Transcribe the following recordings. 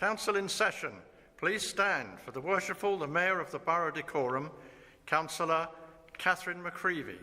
Council in session, please stand for the Worshipful, the Mayor of the Borough Decorum, Councillor Catherine McCreevy.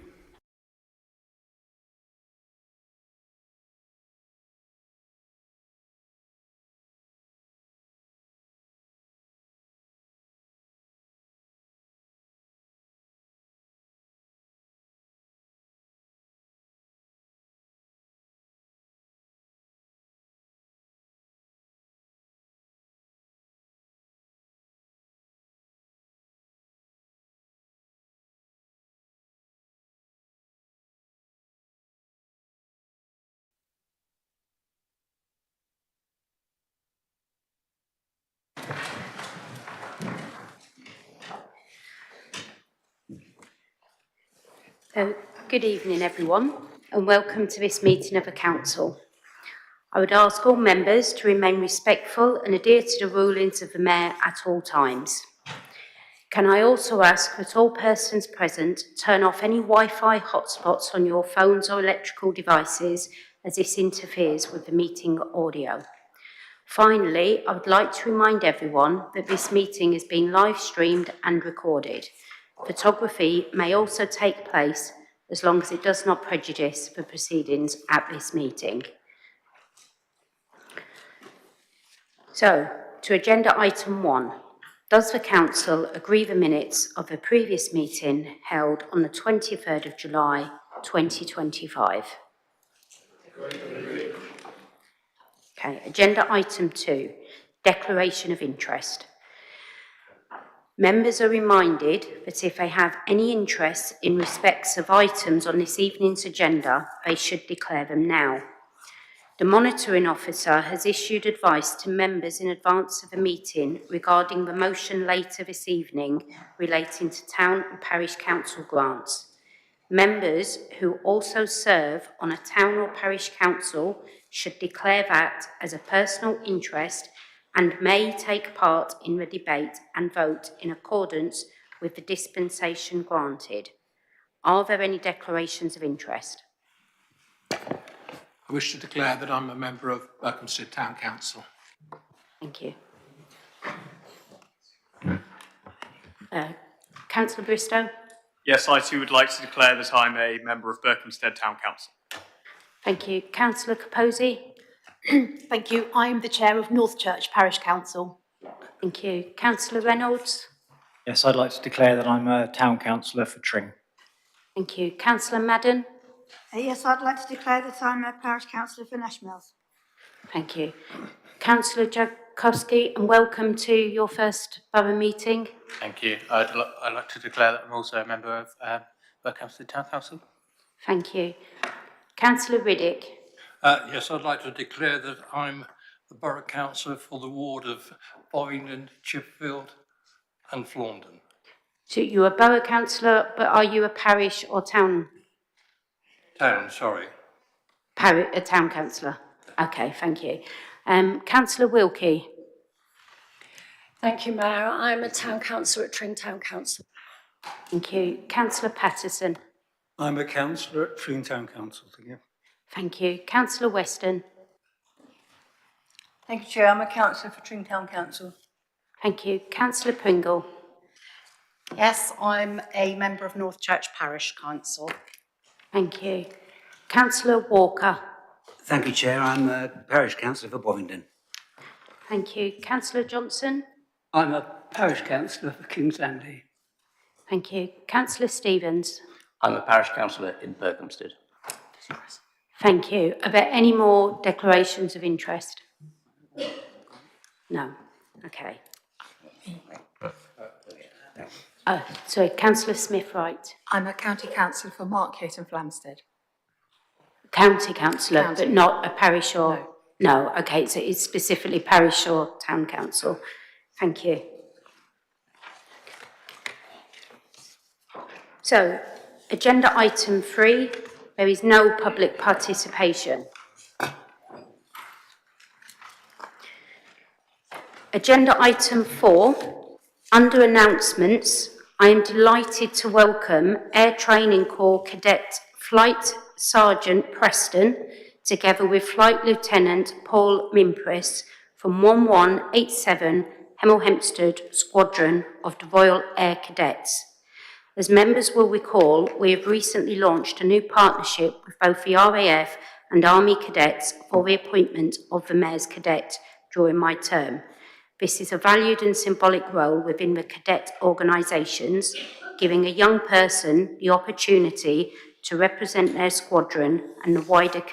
Good evening, everyone, and welcome to this meeting of the Council. I would ask all members to remain respectful and adhere to the rulings of the Mayor at all times. Can I also ask that all persons present turn off any Wi-Fi hotspots on your phones or electrical devices, as this interferes with the meeting audio. Finally, I would like to remind everyone that this meeting is being live streamed and recorded. Photography may also take place as long as it does not prejudice the proceedings at this meeting. So, to agenda item 1. Does the Council agree the minutes of the previous meeting held on the 23rd of July 2025? Okay, agenda item 2, declaration of interest. Members are reminded that if they have any interest in respects of items on this evening's agenda, they should declare them now. The monitoring officer has issued advice to members in advance of the meeting regarding the motion later this evening relating to town and parish council grants. Members who also serve on a town or parish council should declare that as a personal interest and may take part in the debate and vote in accordance with the dispensation granted. Are there any declarations of interest? I wish to declare that I'm a member of Berkhamsted Town Council. Thank you. Councillor Bristow? Yes, I too would like to declare that I'm a member of Berkhamsted Town Council. Thank you. Councillor Capozzi? Thank you. I'm the chair of Northchurch Parish Council. Thank you. Councillor Reynolds? Yes, I'd like to declare that I'm a town councillor for Tring. Thank you. Councillor Madden? Yes, I'd like to declare that I'm a parish councillor for Nash Mills. Thank you. Councillor Jakowski, and welcome to your first borough meeting. Thank you. I'd like to declare that I'm also a member of Berkhamsted Town Council. Thank you. Councillor Riddick? Yes, I'd like to declare that I'm the Borough Councillor for the ward of Bovingdon, Chipfield and Flaundon. So you're a borough councillor, but are you a parish or town? Town, sorry. A town councillor. Okay, thank you. Councillor Wilkie? Thank you, Mayor. I'm a town councillor at Tring Town Council. Thank you. Councillor Patterson? I'm a councillor at Tring Town Council. Thank you. Thank you. Councillor Weston? Thank you, Chair. I'm a councillor for Tring Town Council. Thank you. Councillor Pringle? Yes, I'm a member of Northchurch Parish Council. Thank you. Councillor Walker? Thank you, Chair. I'm a parish councillor for Bovingdon. Thank you. Councillor Johnson? I'm a parish councillor for Kings Landy. Thank you. Councillor Stevens? I'm a parish councillor in Berkhamsted. Thank you. Are there any more declarations of interest? No. Okay. Sorry, Councillor Smith-Wright. I'm a county councillor for Markyate and Flamstead. County councillor, County. but not a parish or... No, okay, so it's specifically parish or town council. Thank you. So, agenda item 3, there is no public participation. Agenda item 4, under announcements, I am delighted to welcome Air Training Corps Cadet Flight Sergeant Preston, together with Flight Lieutenant Paul Mimpris, from 1187 Hemel Hempstead Squadron of the Royal Air Cadets. As members will recall, we have recently launched a new partnership with both the RAF and Army Cadets for the appointment of the Mayor's Cadet during my term. This is a valued and symbolic role within the cadet organisations, giving a young person the opportunity to represent their squadron and the wider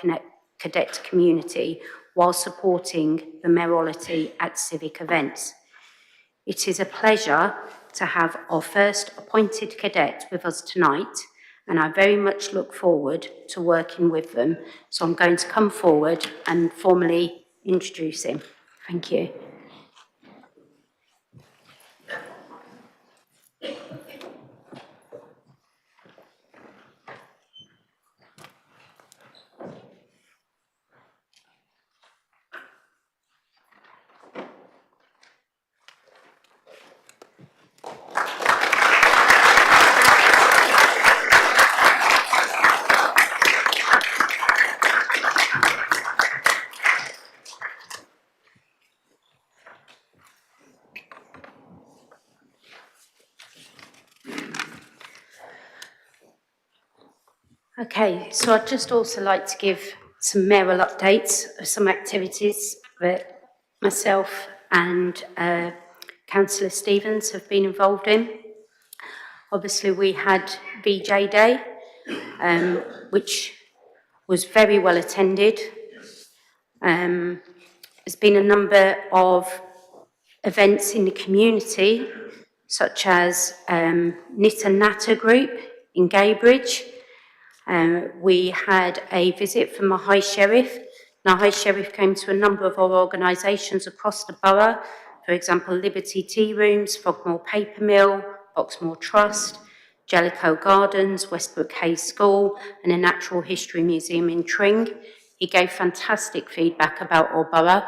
cadet community while supporting the mayoralty at civic events. It is a pleasure to have our first appointed cadet with us tonight, and I very much look forward to working with them. So I'm going to come forward and formally introduce him. Thank you. Okay, so I'd just also like to give some mayoral updates of some activities that myself and Councillor Stevens have been involved in. Obviously, we had VJ Day, which was very well attended. There's been a number of events in the community, such as Knit and Natter Group in Gaybridge. We had a visit from the High Sheriff. Now, High Sheriff came to a number of our organisations across the borough, for example, Liberty Tea Rooms, Frogmore Paper Mill, Boxmoor Trust, Jellicoe Gardens, Westbrook Hayes School, and the Natural History Museum in Tring. He gave fantastic feedback about our borough,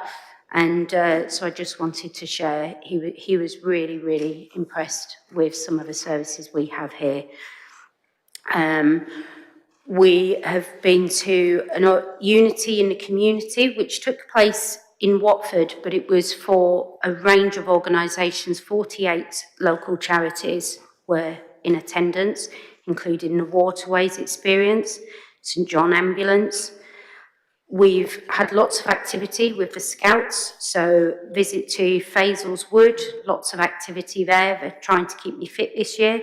and so I just wanted to share. He was really, really impressed with some of the services we have here. We have been to an Unity in the Community, which took place in Watford, but it was for a range of organisations. 48 local charities were in attendance, including the Waterways Experience, St John Ambulance. We've had lots of activity with the Scouts, so visit to Faisal's Wood, lots of activity there. They're trying to keep me fit this year.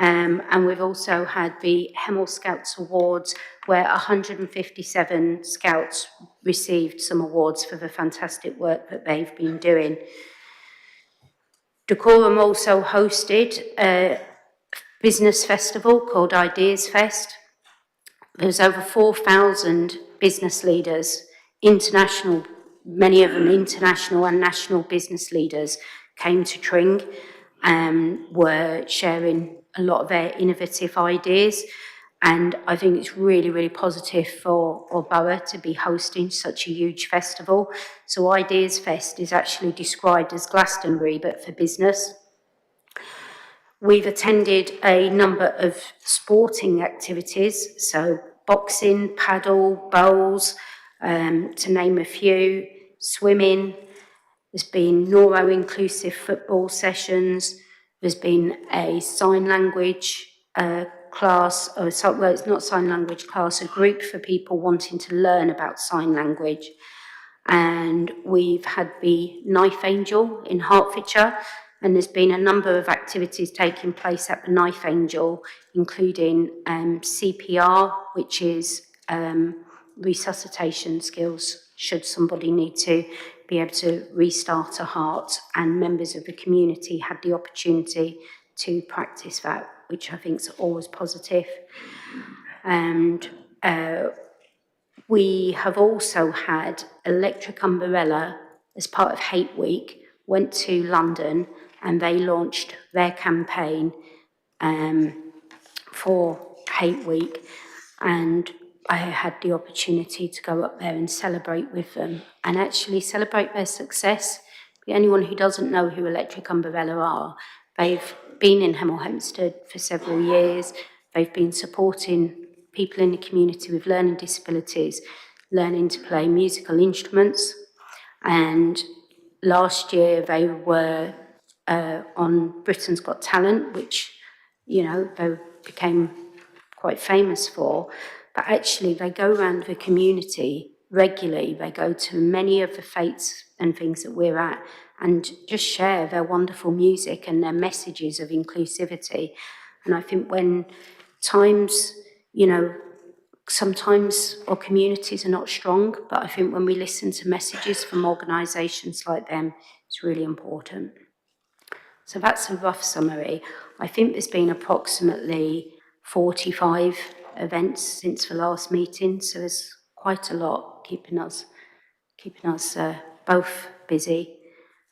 And we've also had the Hemel Scouts Awards, where 157 Scouts received some awards for the fantastic work that they've been doing. Dacorum also hosted a business festival called Ideas Fest. There was over 4,000 business leaders, international, many of them international and national business leaders, came to Tring and were sharing a lot of their innovative ideas. And I think it's really, really positive for our borough to be hosting such a huge festival. So Ideas Fest is actually described as Glastonbury, but for business. We've attended a number of sporting activities, so boxing, paddle, bowls, to name a few, swimming. There's been neuro-inclusive football sessions. There's been a sign language class, well, it's not sign language class, a group for people wanting to learn about sign language. And we've had the Knife Angel in Hertfordshire, and there's been a number of activities taking place at the Knife Angel, including CPR, which is resuscitation skills should somebody need to be able to restart a heart, and members of the community had the opportunity to practice that, which I think is always positive. And we have also had Electric Umbrella, as part of Hate Week, went to London and they launched their campaign for Hate Week, and I had the opportunity to go up there and celebrate with them and actually celebrate their success. For anyone who doesn't know who Electric Umbrella are, they've been in Hemel Hempstead for several years. They've been supporting people in the community with learning disabilities, learning to play musical instruments, and last year they were on Britain's Got Talent, which, you know, they became quite famous for. But actually, they go around the community regularly. They go to many of the fetes and things that we're at and just share their wonderful music and their messages of inclusivity. And I think when times, you know, sometimes our communities are not strong, but I think when we listen to messages from organisations like them, it's really important. So that's a rough summary. I think there's been approximately 45 events since the last meeting, so there's quite a lot keeping us both busy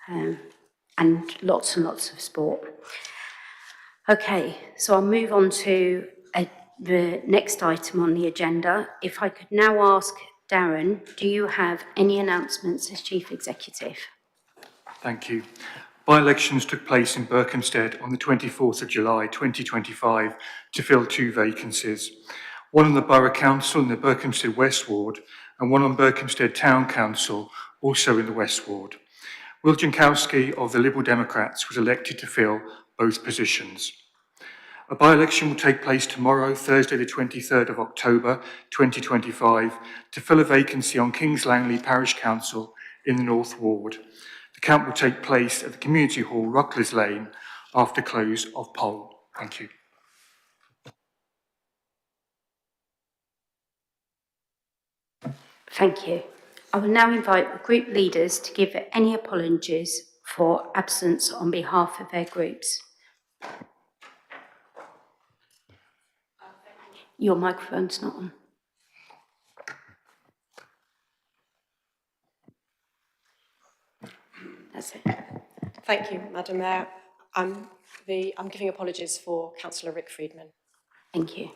and lots of sport. Okay, so I'll move on to the next item on the agenda. If I could now ask Darren, do you have any announcements as Chief Executive? Thank you. By-elections took place in Berkhamsted on the 24th of July 2025 to fill 2 vacancies, one on the Borough Council in the Berkhamsted West Ward and one on Berkhamsted Town Council, also in the West Ward. Will Jankowski of the Liberal Democrats was elected to fill both positions. A by-election will take place tomorrow, Thursday the 23rd of October 2025, to fill a vacancy on Kings Langley Parish Council in the North Ward. The count will take place at the Community Hall, Rockleys Lane, after close of poll. Thank you. Thank you. I will now invite the group leaders to give any apologies for absence on behalf of their groups. Your microphone's not on. That's it. Thank you, Madam Mayor. I'm giving apologies for Councillor Rick Freedman. Thank you.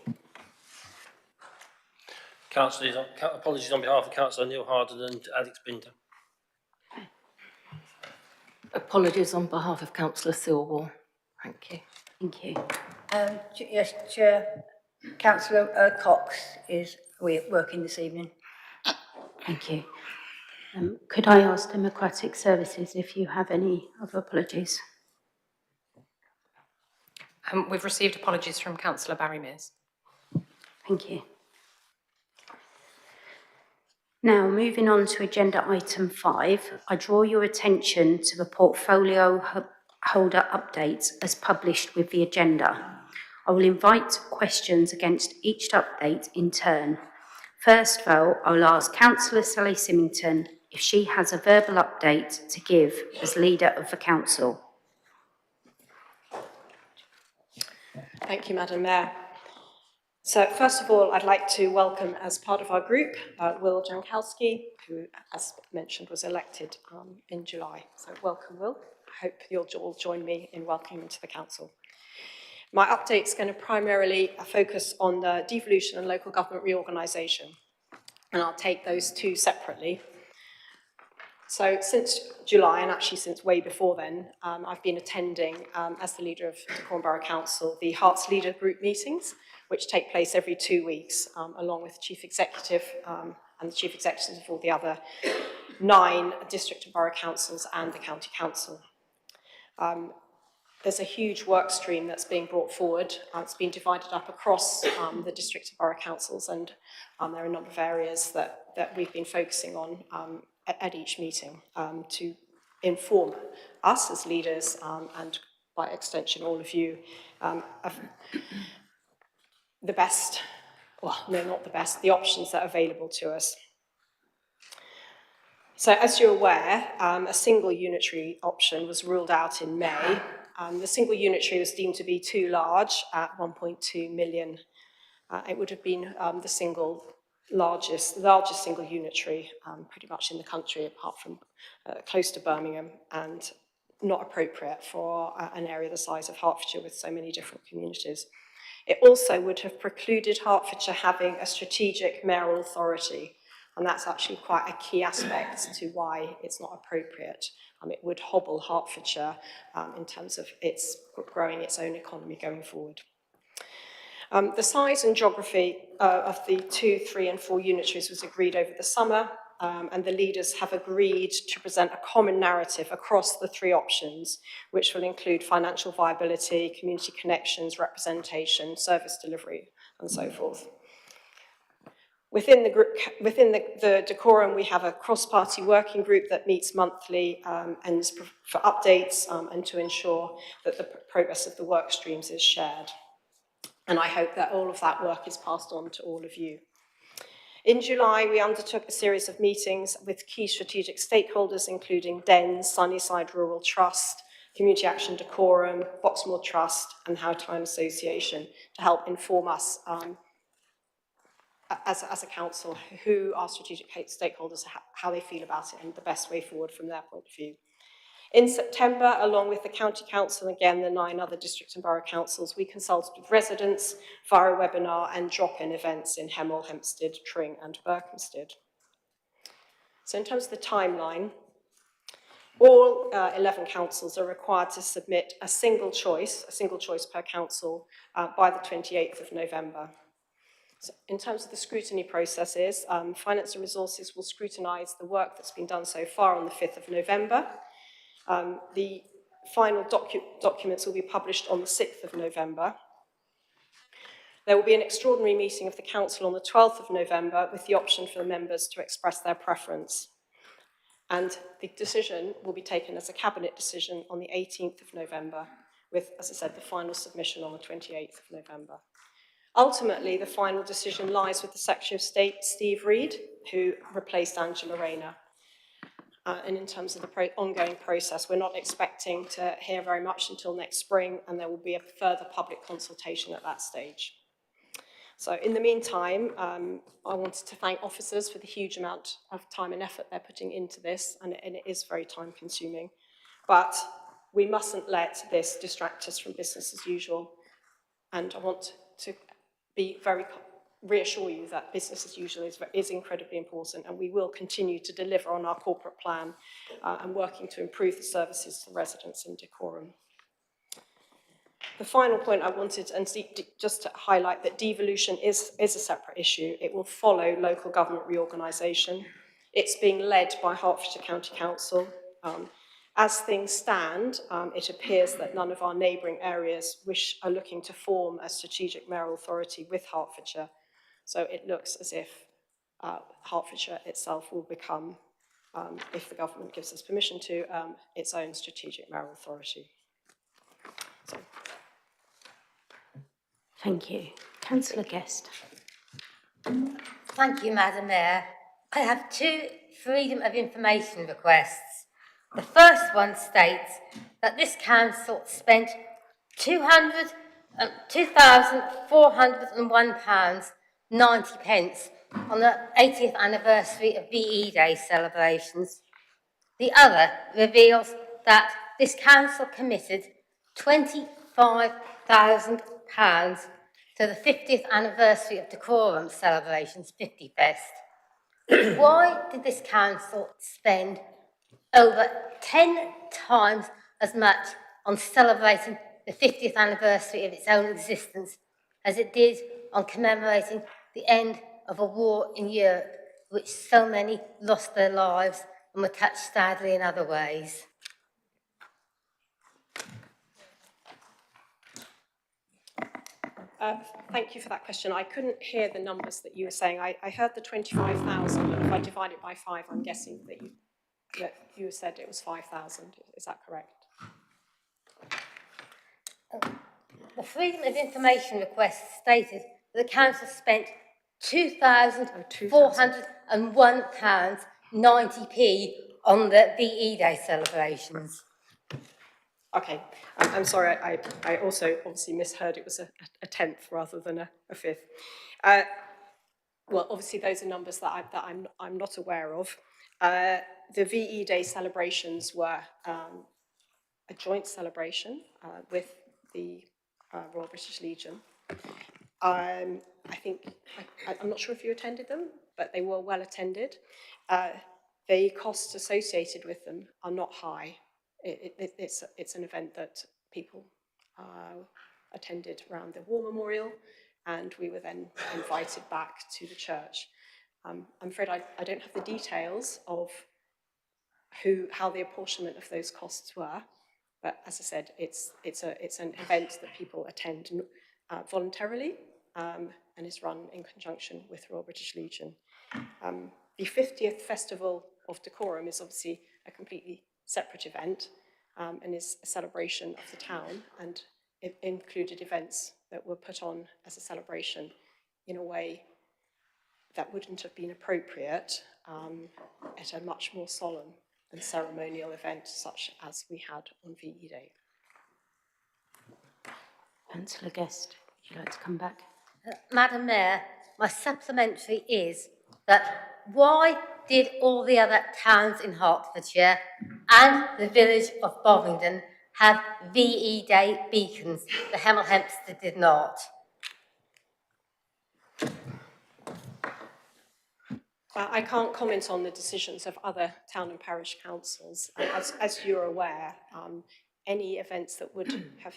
Apologies on behalf of Councillor Neil Harden and Alex Binder. Apologies on behalf of Councillor Thirlwall. Thank you. Thank you. Yes, Chair. Councillor Cox is working this evening. Thank you. Could I ask Democratic Services if you have any other apologies? We've received apologies from Councillor Barry Mears. Thank you. Now, moving on to agenda item 5, I draw your attention to the portfolio holder updates as published with the agenda. I will invite questions against each update in turn. First, though, I will ask Councillor Sally Symington if she has a verbal update to give as leader of the council. Thank you, Madam Mayor. So, first of all, I'd like to welcome, as part of our group, Will Jankowski, who, as mentioned, was elected in July. So, welcome, Will. I hope you'll all join me in welcoming him to the council. My update is going to primarily focus on the devolution and local government reorganisation, and I'll take those two separately. So since July, and actually since way before then, I've been attending, as the leader of Dacorum Borough Council, the Hearts Leader Group meetings, which take place every 2 weeks, along with Chief Executive and the Chief Executives of all the other 9 district and borough councils and the County Council. There's a huge work stream that's being brought forward. It's been divided up across the district and borough councils, and there are a number of areas that we've been focusing on at each meeting to inform us as leaders and by extension all of you of the best, well, no, not the best, the options that are available to us. So as you're aware, a single unitary option was ruled out in May. The single unitary was deemed to be too large at 1.2 million. It would have been the largest single unitary pretty much in the country, apart from close to Birmingham, and not appropriate for an area the size of Hertfordshire with so many different communities. It also would have precluded Hertfordshire having a strategic mayoral authority, and that's actually quite a key aspect to why it's not appropriate. It would hobble Hertfordshire in terms of its growing its own economy going forward. The size and geography of the 2, 3 and 4 unitaries was agreed over the summer. and the leaders have agreed to present a common narrative across the three options, which will include financial viability, community connections, representation, service delivery, and so forth. Within the Decorum, we have a cross-party working group that meets monthly and for updates and to ensure that the progress of the work streams is shared. And I hope that all of that work is passed on to all of you. In July, we undertook a series of meetings with key strategic stakeholders, including DENS, Sunnyside Rural Trust, Community Action Decorum, Boxmoor Trust, and Howtime Association to help inform us as a council who our strategic stakeholders, how they feel about it and the best way forward from their point of view. In September, along with the County Council and again the 9 other district and borough councils, we consulted with residents via a webinar and drop-in events in Hemel, Hempstead, Tring and Berkhamsted. So in terms of the timeline, all 11 councils are required to submit a single choice per council by the 28th of November. So in terms of the scrutiny processes, Finance and Resources will scrutinise the work that's been done so far on the 5th of November. The final documents will be published on the 6th of November. There will be an extraordinary meeting of the Council on the 12th of November with the option for the members to express their preference. And the decision will be taken as a Cabinet decision on the 18th of November with, as I said, the final submission on the 28th of November. Ultimately, the final decision lies with the Secretary of State, Steve Reed, who replaced Angela Rayner. And in terms of the ongoing process, we're not expecting to hear very much until next spring, and there will be a further public consultation at that stage. So in the meantime, I wanted to thank officers for the huge amount of time and effort they're putting into this, and it is very time consuming. But we mustn't let this distract us from business as usual. And I want to reassure you that business as usual is incredibly important, and we will continue to deliver on our corporate plan and working to improve the services to residents in Decorum. The final point I wanted, and just to highlight that devolution is a separate issue. It will follow local government reorganisation. It's being led by Hertfordshire County Council. As things stand, it appears that none of our neighbouring areas are looking to form a strategic mayoral authority with Hertfordshire. So it looks as if Hertfordshire itself will become, if the government gives us permission to, its own strategic mayoral authority. So. Thank you. Councillor Guest. Thank you, Madam Mayor. I have 2 Freedom of Information requests. The first one states that this council spent £2,401.90 on the 80th anniversary of VE Day celebrations. The other reveals that this council committed £25,000 to the 50th anniversary of Decorum celebrations, 50 Fest. Why did this council spend over 10 times as much on celebrating the 50th anniversary of its own existence as it did on commemorating the end of a war in Europe, which so many lost their lives and were touched sadly in other ways? Thank you for that question. I couldn't hear the numbers that you were saying. I heard the 25,000, and if I divide it by 5, I'm guessing that you said it was 5,000. Is that correct? The Freedom of Information request stated that the council spent £2,401.90 on the VE Day celebrations. Okay, I'm sorry, I also obviously misheard it was a 10th rather than a 5th. Well, obviously those are numbers that I'm not aware of. The VE Day celebrations were a joint celebration with the Royal British Legion. I'm not sure if you attended them, but they were well attended. The costs associated with them are not high. It's an event that people attended around the War Memorial, and we were then invited back to the church. I'm afraid I don't have the details of how the apportionment of those costs were, but as I said, it's an event that people attend voluntarily and is run in conjunction with Royal British Legion. The 50th Festival of Decorum is obviously a completely separate event and is a celebration of the town, and it included events that were put on as a celebration in a way that wouldn't have been appropriate at a much more solemn and ceremonial event such as we had on VE Day. Councillor Guest, would you like to come back? Madam Mayor, my supplementary is that why did all the other towns in Hertfordshire and the village of Bovingdon have VE Day beacons? The Hemel Hempstead did not. I can't comment on the decisions of other town and parish councils. As you're aware, any events that would have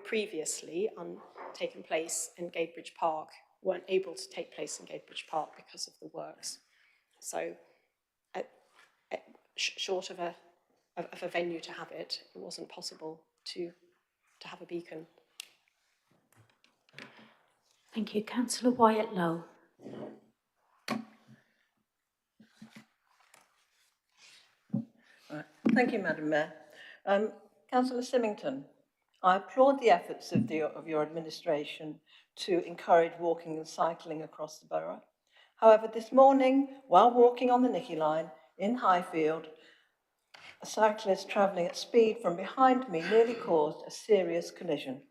previously taken place in Gadebridge Park weren't able to take place in Gadebridge Park because of the works. So, short of a venue to have it, it wasn't possible to have a beacon. Thank you. Councillor Wyatt Lowe. Thank you, Madam Mayor. Councillor Symington, I applaud the efforts of your administration to encourage walking and cycling across the borough. However, this morning, while walking on the Nicky Line in Highfield, a cyclist travelling at speed from behind me nearly caused a serious collision.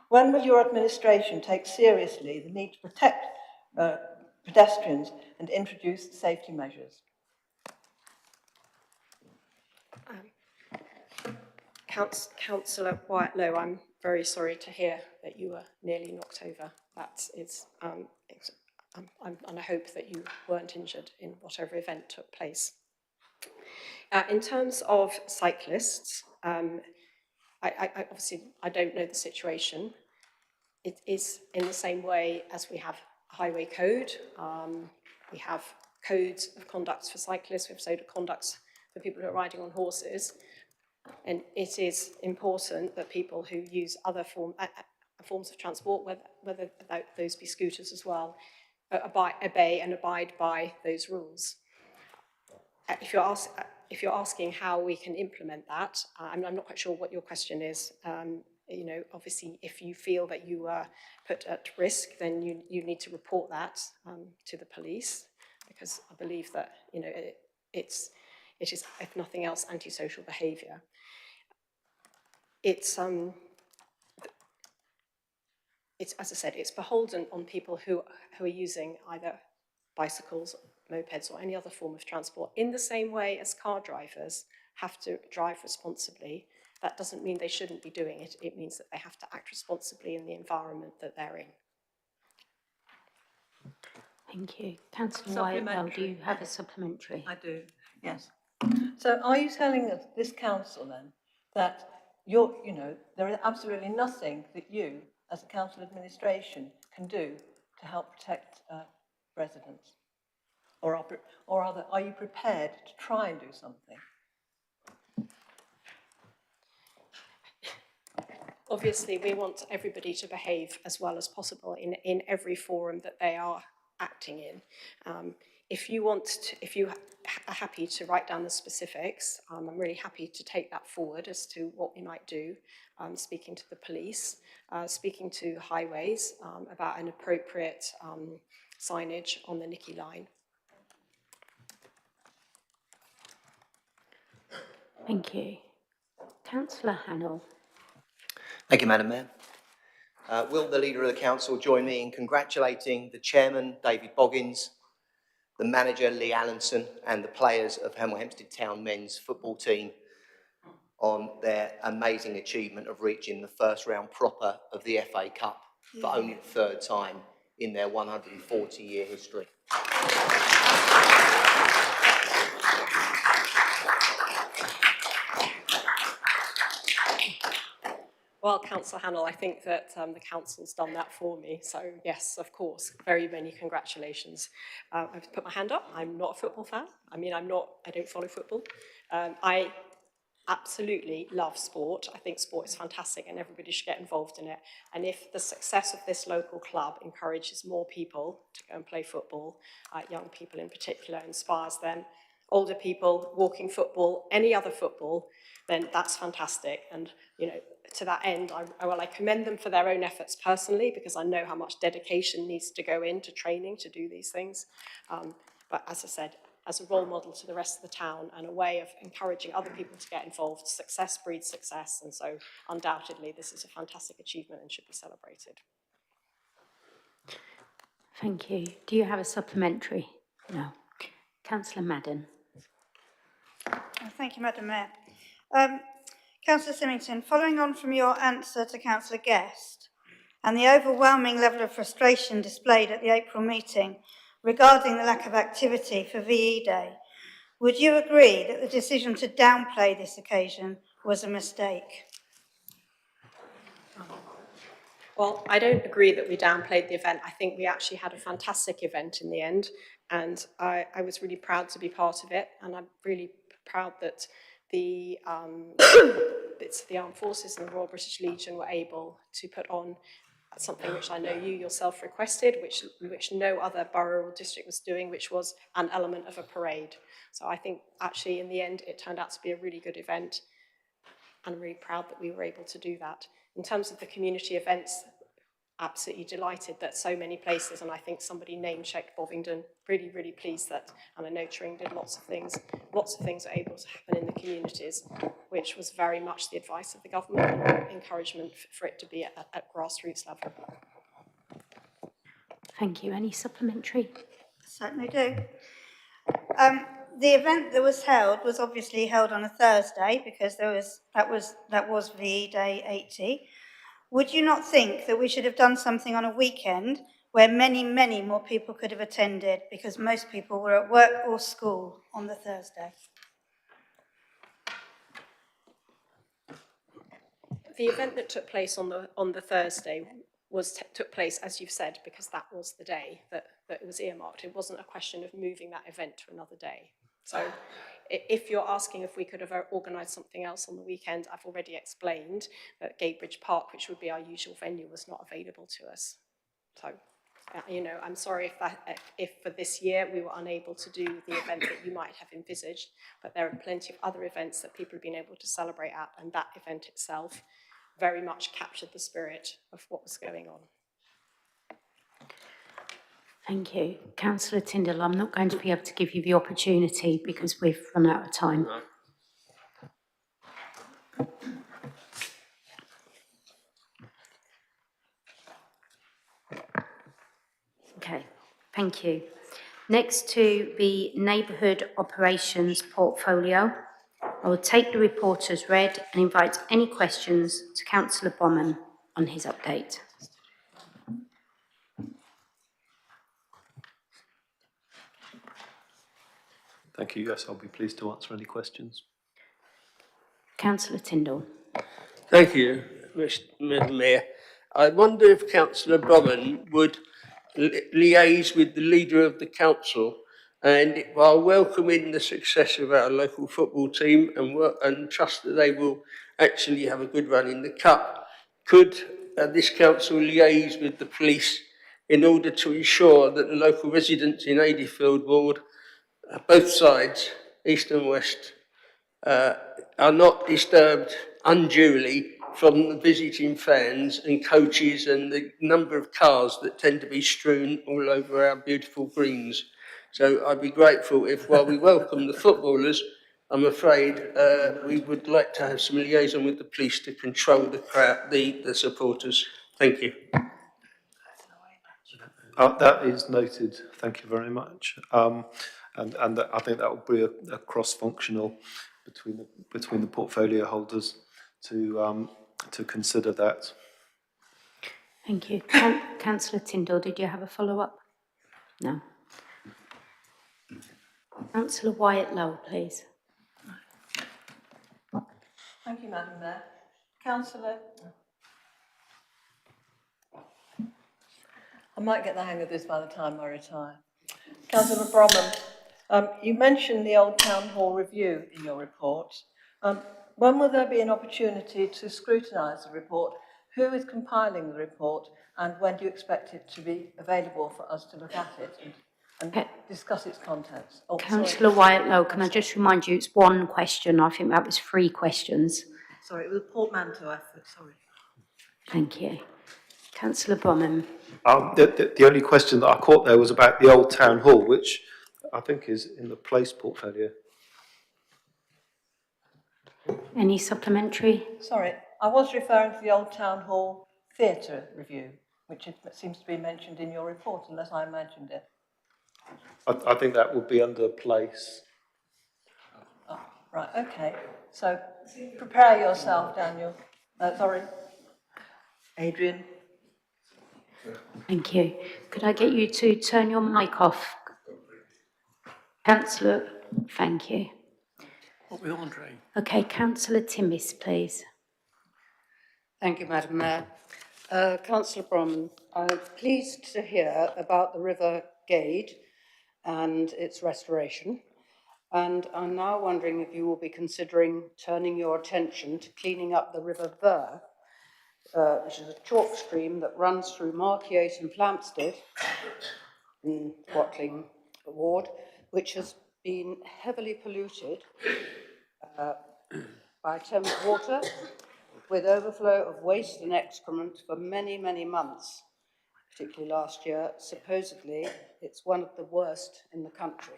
When will your administration take seriously the need to protect pedestrians and introduce safety measures? Councillor Wyatt Lowe, I'm very sorry to hear that you were nearly knocked over. That is, and I hope that you weren't injured in whatever event took place. In terms of cyclists, I obviously don't know the situation. It is in the same way as we have a highway code. We have codes of conduct for cyclists. We have code of conduct for people who are riding on horses. And it is important that people who use other forms of transport, whether those be scooters as well, obey and abide by those rules. If you're asking how we can implement that, I'm not quite sure what your question is. You know, obviously, if you feel that you are put at risk, then you need to report that to the police, because I believe that, you know, it is, if nothing else, antisocial behaviour. It's as I said, it's beholden on people who are using either bicycles, mopeds, or any other form of transport. In the same way as car drivers have to drive responsibly, that doesn't mean they shouldn't be doing it. It means that they have to act responsibly in the environment that they're in. Thank you. Councillor Wyatt Lowe, do you have a supplementary? I do, yes. So are you telling us, this council then, that there is absolutely nothing that you, as a council administration, can do to help protect residents? Or are you prepared to try and do something? Obviously, we want everybody to behave as well as possible in every forum that they are acting in. If you are happy to write down the specifics, I'm really happy to take that forward as to what we might do, speaking to the police, speaking to highways about an appropriate signage on the Nicky Line. Thank you. Councillor Hannell. Thank you, Madam Mayor. Will the Leader of the Council join me in congratulating the Chairman, David Boggins, the Manager, Lee Allenson, and the players of Hemel Hempstead Town men's football team on their amazing achievement of reaching the first round proper of the FA Cup for only the third time in their 140-year history. Well, Councillor Hannell, I think that the council's done that for me. So yes, of course, very many congratulations. I've put my hand up. I'm not a football fan. I mean, I don't follow football. I absolutely love sport. I think sport is fantastic and everybody should get involved in it. And if the success of this local club encourages more people to go and play football, young people in particular, inspires them, older people, walking football, any other football, then that's fantastic. And, you know, to that end, I commend them for their own efforts personally, because I know how much dedication needs to go into training to do these things. But as I said, as a role model to the rest of the town and a way of encouraging other people to get involved, success breeds success. And so undoubtedly, this is a fantastic achievement and should be celebrated. Thank you. Do you have a supplementary? No. Councillor Madden. Thank you, Madam Mayor. Councillor Symington, following on from your answer to Councillor Guest and the overwhelming level of frustration displayed at the April meeting regarding the lack of activity for VE Day, would you agree that the decision to downplay this occasion was a mistake? Well, I don't agree that we downplayed the event. I think we actually had a fantastic event in the end, and I was really proud to be part of it, and I'm really proud that the bits of the Armed Forces and the Royal British Legion were able to put on something which I know you yourself requested, which no other borough or district was doing, which was an element of a parade. So I think actually in the end it turned out to be a really good event, and I'm really proud that we were able to do that. In terms of the community events, absolutely delighted that so many places, and I think somebody name-checked Bovingdon, really, really pleased that, and I know Tring did lots of things are able to happen in the communities, which was very much the advice of the government and encouragement for it to be at grassroots level. Thank you. Any supplementary? Certainly do. The event that was held was obviously held on a Thursday because that was VE Day 80. Would you not think that we should have done something on a weekend where many, many more people could have attended because most people were at work or school on the Thursday? The event that took place on the Thursday took place, as you've said, because that was the day that it was earmarked. It wasn't a question of moving that event to another day. So if you're asking if we could have organised something else on the weekend, I've already explained that Gatebridge Park, which would be our usual venue, was not available to us. So, you know, I'm sorry if for this year we were unable to do the event that you might have envisaged, but there are plenty of other events that people have been able to celebrate at, and that event itself very much captured the spirit of what was going on. Thank you. Councillor Tyndall, I'm not going to be able to give you the opportunity because we've run out of time. Okay, thank you. Next to the Neighbourhood Operations Portfolio, I will take the report as read and invite any questions to Councillor Bowman on his update. Thank you. Yes, I'll be pleased to answer any questions. Councillor Tyndall. Thank you, Madam Mayor. I wonder if Councillor Bowman would liaise with the leader of the council, and while welcoming the success of our local football team and trust that they will actually have a good run in the cup, could this council liaise with the police in order to ensure that the local residents in Adeyfield Ward, both sides, east and west, are not disturbed unduly from the visiting fans and coaches and the number of cars that tend to be strewn all over our beautiful greens. So I'd be grateful if, while we welcome the footballers, I'm afraid we would like to have some liaison with the police to control the crowd, the supporters. Thank you. That is noted. Thank you very much. And I think that will be a cross-functional between the portfolio holders to consider that. Thank you. Councillor Tyndall, did you have a follow-up? No. Councillor Wyatt Lowe, please. Thank you, Madam Mayor. Councillor I might get the hang of this by the time I retire. Councillor Bromham, you mentioned the Old Town Hall review in your report. When will there be an opportunity to scrutinise the report? Who is compiling the report, and when do you expect it to be available for us to look at it and discuss its contents? Oh, Councillor Wyatt-Lowe, can I just remind you, it's one question. I think that was 3 questions. Sorry, it was a portmanteau effort, sorry. Thank you. Councillor Bromham. The only question that I caught there was about the Old Town Hall, which I think is in the Place portfolio. Any supplementary? Sorry, I was referring to the Old Town Hall Theatre review, which seems to be mentioned in your report, unless I imagined it. I think that would be under Place. Oh, right, okay. So prepare yourself, Daniel. Sorry, Adrian. Thank you. Could I get you to turn your mic off? Councillor, thank you. What with Andre? Okay, Councillor Timmis, please. Thank you, Madam Mayor. Councillor Bromham, I'm pleased to hear about the River Gade and its restoration. And I'm now wondering if you will be considering turning your attention to cleaning up the River Ver, which is a chalk stream that runs through Markyate and Flampstead in Watling Ward, which has been heavily polluted by Thames Water, with overflow of waste and excrement for many, many months, particularly last year. Supposedly, it's one of the worst in the country.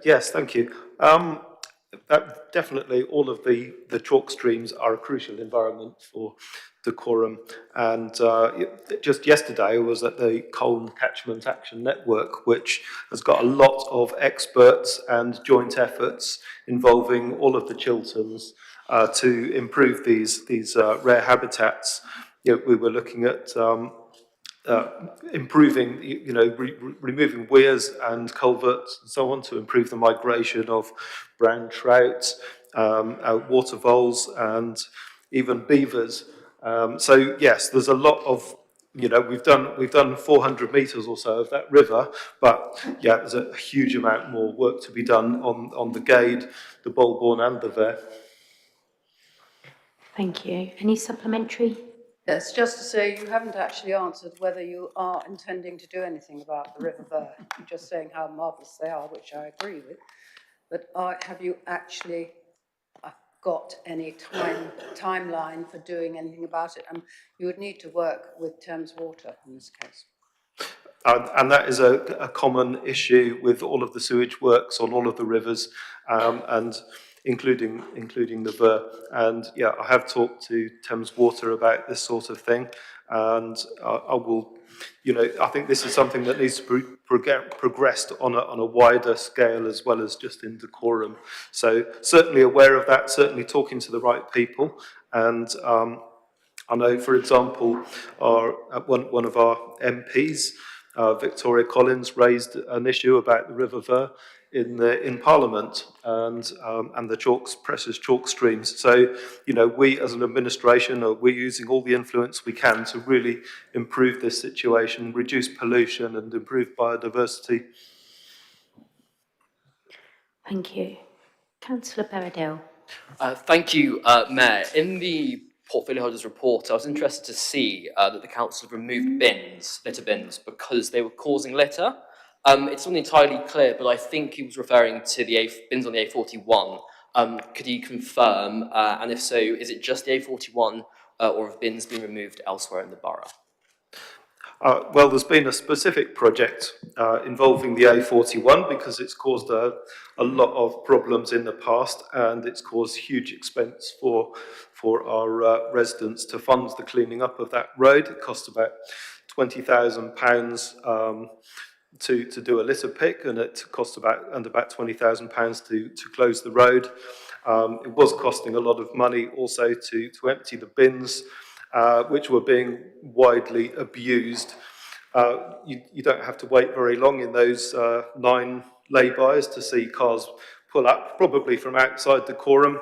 Yes, thank you. Definitely all of the chalk streams are a crucial environment for decorum, and just yesterday I was at the Colne Catchment Action Network, which has got a lot of experts and joint efforts involving all of the Chilterns to improve these rare habitats. We were looking at improving, removing weirs and culverts and so on to improve the migration of brown trout, water voles, and even beavers. So yes, there's a lot of, we've done 400 metres or so of that river, but yeah, there's a huge amount more work to be done on the Gade, the Bolbourne, and the Ver. Thank you. Any supplementary? Yes, just to say you haven't actually answered whether you are intending to do anything about the River Ver. You're just saying how marvellous they are, which I agree with. But have you actually got any timeline for doing anything about it? And you would need to work with Thames Water in this case. And that is a common issue with all of the sewage works on all of the rivers, and including the Ver. And yeah, I have talked to Thames Water about this sort of thing, and I will, I think this is something that needs to be progressed on a wider scale as well as just in decorum. So certainly aware of that, certainly talking to the right people, and I know, for example, one of our MPs, Victoria Collins, raised an issue about the River Ver in Parliament and the precious chalk streams. So, we as an administration we're using all the influence we can to really improve this situation, reduce pollution, and improve biodiversity. Thank you. Councillor Berriedale. Thank you, Mayor. In the portfolio holders report, I was interested to see that the council have removed litter bins, because they were causing litter. It's not entirely clear, but I think he was referring to the bins on the A41. Could you confirm, and if so, is it just the A41 or have bins been removed elsewhere in the borough? Well, there's been a specific project involving the A41 because it's caused a lot of problems in the past, and it's caused huge expense for our residents to fund the cleaning up of that road. It cost about £20,000 to do a litter pick, and it cost about £20,000 to close the road. It was costing a lot of money also to empty the bins, which were being widely abused. You don't have to wait very long in those 9 lay-bys to see cars pull up, probably from outside decorum,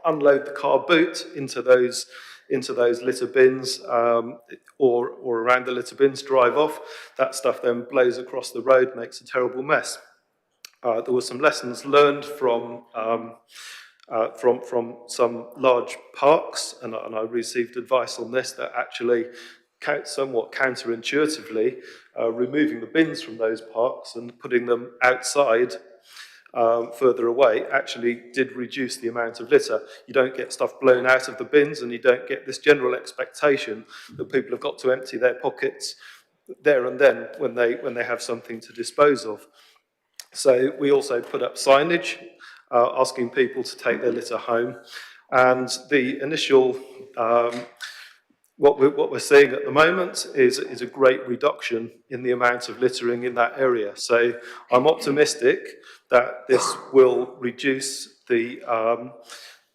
unload the car boot into those litter bins or around the litter bins, drive off. That stuff then blows across the road, makes a terrible mess. There were some lessons learned from some large parks, and I received advice on this that actually somewhat counterintuitively, removing the bins from those parks and putting them outside further away actually did reduce the amount of litter. You don't get stuff blown out of the bins, and you don't get this general expectation that people have got to empty their pockets there and then when they have something to dispose of. So we also put up signage asking people to take their litter home, and the initial what we're seeing at the moment is a great reduction in the amount of littering in that area. So I'm optimistic that this will reduce the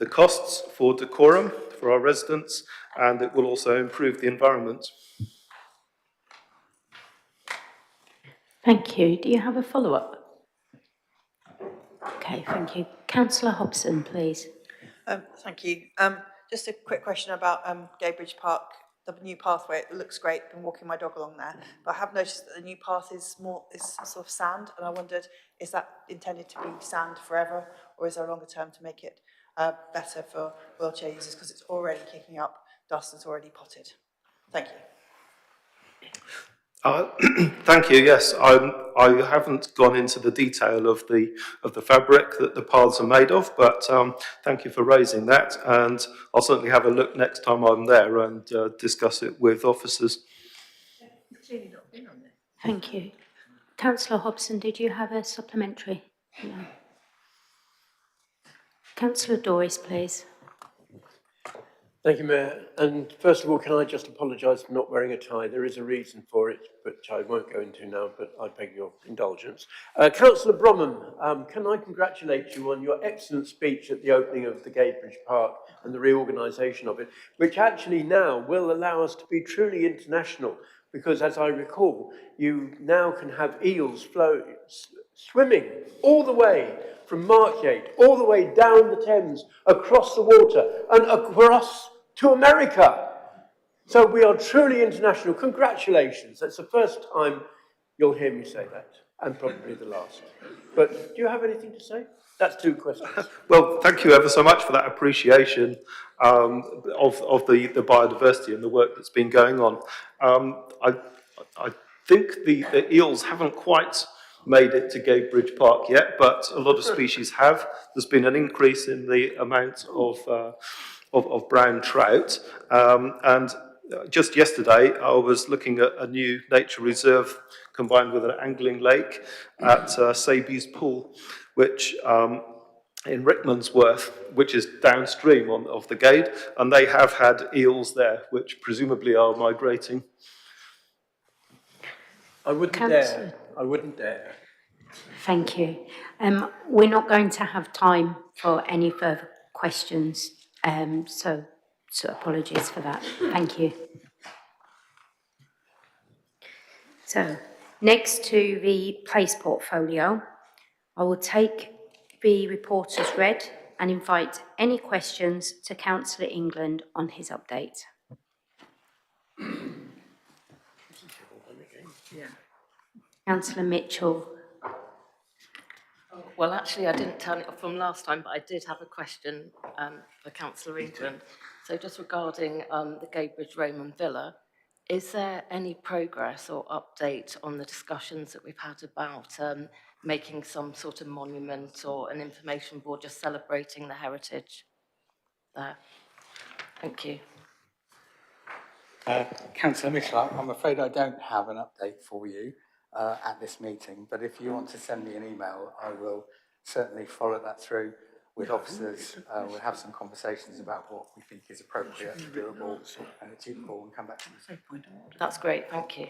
costs for decorum for our residents, and it will also improve the environment. Thank you. Do you have a follow-up? Okay, thank you. Councillor Hobson, please. Thank you. Just a quick question about Gadebridge Park, the new pathway. It looks great. Been walking my dog along there, but I have noticed that the new path is sort of sand, and I wondered, is that intended to be sand forever, or is there a longer term to make it better for wheelchair users, because it's already kicking up dust that's already potted? Thank you. Thank you. Yes, I haven't gone into the detail of the fabric that the paths are made of, but thank you for raising that, and I'll certainly have a look next time I'm there and discuss it with officers. Thank you. Councillor Hobson, did you have a supplementary? No. Councillor Doris, please. Thank you, Mayor. And first of all, can I just apologise for not wearing a tie? There is a reason for it, which I won't go into now, but I beg your indulgence. Councillor Bromham, can I congratulate you on your excellent speech at the opening of the Gadebridge Park and the reorganisation of it, which actually now will allow us to be truly international, because as I recall, you now can have eels swimming all the way from Markyate, all the way down the Thames, across the water, and across to America. So we are truly international. Congratulations. That's the first time you'll hear me say that, and probably the last. But do you have anything to say? That's two questions. Well, thank you ever so much for that appreciation of the biodiversity and the work that's been going on. I think the eels haven't quite made it to Gadebridge Park yet, but a lot of species have. There's been an increase in the amount of brown trout, and just yesterday I was looking at a new nature reserve combined with an angling lake at Sabies Pool, which in Rickmansworth, which is downstream of the Gade, and they have had eels there, which presumably are migrating. I wouldn't dare. I wouldn't dare. Thank you. We're not going to have time for any further questions, so apologies for that. Thank you. So, next to the place portfolio, I will take the report as read and invite any questions to Councillor England on his update. Councillor Mitchell. Well, actually, I didn't turn it off from last time, but I did have a question for Councillor England. So just regarding the Gadebridge Raymond Villa, is there any progress or update on the discussions that we've had about making some sort of monument or an information board just celebrating the heritage there? Thank you. Councillor Mitchell, I'm afraid I don't have an update for you at this meeting, but if you want to send me an email, I will certainly follow that through with officers. We'll have some conversations about what we think is appropriate, doable and achievable, and come back to you. That's great, thank you.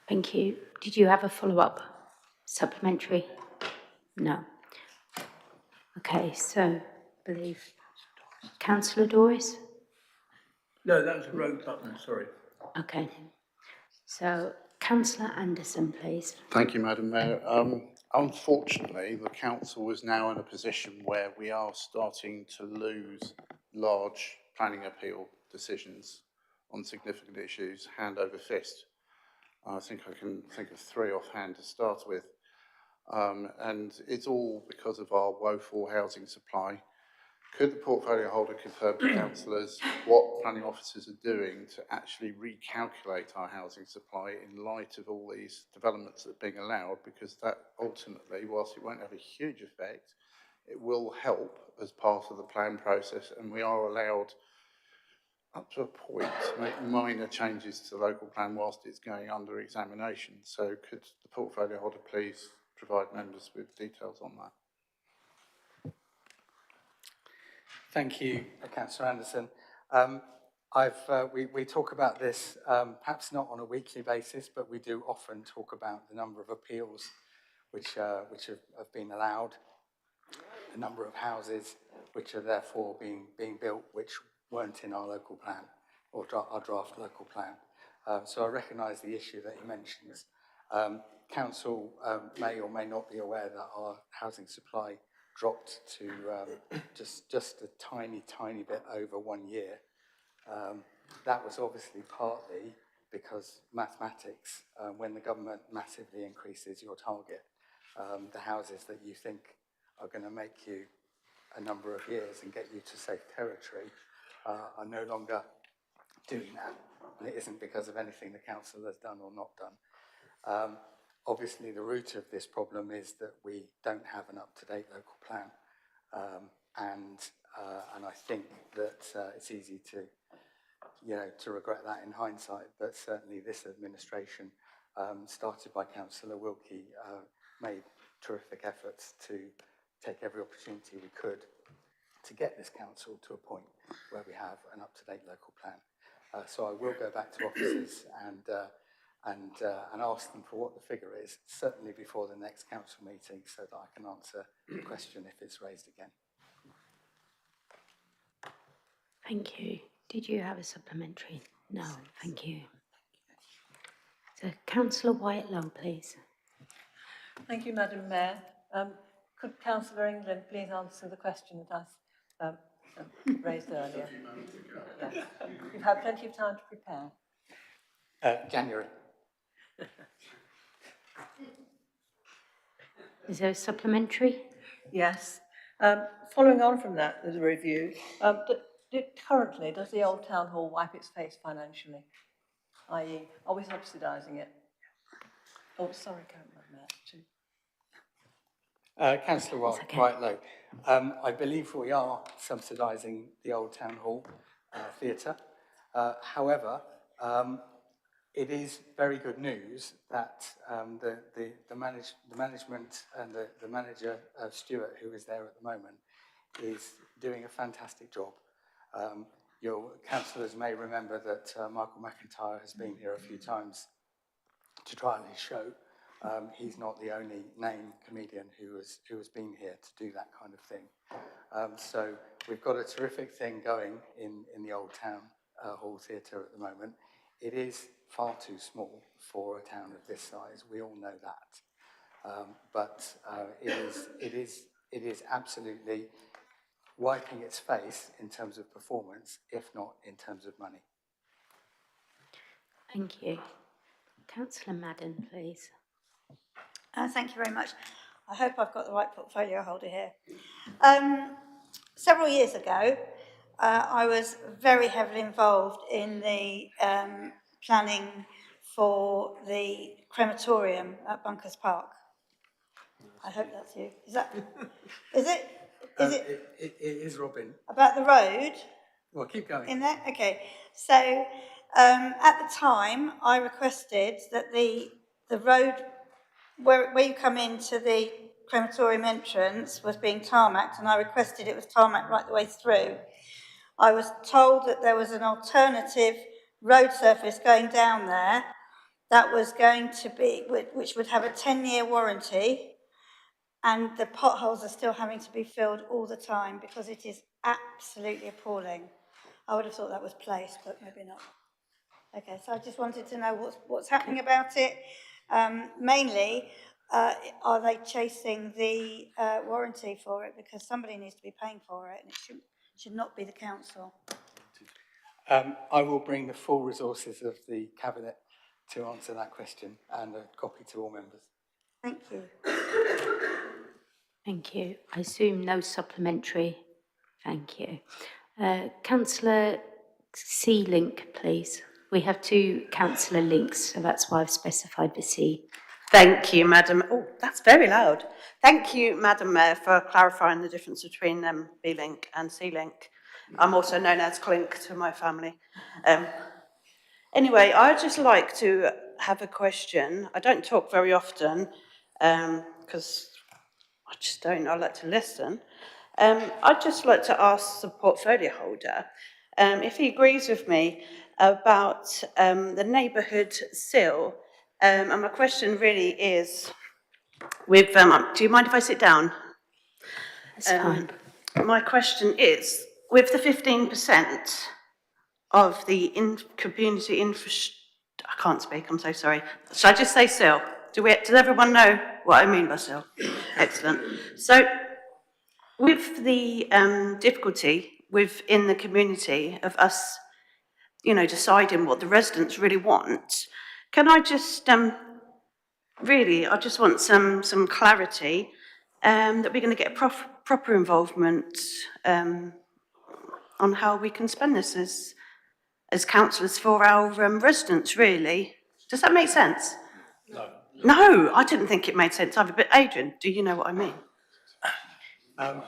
Thank you. Did you have a follow-up supplementary? No. Okay, so I believe Councillor Doris? No, that was a rogue button, sorry. Okay. So Councillor Anderson, please. Thank you, Madam Mayor. Unfortunately, the council is now in a position where we are starting to lose large planning appeal decisions on significant issues hand over fist. I think I can think of 3 offhand to start with. And it's all because of our woeful housing supply. Could the portfolio holder confirm to councillors what planning officers are doing to actually recalculate our housing supply in light of all these developments that are being allowed? Because that ultimately, whilst it won't have a huge effect, it will help as part of the plan process, and we are allowed up to a point to make minor changes to the local plan whilst it's going under examination. So could the portfolio holder please provide members with details on that? Thank you, Councillor Anderson. We talk about this, perhaps not on a weekly basis, but we do often talk about the number of appeals which have been allowed, the number of houses which are therefore being built which weren't in our local plan or our draft local plan. So I recognise the issue that he mentions. Council may or may not be aware that our housing supply dropped to just a tiny bit over 1 year. That was obviously partly because mathematics, when the government massively increases your target, the houses that you think are going to make you a number of years and get you to safe territory are no longer doing that. And it isn't because of anything the council has done or not done. Obviously, the root of this problem is that we don't have an up-to-date local plan, and I think that it's easy to regret that in hindsight. But certainly, this administration, started by Councillor Wilkie, made terrific efforts to take every opportunity we could to get this council to a point where we have an up-to-date local plan. So I will go back to officers and ask them for what the figure is, certainly before the next council meeting, so that I can answer the question if it's raised again. Thank you. Did you have a supplementary? No, thank you. So, Councillor White-Low, please. Thank you, Madam Mayor. Could Councillor England please answer the question that I raised earlier? Yes. You've had plenty of time to prepare. January. Is there a supplementary? Yes. Following on from that, there's a review. Currently, does the old town hall wipe its face financially? I.e., are we subsidising it? Oh, sorry, Councillor White-Low, I believe we are subsidising the old town hall theatre. However, it is very good news that the management and the manager, Stuart, who is there at the moment, is doing a fantastic job. Your councillors may remember that Michael McIntyre has been here a few times to try on his show. He's not the only named comedian who has been here to do that kind of thing. So we've got a terrific thing going in the Old Town Hall Theatre at the moment. It is far too small for a town of this size. We all know that. But it is absolutely wiping its face in terms of performance, if not in terms of money. Thank you. Councillor Madden, please. Thank you very much. I hope I've got the right portfolio holder here. Several years ago, I was very heavily involved in the planning for the crematorium at Bunkers Park. I hope that's you. Is that? Is it? Is it? It is Robin. About the road? Well, keep going. In there? Okay. So at the time, I requested that the road where you come into the crematorium entrance was being tarmacked, and I requested it was tarmacked right the way through. I was told that there was an alternative road surface going down there that was going to be, which would have a 10-year warranty, and the potholes are still having to be filled all the time because it is absolutely appalling. I would have thought that was placed, but maybe not. Okay, so I just wanted to know what's happening about it. Mainly, are they chasing the warranty for it? Because somebody needs to be paying for it, and it should not be the council. I will bring the full resources of the Cabinet to answer that question, and a copy to all members. Thank you. Thank you. I assume no supplementary. Thank you. Councillor C-Link, please. We have two councillor links, so that's why I've specified the C. Thank you, Madam. Oh, that's very loud. Thank you, Madam Mayor, for clarifying the difference between B-Link and C-Link. I'm also known as Clink to my family. Anyway, I'd just like to have a question. I don't talk very often because I just don't. I like to listen. I'd just like to ask the portfolio holder if he agrees with me about the neighbourhood seal. And my question really is, with do you mind if I sit down? That's fine. My question is, with the 15% of the community infrastructure, I can't speak, I'm so sorry. Should I just say SIL? Does everyone know what I mean by SIL? Excellent. So, with the difficulty within the community of us, deciding what the residents really want, can I just, I just want some clarity that we're going to get proper involvement on how we can spend this as councillors for our residents, really. Does that make sense? No. No, I didn't think it made sense either, but Adrian, do you know what I mean? I'll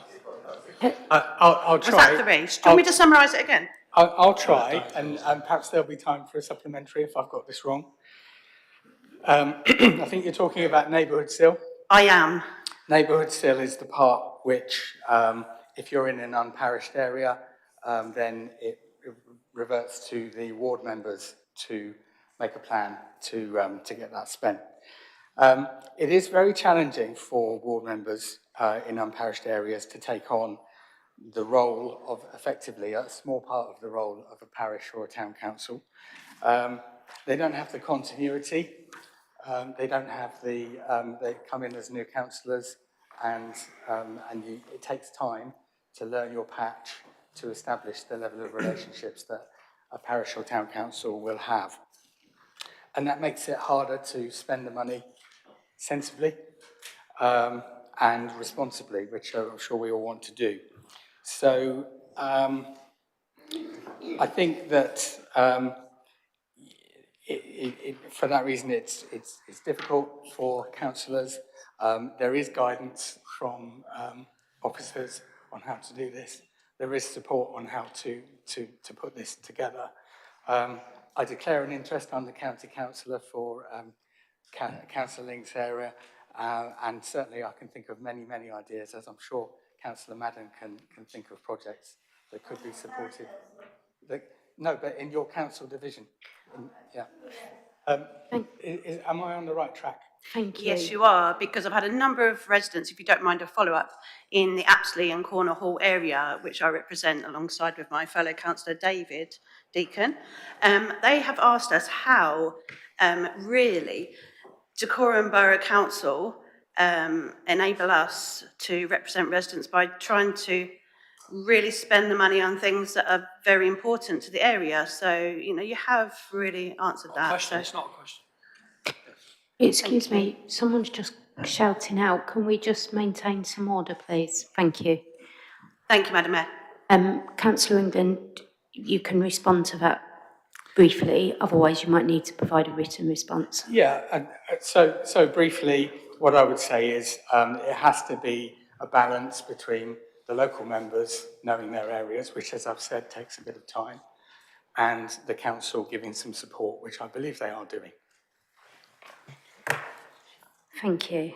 try. Was that the range? Do you want me to summarise it again? I'll try, and perhaps there'll be time for a supplementary if I've got this wrong. I think you're talking about neighbourhood seal. I am. Neighbourhood seal is the part which, if you're in an unparished area, then it reverts to the ward members to make a plan to get that spent. It is very challenging for ward members in unparished areas to take on the role of, effectively, a small part of the role of a parish or a town council. They don't have the continuity. They don't have the, they come in as new councillors, and it takes time to learn your patch, to establish the level of relationships that a parish or town council will have. And that makes it harder to spend the money sensibly and responsibly, which I'm sure we all want to do. So I think that for that reason, it's difficult for councillors. There is guidance from officers on how to do this. There is support on how to put this together. I declare an interest. I'm the county councillor for Councillor Link's area, and certainly I can think of many, many ideas, as I'm sure Councillor Madden can think of projects that could be supported. No, but in your council division. Yeah. Am I on the right track? Thank you. Yes, you are, because I've had a number of residents, if you don't mind a follow-up, in the Apsley and Corner Hall area, which I represent alongside with my fellow councillor David Deacon. They have asked us how, really, Dacorum Borough Council enable us to represent residents by trying to really spend the money on things that are very important to the area. So, you have really answered that. Question, it's not a question. Excuse me, someone's just shouting out. Can we just maintain some order, please? Thank you. Thank you, Madam Mayor. Councillor England, you can respond to that briefly, otherwise you might need to provide a written response. Yeah, and so briefly, what I would say is it has to be a balance between the local members knowing their areas, which, as I've said, takes a bit of time, and the council giving some support, which I believe they are doing. Thank you.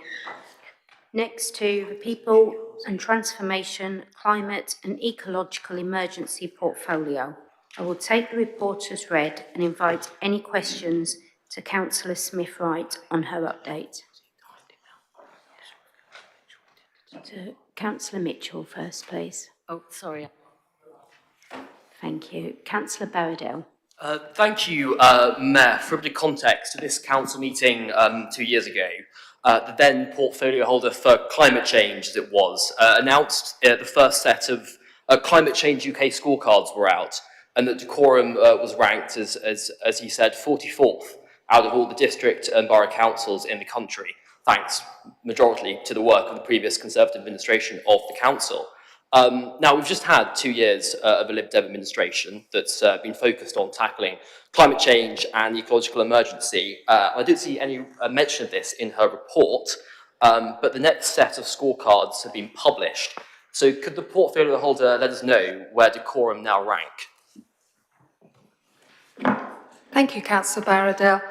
Next to the People and Transformation, Climate and Ecological Emergency Portfolio. I will take the report as read and invite any questions to Councillor Smith-Wright on her update. To Councillor Mitchell first, please. Oh, sorry. Thank you. Councillor Baradell. Thank you, Mayor. For a bit of context, at this council meeting 2 years ago, the then portfolio holder for climate change, as it was, announced the first set of climate change UK scorecards were out, and that Decorum was ranked as he said, 44th out of all the district and borough councils in the country, thanks majority to the work of the previous Conservative administration of the council. Now, we've just had 2 years of a Lib Dem administration that's been focused on tackling climate change and the ecological emergency. I didn't see any mention of this in her report, but the next set of scorecards have been published. So could the portfolio holder let us know where Decorum now rank? Thank you, Councillor Barradell.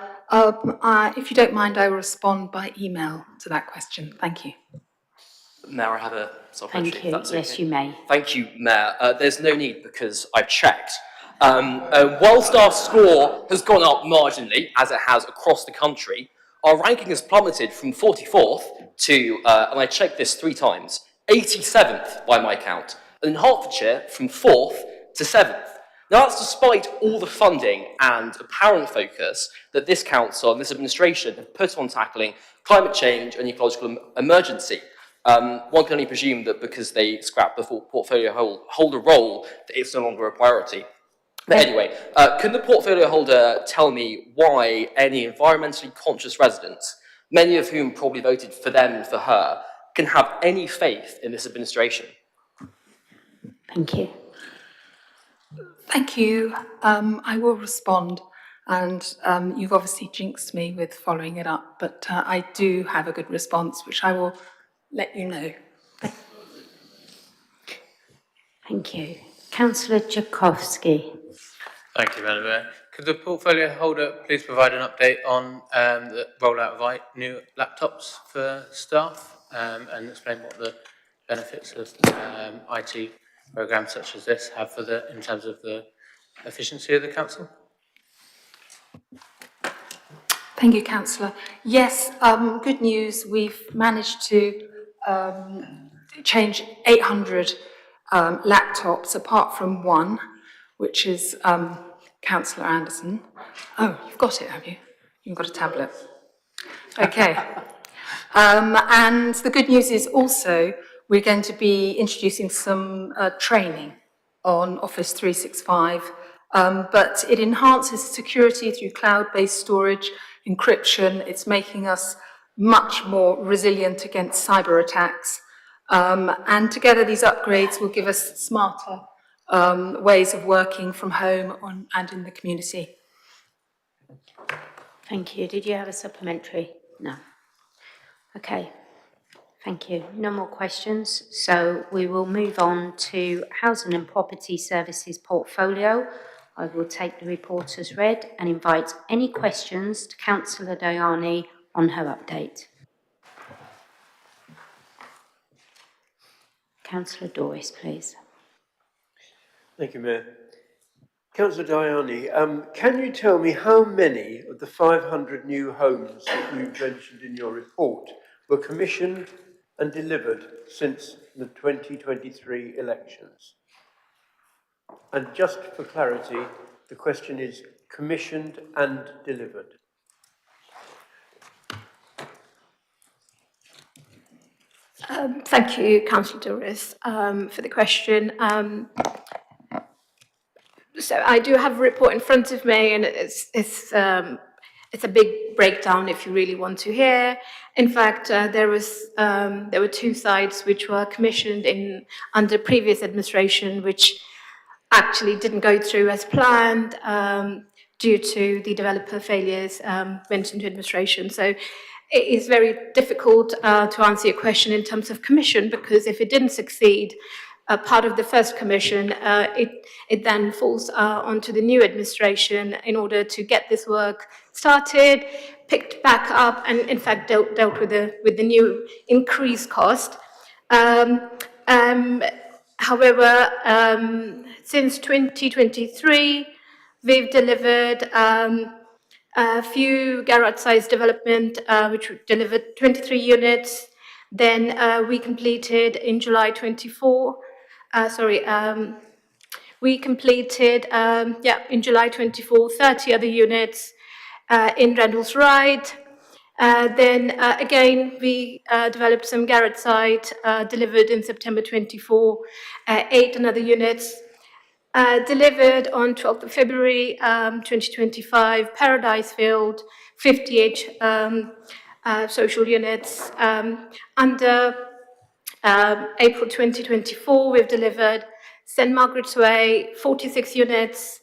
If you don't mind, I will respond by email to that question. Thank you. Mayor, I have a supplementary. Thank you. That's Yes, okay. you may. Thank you, Mayor. There's no need because I've checked. Whilst our score has gone up marginally, as it has across the country, our ranking has plummeted from 44th to, and I checked this 3 times, 87th by my count, and in Hertfordshire from 4th to 7th. Now, that's despite all the funding and apparent focus that this council and this administration have put on tackling climate change and ecological emergency. One can only presume that because they scrapped the portfolio holder role, that it's no longer a priority. But anyway, can the portfolio holder tell me why any environmentally conscious residents, many of whom probably voted for them and for her, can have any faith in this administration? Thank you. Thank you. I will respond, and you've obviously jinxed me with following it up, but I do have a good response, which I will let you know. Thank you. Councillor Tchaikovsky. Thank you, Madam Mayor. Could the portfolio holder please provide an update on the rollout of new laptops for staff and explain what the benefits of IT programmes such as this have for in terms of the efficiency of the council? Thank you, Councillor. Yes, good news. We've managed to change 800 laptops, apart from one, which is Councillor Anderson. Oh, you've got it, have you? You've got a tablet. Okay. And the good news is also we're going to be introducing some training on Office 365, but it enhances security through cloud-based storage, encryption. It's making us much more resilient against cyber attacks. And together these upgrades will give us smarter ways of working from home and in the community. Thank you. Did you have a supplementary? No. Okay. Thank you. No more questions. So we will move on to Housing and Property Services portfolio. I will take the report as read and invite any questions to Councillor Dayani on her update. Councillor Doris, please. Thank you, Mayor. Councillor Dayani, can you tell me how many of the 500 new homes that you've mentioned in your report were commissioned and delivered since the 2023 elections? And just for clarity, the question is commissioned and delivered. Thank you, Councillor Doris, for the question. So I do have a report in front of me, and it's a big breakdown if you really want to hear. In fact, there were 2 sites which were commissioned under previous administration, which actually didn't go through as planned due to the developer failures went into administration. So it is very difficult to answer your question in terms of commission, because if it didn't succeed, part of the first commission, it then falls onto the new administration in order to get this work started, picked back up, and in fact dealt with the new increased cost. However, since 2023, we've delivered a few garage-sized development, which delivered 23 units. Then we completed in July 24. We completed, in July 24, 30 other units in Randall's Ride. Again, we developed some garage site, delivered in September 24, 8 another units. Delivered on 12th of February 2025, Paradise Field, 58 social units. Under April 2024, we've delivered St Margaret's Way, 46 units,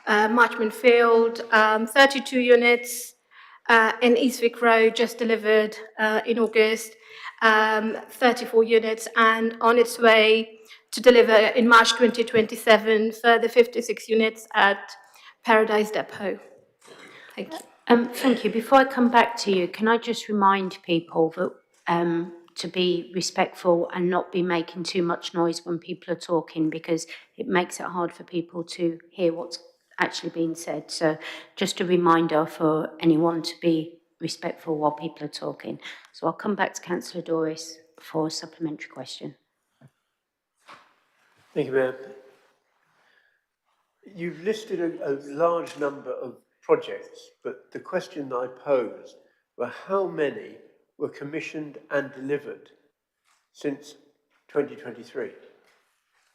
Marchmont Field, 32 units, in Eastwick Road, just delivered in August, 34 units, and on its way to deliver in March 2027, further 56 units at Paradise Depot. Thank you. Thank you. Before I come back to you, can I just remind people that to be respectful and not be making too much noise when people are talking, because it makes it hard for people to hear what's actually being said. So just a reminder for anyone to be respectful while people are talking. So I'll come back to Councillor Doris for a supplementary question. Thank you, Mayor. You've listed a large number of projects, but the question that I posed were how many were commissioned and delivered since 2023?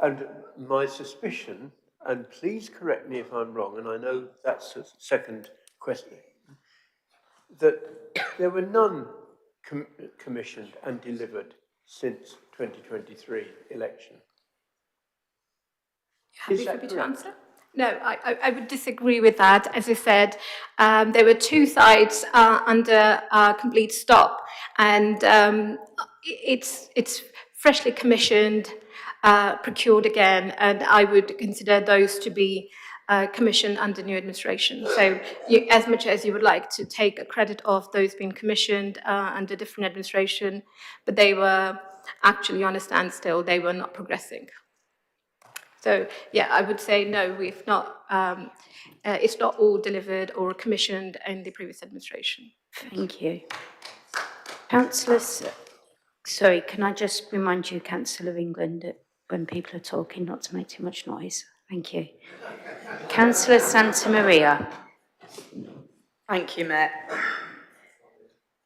And my suspicion, and please correct me if I'm wrong, and I know that's a second question, that there were none commissioned and delivered since 2023 election. Happy for me to answer? No, I would disagree with that. As I said, there were 2 sites under complete stop, and it's freshly commissioned, procured again, and I would consider those to be commissioned under new administration. So as much as you would like to take a credit of those being commissioned under different administration, but they were actually on a standstill, they were not progressing. So, yeah, I would say no, we've not, it's not all delivered or commissioned in the previous administration. Thank you. Councillors, sorry, can I just remind you, Councillor England, that when people are talking, not to make too much noise. Thank you. Councillor Santa Maria. Thank you, Mayor.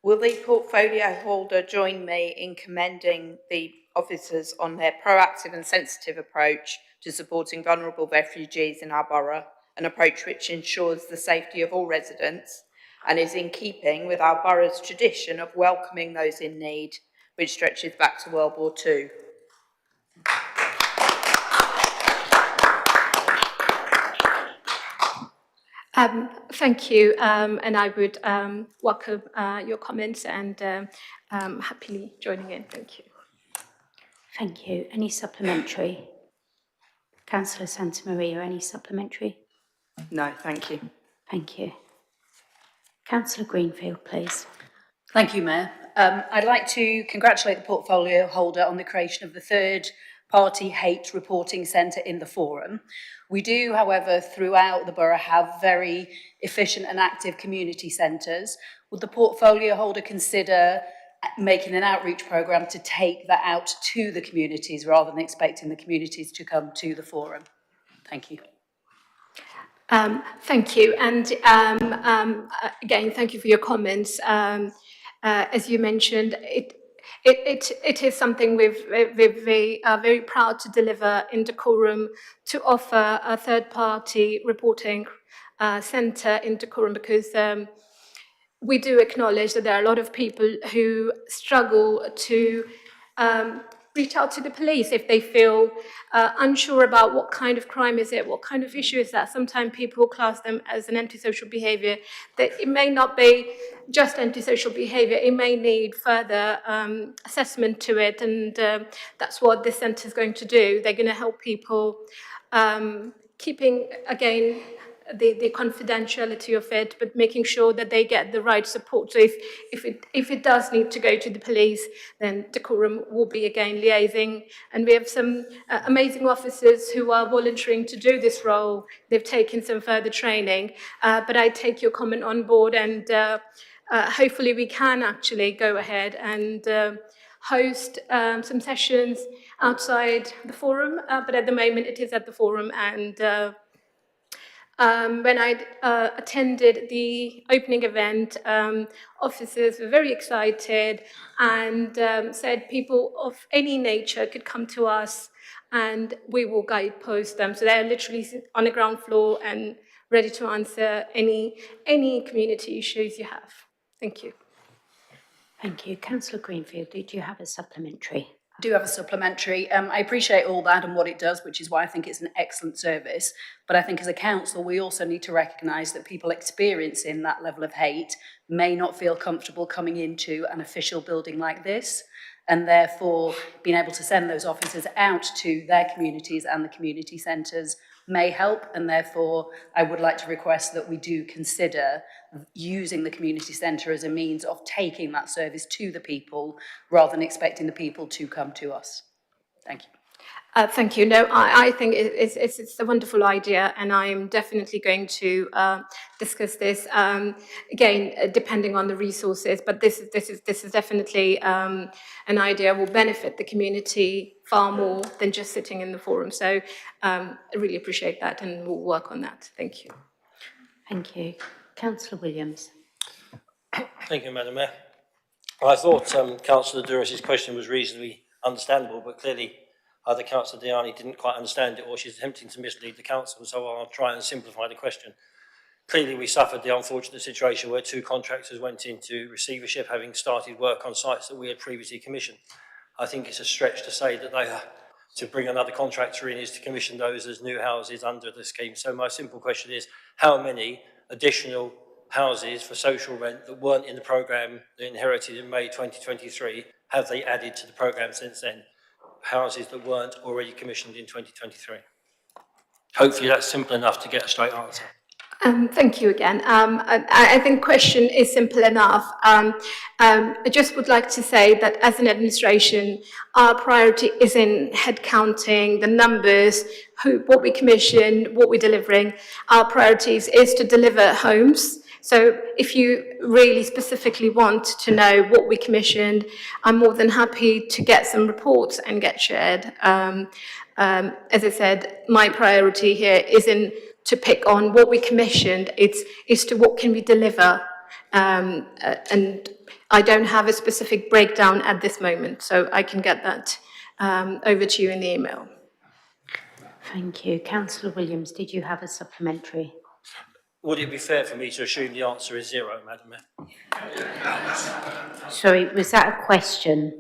Will the portfolio holder join me in commending the officers on their proactive and sensitive approach to supporting vulnerable refugees in our borough, an approach which ensures the safety of all residents and is in keeping with our borough's tradition of welcoming those in need, which stretches back to World War II? Thank you, and I would welcome your comments and happily joining in. Thank you. Thank you. Any supplementary? Councillor Santa Maria, any supplementary? No, thank you. Thank you. Councillor Greenfield, please. Thank you, Mayor. I'd like to congratulate the portfolio holder on the creation of the third-party hate reporting centre in the Forum. We do, however, throughout the borough have very efficient and active community centres. Would the portfolio holder consider making an outreach programme to take that out to the communities rather than expecting the communities to come to the Forum? Thank you. Thank you, and again, thank you for your comments. As you mentioned, it is something we are very proud to deliver in Dacorum, to offer a third-party reporting centre in Dacorum, because we do acknowledge that there are a lot of people who struggle to reach out to the police if they feel unsure about what kind of crime is it, what kind of issue is that. Sometimes people class them as an antisocial behaviour. That it may not be just antisocial behaviour, it may need further assessment to it, and that's what this centre is going to do. They're going to help people keeping, again, the confidentiality of it, but making sure that they get the right support. So if it does need to go to the police, then Dacorum will be again liaising. And we have some amazing officers who are volunteering to do this role. They've taken some further training, but I take your comment on board, and hopefully we can actually go ahead and host some sessions outside the forum, but at the moment it is at the forum, and when I attended the opening event, officers were very excited and said people of any nature could come to us and we will guidepost them. So they're literally on the ground floor and ready to answer any community issues you have. Thank you. Thank you. Councillor Greenfield, did you have a supplementary? I do have a supplementary. I appreciate all that and what it does, which is why I think it's an excellent service. But I think as a council, we also need to recognise that people experiencing that level of hate may not feel comfortable coming into an official building like this. And therefore, being able to send those officers out to their communities and the community centres may help. And therefore, I would like to request that we do consider using the community centre as a means of taking that service to the people rather than expecting the people to come to us. Thank you. Thank you. No, I think it's a wonderful idea, and I'm definitely going to discuss this again, depending on the resources. But this is definitely an idea will benefit the community far more than just sitting in the forum. So I really appreciate that, and we'll work on that. Thank you. Thank you. Councillor Williams. Thank you, Madam Mayor. I thought Councillor Duris's question was reasonably understandable, but clearly either Councillor Diani didn't quite understand it or she's attempting to mislead the council, so I'll try and simplify the question. Clearly we suffered the unfortunate situation where 2 contractors went into receivership having started work on sites that we had previously commissioned. I think it's a stretch to say that to bring another contractor in is to commission those as new houses under the scheme. So my simple question is, how many additional houses for social rent that weren't in the programme that inherited in May 2023 have they added to the programme since then? Houses that weren't already commissioned in 2023. Hopefully that's simple enough to get a straight answer. Thank you again. I think question is simple enough. I just would like to say that as an administration, our priority is in head counting, the numbers, what we commission, what we're delivering. Our priorities is to deliver homes. So if you really specifically want to know what we commissioned, I'm more than happy to get some reports and get shared. As I said, my priority here isn't to pick on what we commissioned, it's to what can we deliver. And I don't have a specific breakdown at this moment, so I can get that over to you in the email. Thank you. Councillor Williams, did you have a supplementary? Would it be fair for me to assume the answer is 0, Madam Mayor? Sorry, was that a question?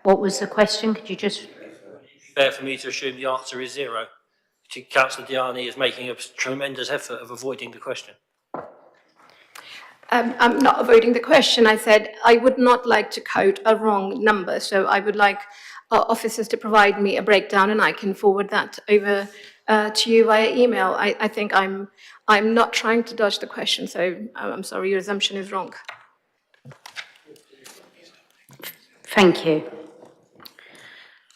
What was the question? Could you just... Fair for me to assume the answer is 0. Councillor Diani is making a tremendous effort of avoiding the question. I'm not avoiding the question. I said I would not like to quote a wrong number, so I would like our officers to provide me a breakdown and I can forward that over to you via email. I think I'm not trying to dodge the question, so I'm sorry, your assumption is wrong. Thank you.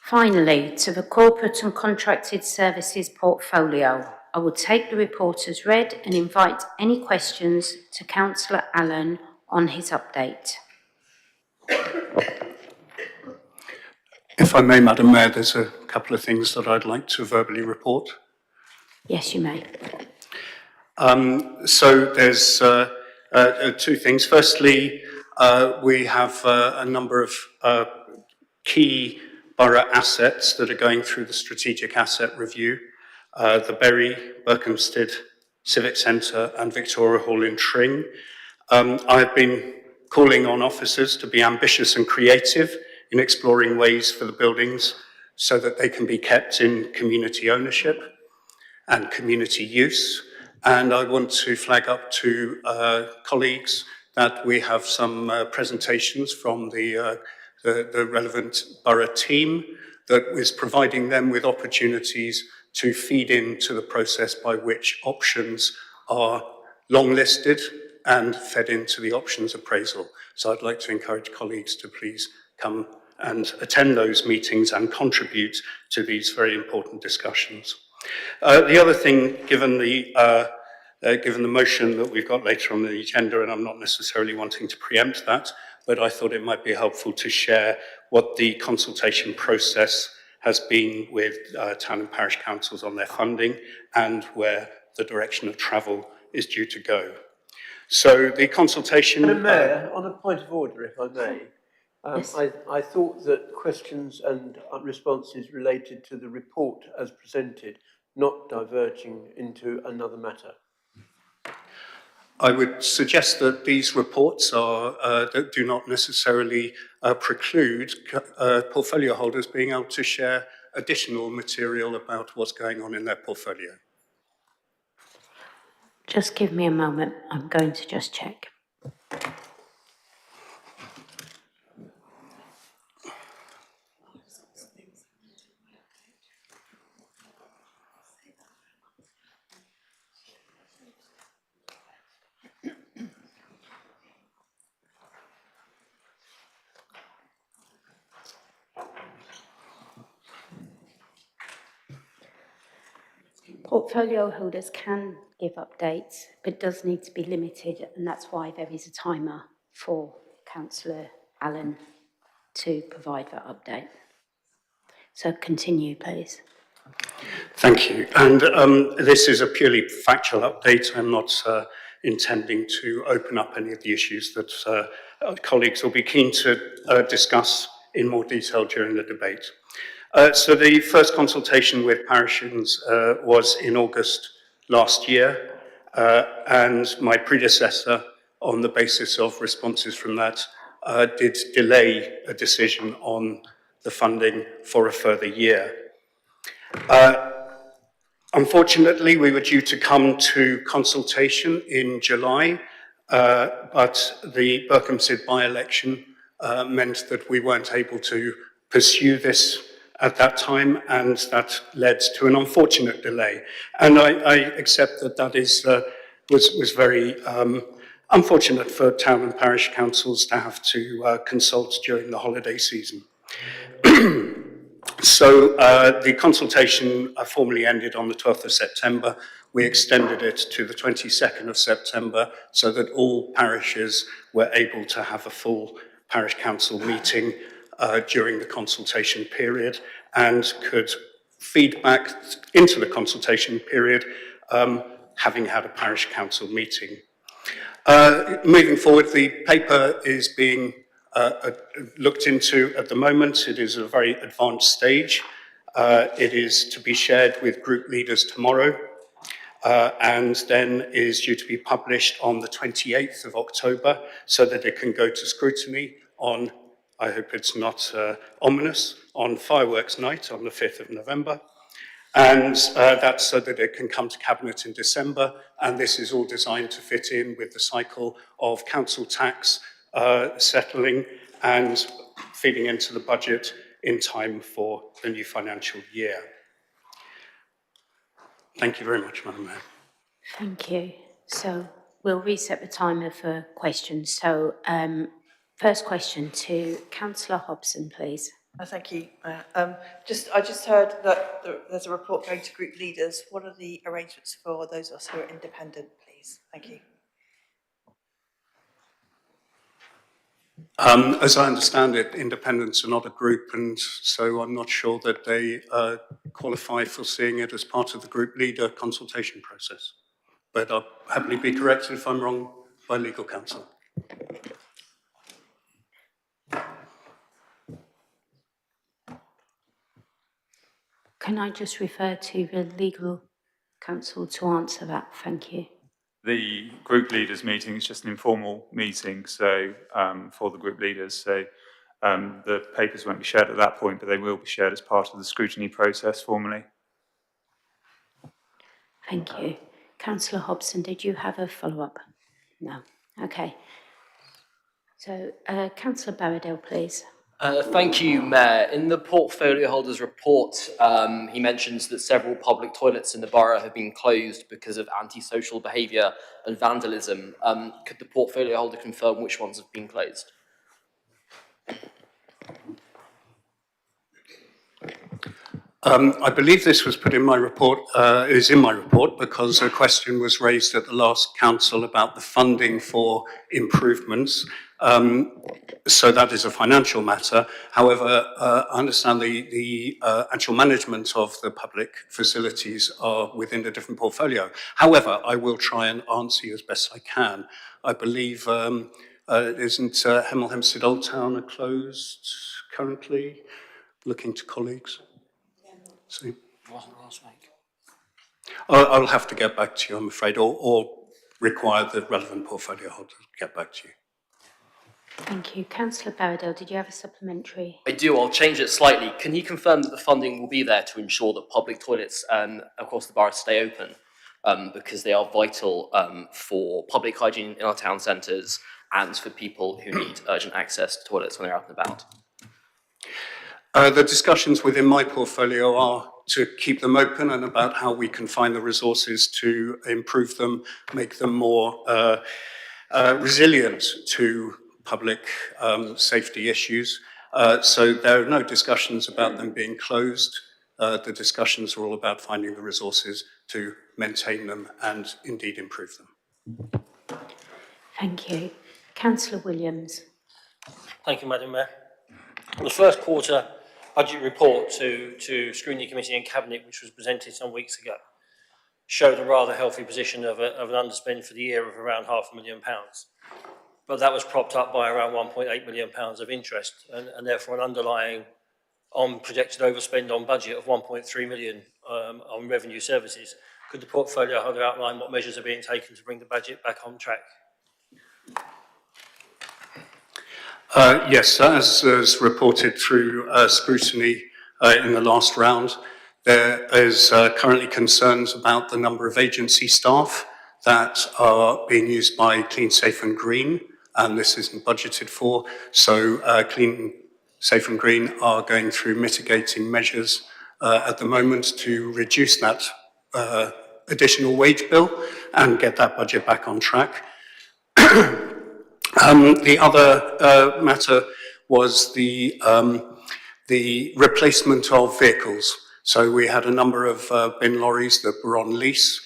Finally, to the corporate and contracted services portfolio, I will take the report as read and invite any questions to Councillor Allen on his update. If I may, Madam Mayor, there's a couple of things that I'd like to verbally report. Yes, you may. So there's 2 things. Firstly, we have a number of key borough assets that are going through the strategic asset review. The Bury, Berkhamsted Civic Centre and Victoria Hall in Tring. I've been calling on officers to be ambitious and creative in exploring ways for the buildings so that they can be kept in community ownership and community use. And I want to flag up to colleagues that we have some presentations from the relevant borough team that is providing them with opportunities to feed into the process by which options are long listed and fed into the options appraisal. So I'd like to encourage colleagues to please come and attend those meetings and contribute to these very important discussions. The other thing, given the motion that we've got later on the agenda, and I'm not necessarily wanting to preempt that, but I thought it might be helpful to share what the consultation process has been with town and parish councils on their funding and where the direction of travel is due to go. So the consultation... Madam Mayor, on a point of order, if I may, Yes. I thought that questions and responses related to the report as presented, not diverging into another matter. I would suggest that these reports are, that do not necessarily preclude portfolio holders being able to share additional material about what's going on in their portfolio. Just give me a moment. I'm going to just check. Portfolio holders can give updates, but it does need to be limited, and that's why there is a timer for Councillor Allen to provide that update. So continue, please. Thank you. And this is a purely factual update. I'm not intending to open up any of the issues that colleagues will be keen to discuss in more detail during the debate. So the first consultation with parishes was in August last year, and my predecessor, on the basis of responses from that, did delay a decision on the funding for a further year. Unfortunately, we were due to come to consultation in July, but the Berkhamsted by-election meant that we weren't able to pursue this at that time, and that led to an unfortunate delay. And I accept that that is, was very unfortunate for town and parish councils to have to consult during the holiday season. So the consultation formally ended on the 12th of September. We extended it to the 22nd of September so that all parishes were able to have a full parish council meeting during the consultation period and could feed back into the consultation period having had a parish council meeting. Moving forward, the paper is being looked into at the moment. It is at a very advanced stage. It is to be shared with group leaders tomorrow and then is due to be published on the 28th of October so that it can go to scrutiny on, I hope it's not ominous, on fireworks night on the 5th of November. And that's so that it can come to Cabinet in December, and this is all designed to fit in with the cycle of council tax settling and feeding into the budget in time for the new financial year. Thank you very much, Madam Mayor. Thank you. So we'll reset the timer for questions. So first question to Councillor Hobson, please. Thank you. I just heard that there's a report going to group leaders. What are the arrangements for those of us who are independent, please? Thank you. As I understand it, independents are not a group, and so I'm not sure that they qualify for seeing it as part of the group leader consultation process. But I'll happily be corrected if I'm wrong by legal counsel. Can I just refer to the legal counsel to answer that? Thank you. The group leaders meeting is just an informal meeting, so for the group leaders, so the papers won't be shared at that point, but they will be shared as part of the scrutiny process formally. Thank you. Councillor Hobson, did you have a follow-up? No. Okay. So, Councillor Barradell, please. Thank you, Mayor. In the portfolio holder's report, he mentions that several public toilets in the borough have been closed because of antisocial behaviour and vandalism. Could the portfolio holder confirm which ones have been closed? I believe this was put in my report, is in my report, because a question was raised at the last council about the funding for improvements. So that is a financial matter. However, I understand the actual management of the public facilities are within a different portfolio. However, I will try and answer you as best I can. I believe, isn't Hemel Hempstead Old Town closed currently? Looking to colleagues. See. Wasn't last week. I'll have to get back to you, I'm afraid, or require the relevant portfolio holder to get back to you. Thank you. Councillor Baradell, did you have a supplementary? I do, I'll change it slightly. Can you confirm that the funding will be there to ensure that public toilets across the borough stay open? Because they are vital for public hygiene in our town centres and for people who need urgent access to toilets when they're out and about. The discussions within my portfolio are to keep them open and about how we can find the resources to improve them, make them more resilient to public safety issues. So there are no discussions about them being closed. The discussions are all about finding the resources to maintain them and indeed improve them. Thank you. Councillor Williams. Thank you, Madam Mayor. The first quarter budget report to Scrutiny Committee and Cabinet, which was presented some weeks ago, showed a rather healthy position of an underspend for the year of around £500,000. But that was propped up by around £1.8 million of interest and therefore an underlying projected overspend on budget of 1.3 million on revenue services. Could the portfolio holder outline what measures are being taken to bring the budget back on track? Yes, as reported through scrutiny in the last round, there is currently concerns about the number of agency staff that are being used by Clean, Safe and Green, and this isn't budgeted for. So Clean, Safe and Green are going through mitigating measures at the moment to reduce that additional wage bill and get that budget back on track. The other matter was the replacement of vehicles. So we had a number of bin lorries that were on lease.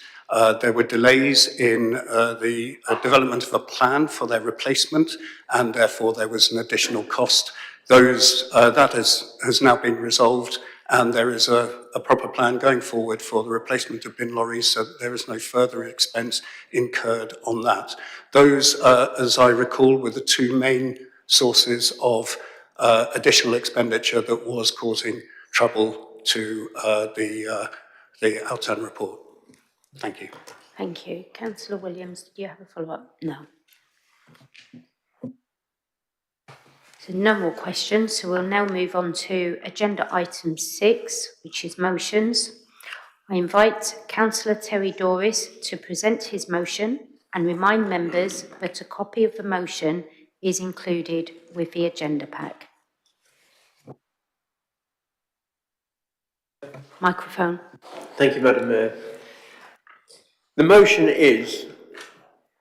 There were delays in the development of a plan for their replacement, and therefore there was an additional cost. That has now been resolved, and there is a proper plan going forward for the replacement of bin lorries, so there is no further expense incurred on that. Those, as I recall, were the two main sources of additional expenditure that was causing trouble to the Altan report. Thank you. Thank you. Councillor Williams, did you have a follow-up? No. So no more questions, so we'll now move on to agenda item 6, which is motions. I invite Councillor Terry Doris to present his motion and remind members that a copy of the motion is included with the agenda pack. Microphone. Thank you, Madam Mayor. The motion is: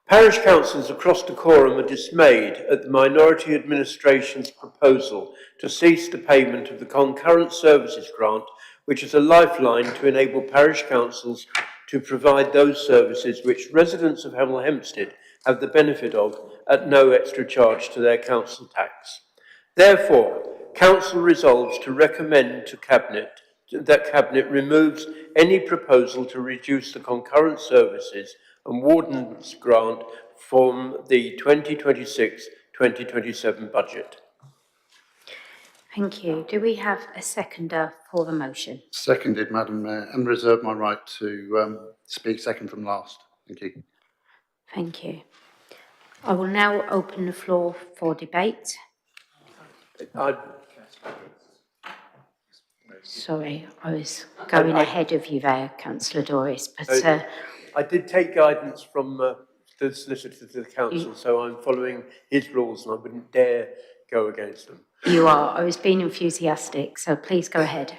parish councils across Dacorum are dismayed at the minority administration's proposal to cease the payment of the concurrent services grant, which is a lifeline to enable parish councils to provide those services which residents of Hemel Hempstead have the benefit of at no extra charge to their council tax. Therefore, council resolves to recommend to Cabinet that Cabinet removes any proposal to reduce the concurrent services and warden's grant from the 2026-2027 budget. Thank you. Do we have a seconder for the motion? Seconded, Madam Mayor, and reserve my right to speak second from last. Thank you. Thank you. I will now open the floor for debate. Sorry, I was going ahead of you there, Councillor Doris, but... I did take guidance from the Solicitor to the Council, so I'm following his rules and I wouldn't dare go against them. You are. I was being enthusiastic, so please go ahead.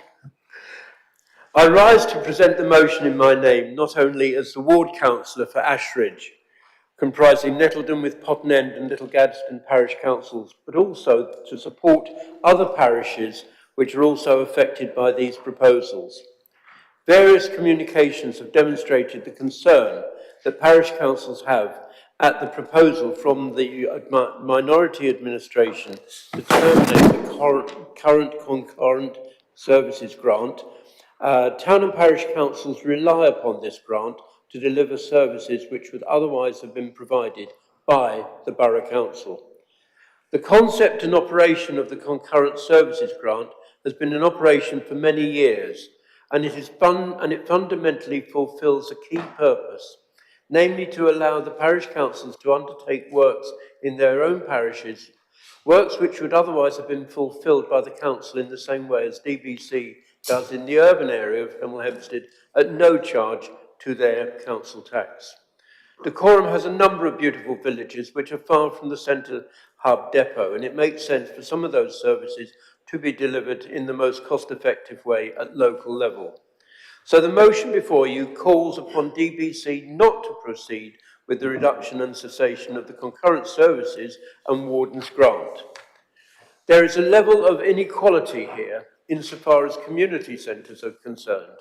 I rise to present the motion in my name, not only as the Ward Councillor for Ashridge, comprising Nettledon with Potton End and Little Gadsden parish councils, but also to support other parishes which are also affected by these proposals. Various communications have demonstrated the concern that parish councils have at the proposal from the minority administration to terminate the current concurrent services grant. Town and parish councils rely upon this grant to deliver services which would otherwise have been provided by the Borough Council. The concept and operation of the concurrent services grant has been in operation for many years, and it fundamentally fulfills a key purpose, namely to allow the parish councils to undertake works in their own parishes, works which would otherwise have been fulfilled by the council in the same way as DBC does in the urban area of Hemel Hempstead at no charge to their council tax. Dacorum has a number of beautiful villages which are far from the centre hub depot, and it makes sense for some of those services to be delivered in the most cost-effective way at local level. So the motion before you calls upon DBC not to proceed with the reduction and cessation of the concurrent services and Warden's grant. There is a level of inequality here insofar as community centres are concerned.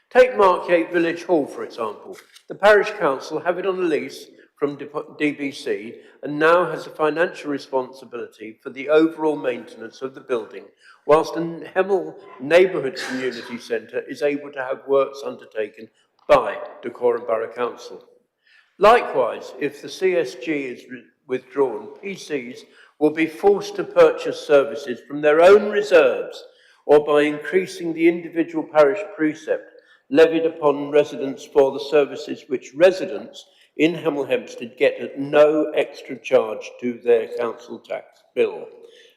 Take Markyate Village Hall, for example. The parish council have it on a lease from DBC and now has a financial responsibility for the overall maintenance of the building, whilst a Hemel Neighbourhood Community Centre is able to have works undertaken by Dacorum Borough Council. Likewise, if the CSG is withdrawn, PCs will be forced to purchase services from their own reserves or by increasing the individual parish precept levied upon residents for the services which residents in Hemel Hempstead get at no extra charge to their council tax bill.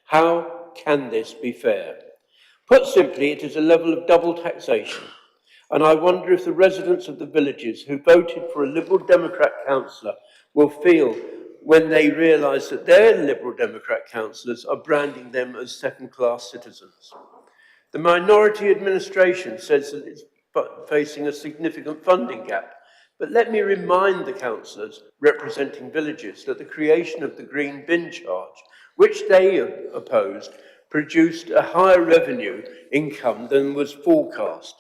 How can this be fair? Put simply, it is a level of double taxation, and I wonder if the residents of the villages who voted for a Liberal Democrat councillor will feel when they realise that their Liberal Democrat councillors are branding them as second-class citizens. The minority administration says that it's facing a significant funding gap, but let me remind the councillors representing villages that the creation of the green bin charge, which they opposed, produced a higher revenue income than was forecast.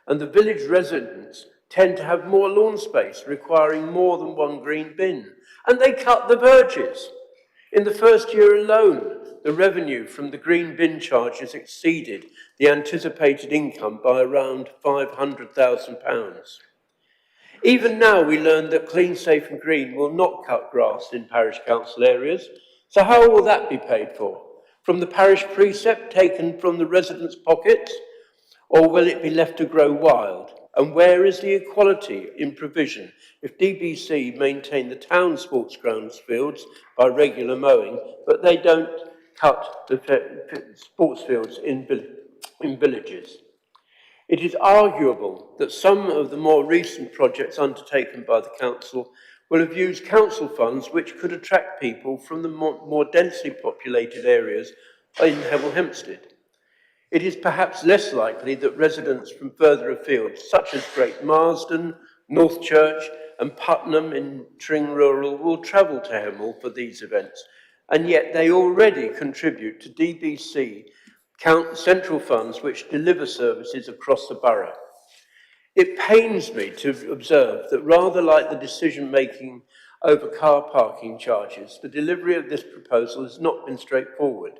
And the village residents tend to have more lawn space, requiring more than one green bin. And they cut the verges. In the first year alone, the revenue from the green bin charges exceeded the anticipated income by around £500,000. Even now, we learn that Clean, Safe and Green will not cut grass in parish council areas. So how will that be paid for? From the parish precept taken from the residents' pockets? Or will it be left to grow wild? And where is the equality in provision if DBC maintain the town sports grounds fields by regular mowing, but they don't cut the sports fields in villages? It is arguable that some of the more recent projects undertaken by the council will have used council funds which could attract people from the more densely populated areas in Hemel Hempstead. It is perhaps less likely that residents from further afield, such as Great Marsden, Northchurch and Putnam in Tring Rural, will travel to Hemel for these events, and yet they already contribute to DBC central funds which deliver services across the borough. It pains me to observe that rather like the decision-making over car parking charges, the delivery of this proposal has not been straightforward.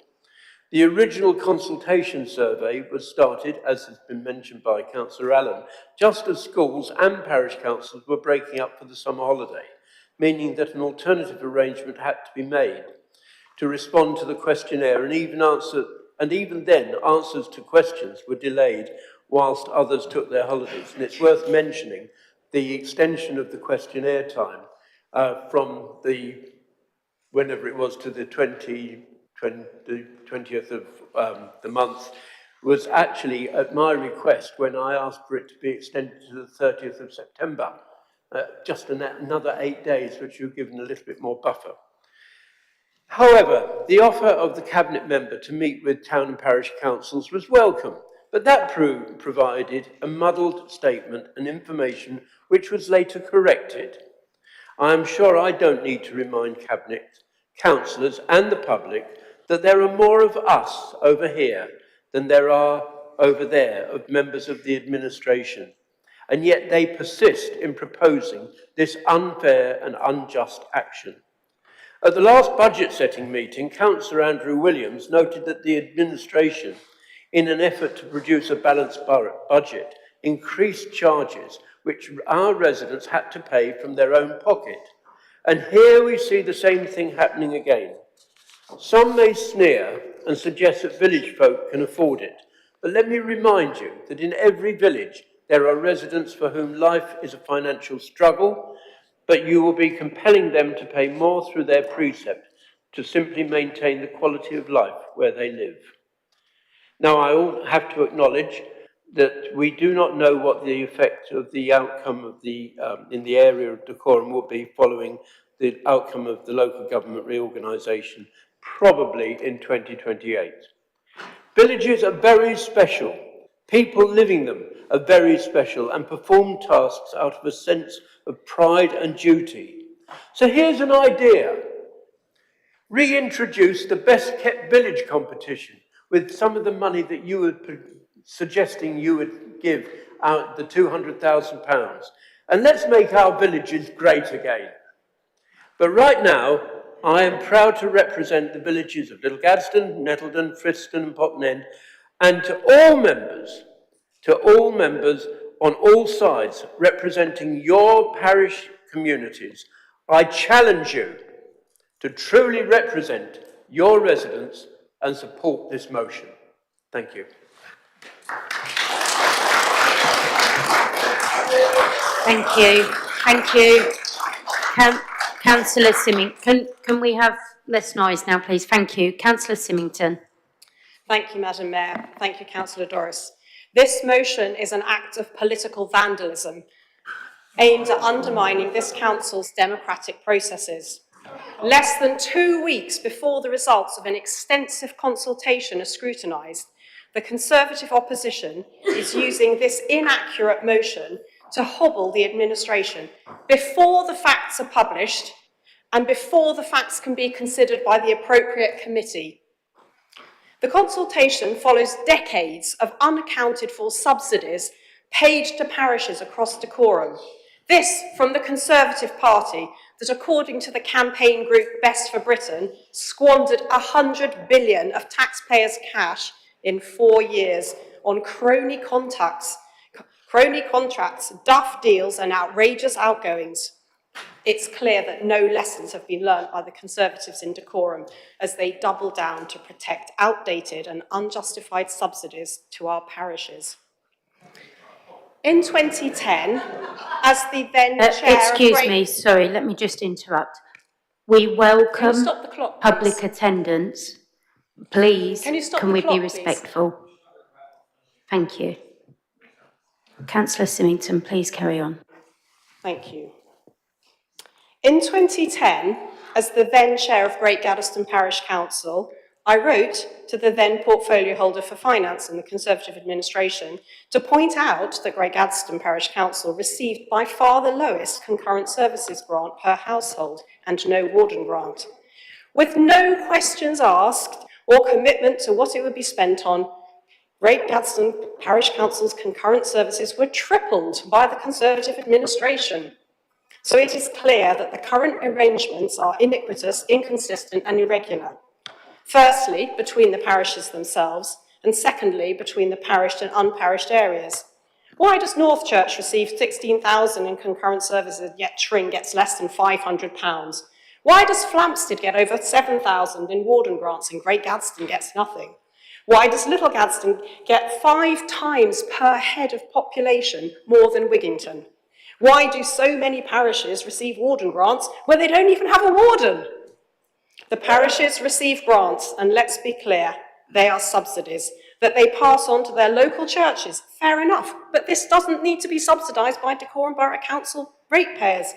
The original consultation survey was started, as has been mentioned by Councillor Allen, just as schools and parish councils were breaking up for the summer holiday, meaning that an alternative arrangement had to be made to respond to the questionnaire, and even then answers to questions were delayed whilst others took their holidays. And it's worth mentioning the extension of the questionnaire time from whenever it was to the 20th of the month was actually at my request when I asked for it to be extended to the 30th of September. Just another 8 days, which you've given a little bit more buffer. However, the offer of the Cabinet member to meet with town and parish councils was welcome, but that provided a muddled statement and information which was later corrected. I am sure I don't need to remind Cabinet, councillors and the public that there are more of us over here than there are over there of members of the administration. And yet they persist in proposing this unfair and unjust action. At the last budget setting meeting, Councillor Andrew Williams noted that the administration, in an effort to produce a balanced budget, increased charges which our residents had to pay from their own pocket. And here we see the same thing happening again. Some may sneer and suggest that village folk can afford it, but let me remind you that in every village there are residents for whom life is a financial struggle, but you will be compelling them to pay more through their precept to simply maintain the quality of life where they live. Now, I have to acknowledge that we do not know what the effect of the outcome of in the area of Dacorum will be following the outcome of the local government reorganisation, probably in 2028. Villages are very special. People living them are very special and perform tasks out of a sense of pride and duty. So here's an idea. Reintroduce the best kept village competition with some of the money that you were suggesting you would give out, the £200,000. And let's make our villages great again. But right now, I am proud to represent the villages of Little Gadsden, Nettledon, Friston and Potton, and to all members on all sides representing your parish communities, I challenge you to truly represent your residents and support this motion. Thank you. Thank you. Thank you. Councillor Symington, can we have less noise now, please? Thank you. Councillor Symington. Thank you, Madam Mayor. Thank you, Councillor Doris. This motion is an act of political vandalism aimed at undermining this council's democratic processes. Less than 2 weeks before the results of an extensive consultation are scrutinised, the Conservative opposition is using this inaccurate motion to hobble the administration before the facts are published and before the facts can be considered by the appropriate committee. The consultation follows decades of unaccounted for subsidies paid to parishes across Dacorum. This from the Conservative Party that, according to the campaign group Best for Britain, squandered 100 billion of taxpayers' cash in 4 years on crony contracts, duff deals and outrageous outgoings. It's clear that no lessons have been learned by the Conservatives in Dacorum as they double down to protect outdated and unjustified subsidies to our parishes. In 2010, as the then chair Excuse me, sorry, let me just interrupt. We welcome stop the clock, public attendance. Please, can we be respectful? Please? Thank you. Councillor Symington, please carry on. Thank you. In 2010, as the then chair of Great Gaddesden Parish Council, I wrote to the then portfolio holder for finance in the Conservative administration to point out that Great Gaddesden Parish Council received by far the lowest concurrent services grant per household and no warden grant. With no questions asked or commitment to what it would be spent on, Great Gaddesden Parish Council's concurrent services were tripled by the Conservative administration. So it is clear that the current arrangements are iniquitous, inconsistent and irregular. Firstly, between the parishes themselves, and secondly, between the parished and unparished areas. Why does North Church receive 16,000 in concurrent services, yet Tring gets less than £500? Why does Flamstead get over 7,000 in warden grants and Great Gadsden gets nothing? Why does Little Gadsden get 5 times per head of population more than Wigington? Why do so many parishes receive warden grants where they don't even have a warden? The parishes receive grants, and let's be clear, they are subsidies that they pass on to their local churches. Fair enough, but this doesn't need to be subsidised by Dacorum Borough Council ratepayers.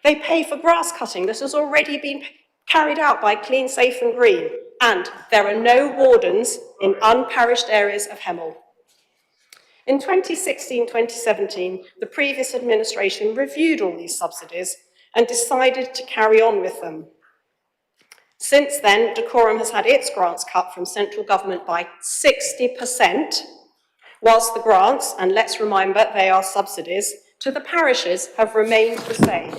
They pay for grass cutting that has already been carried out by Clean, Safe and Green, and there are no wardens in unparished areas of Hemel. In 2016-2017, the previous administration reviewed all these subsidies and decided to carry on with them. Since then, Dacorum has had its grants cut from central government by 60%, whilst the grants, and let's remember they are subsidies, to the parishes have remained the same.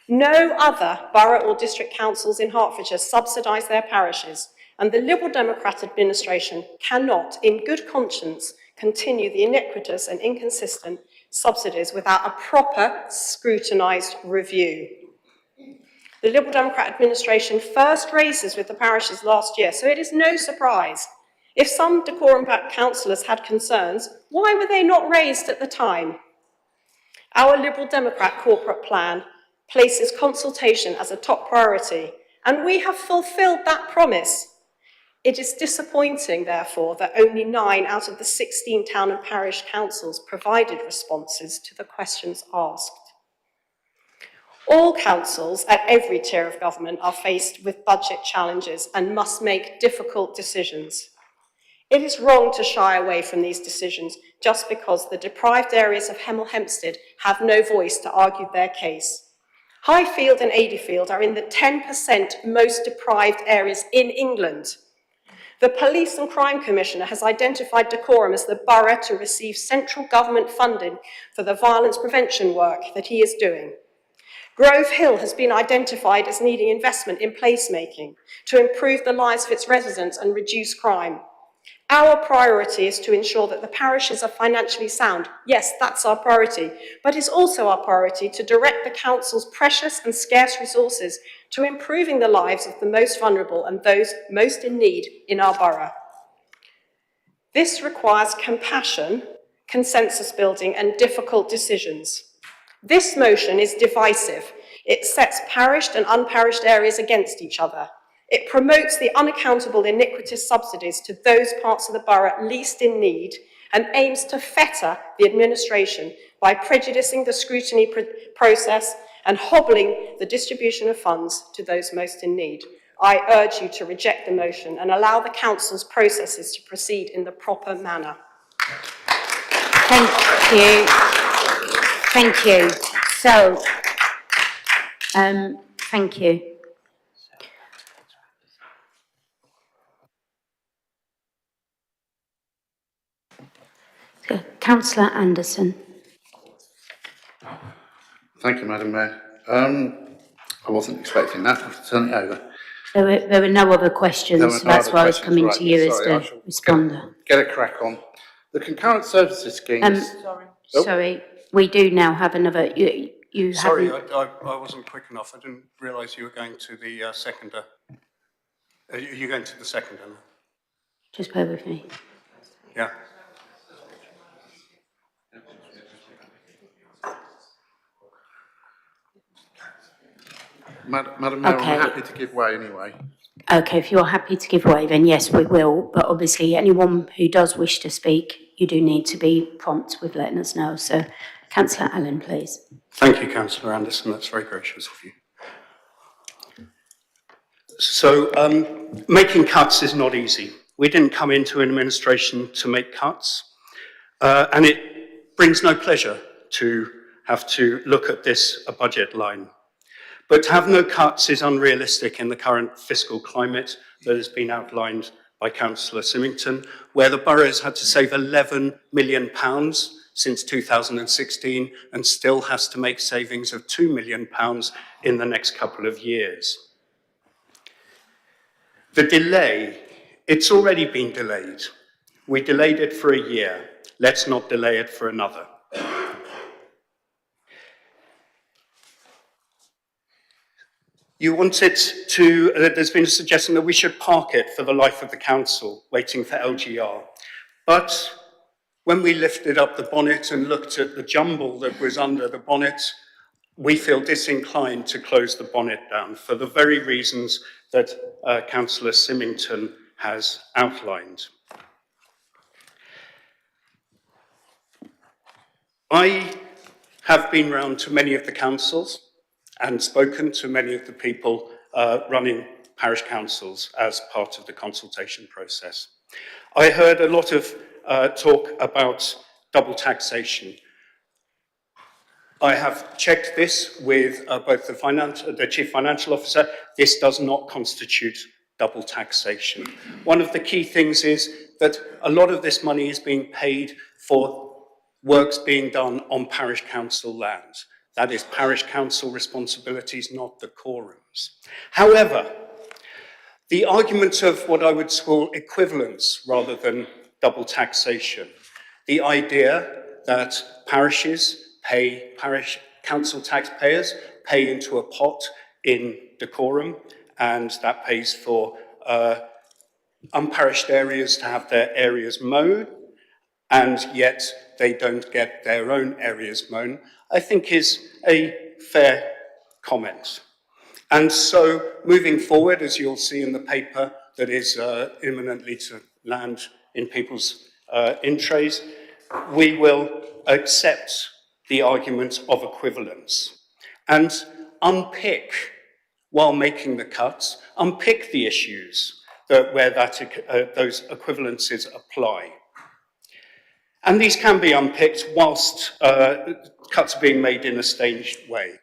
No other borough or district councils in Hertfordshire subsidise their parishes, and the Liberal Democrat administration cannot, in good conscience, continue the iniquitous and inconsistent subsidies without a proper scrutinised review. The Liberal Democrat administration first raises with the parishes last year, so it is no surprise. If some Dacorum-backed councillors had concerns, why were they not raised at the time? Our Liberal Democrat corporate plan places consultation as a top priority, and we have fulfilled that promise. It is disappointing, therefore, that only 9 out of the 16 town and parish councils provided responses to the questions asked. All councils at every tier of government are faced with budget challenges and must make difficult decisions. It is wrong to shy away from these decisions just because the deprived areas of Hemel Hempstead have no voice to argue their case. Highfield and Adeyfield are in the 10% most deprived areas in England. The Police and Crime Commissioner has identified Dacorum as the borough to receive central government funding for the violence prevention work that he is doing. Grove Hill has been identified as needing investment in placemaking to improve the lives of its residents and reduce crime. Our priority is to ensure that the parishes are financially sound. Yes, that's our priority, but it's also our priority to direct the council's precious and scarce resources to improving the lives of the most vulnerable and those most in need in our borough. This requires compassion, consensus building, and difficult decisions. This motion is divisive. It sets parished and unparished areas against each other. It promotes the unaccountable iniquitous subsidies to those parts of the borough least in need and aims to fetter the administration by prejudicing the scrutiny process and hobbling the distribution of funds to those most in need. I urge you to reject the motion and allow the council's processes to proceed in the proper manner. Thank you. Thank you. So, thank you. Councillor Anderson. Thank you, Madam Mayor. I wasn't expecting that. I'll turn it over. There were no other questions, There were so no that's other why I was questions, coming right. to you Sorry, I as shall the responder. Get a crack on. The concurrent services scheme is... Sorry, we do now have another, you Sorry, haven't... I wasn't quick enough. I didn't realise you were going to the seconder. Are you going to the seconder now? Just bear with me. Yeah. Madam Mayor, Okay. I'm happy to give way anyway. Okay, if you're happy to give way, then yes, we will. But obviously, anyone who does wish to speak, you do need to be prompt with letting us know. So, Councillor Allen, please. Thank you, Councillor Anderson. That's very gracious of you. So, making cuts is not easy. We didn't come into an administration to make cuts, and it brings no pleasure to have to look at this budget line. But to have no cuts is unrealistic in the current fiscal climate that has been outlined by Councillor Symington, where the borough has had to save £11 million since 2016 and still has to make savings of £2 million in the next couple of years. The delay, it's already been delayed. We delayed it for a year. Let's not delay it for another. You want it to, there's been a suggestion that we should park it for the life of the council, waiting for LGR. But when we lifted up the bonnet and looked at the jumble that was under the bonnet, we feel disinclined to close the bonnet down for the very reasons that Councillor Symington has outlined. I have been round to many of the councils and spoken to many of the people running parish councils as part of the consultation process. I heard a lot of talk about double taxation. I have checked this with both the Chief Financial Officer. This does not constitute double taxation. One of the key things is that a lot of this money is being paid for works being done on parish council lands. That is parish council responsibilities, not the quorums. However, the argument of what I would call equivalence rather than double taxation, the idea that parish council taxpayers pay into a pot in decorum, and that pays for unparished areas to have their areas mown, and yet they don't get their own areas mown, I think is a fair comment. And so, moving forward, as you'll see in the paper that is imminently to land in people's in trays, we will accept the argument of equivalence and unpick, while making the cuts, unpick the issues where those equivalences apply. And these can be unpicked whilst cuts are being made in a staged way.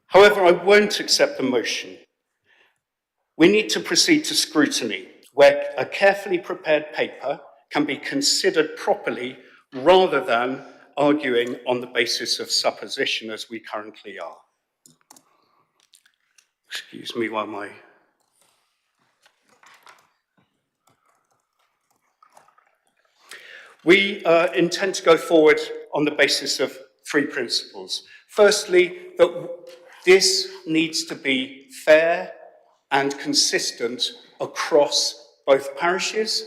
However, I won't accept the motion. We need to proceed to scrutiny, where a carefully prepared paper can be considered properly rather than arguing on the basis of supposition as we currently are. Excuse me while my... We intend to go forward on the basis of three principles. Firstly, that this needs to be fair and consistent across both parishes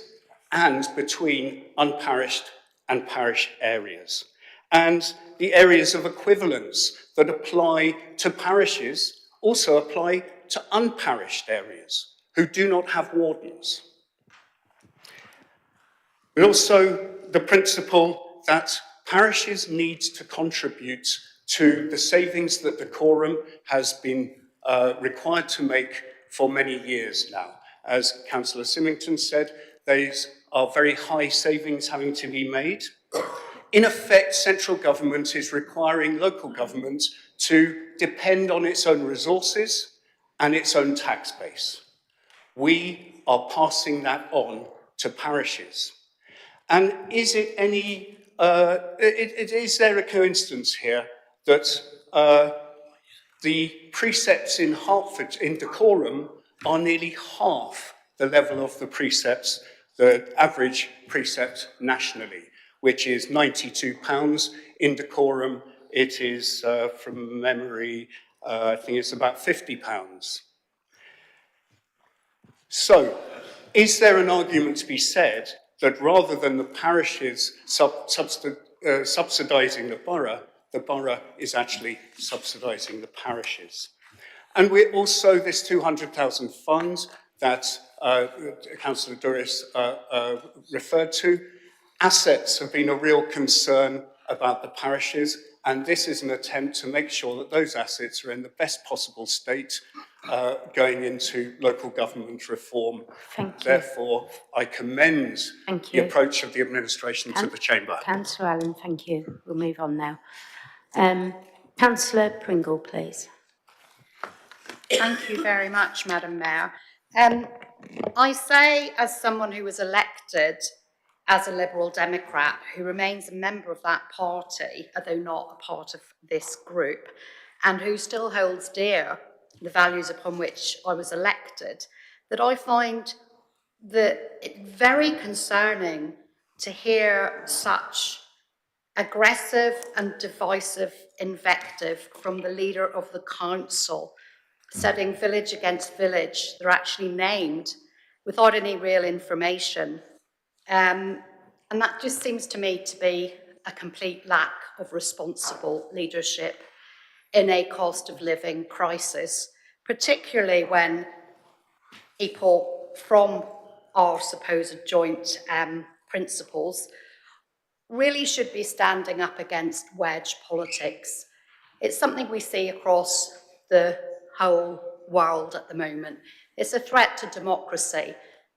and between unparished and parish areas. And the areas of equivalence that apply to parishes also apply to unparished areas who do not have wardens. But also the principle that parishes need to contribute to the savings that the quorum has been required to make for many years now. As Councillor Symington said, these are very high savings having to be made. In effect, central government is requiring local government to depend on its own resources and its own tax base. We are passing that on to parishes. And is it any, is there a coincidence here that the precepts in Hertford, in decorum, are nearly half the level of the precepts, the average precept nationally, which is £92. In decorum, it is, from memory, I think it's about £50. So, is there an argument to be said that rather than the parishes subsidising the borough is actually subsidising the parishes? And we're also, this 200,000 funds that Councillor Douris referred to, assets have been a real concern about the parishes, and this is an attempt to make sure that those assets are in the best possible state going into local government reform. Thank you. Therefore, I commend the approach of the administration to the Chamber. Councillor Allen, thank you. We'll move on now. Councillor Pringle, please. Thank you very much, Madam Mayor. I say, as someone who was elected as a Liberal Democrat, who remains a member of that party, although not a part of this group, and who still holds dear the values upon which I was elected, that I find that it very concerning to hear such aggressive and divisive invective from the leader of the council, setting village against village. They're actually named without any real information. And that just seems to me to be a complete lack of responsible leadership in a cost of living crisis, particularly when people from our supposed joint principles really should be standing up against wedge politics. It's something we see across the whole world at the moment. It's a threat to democracy,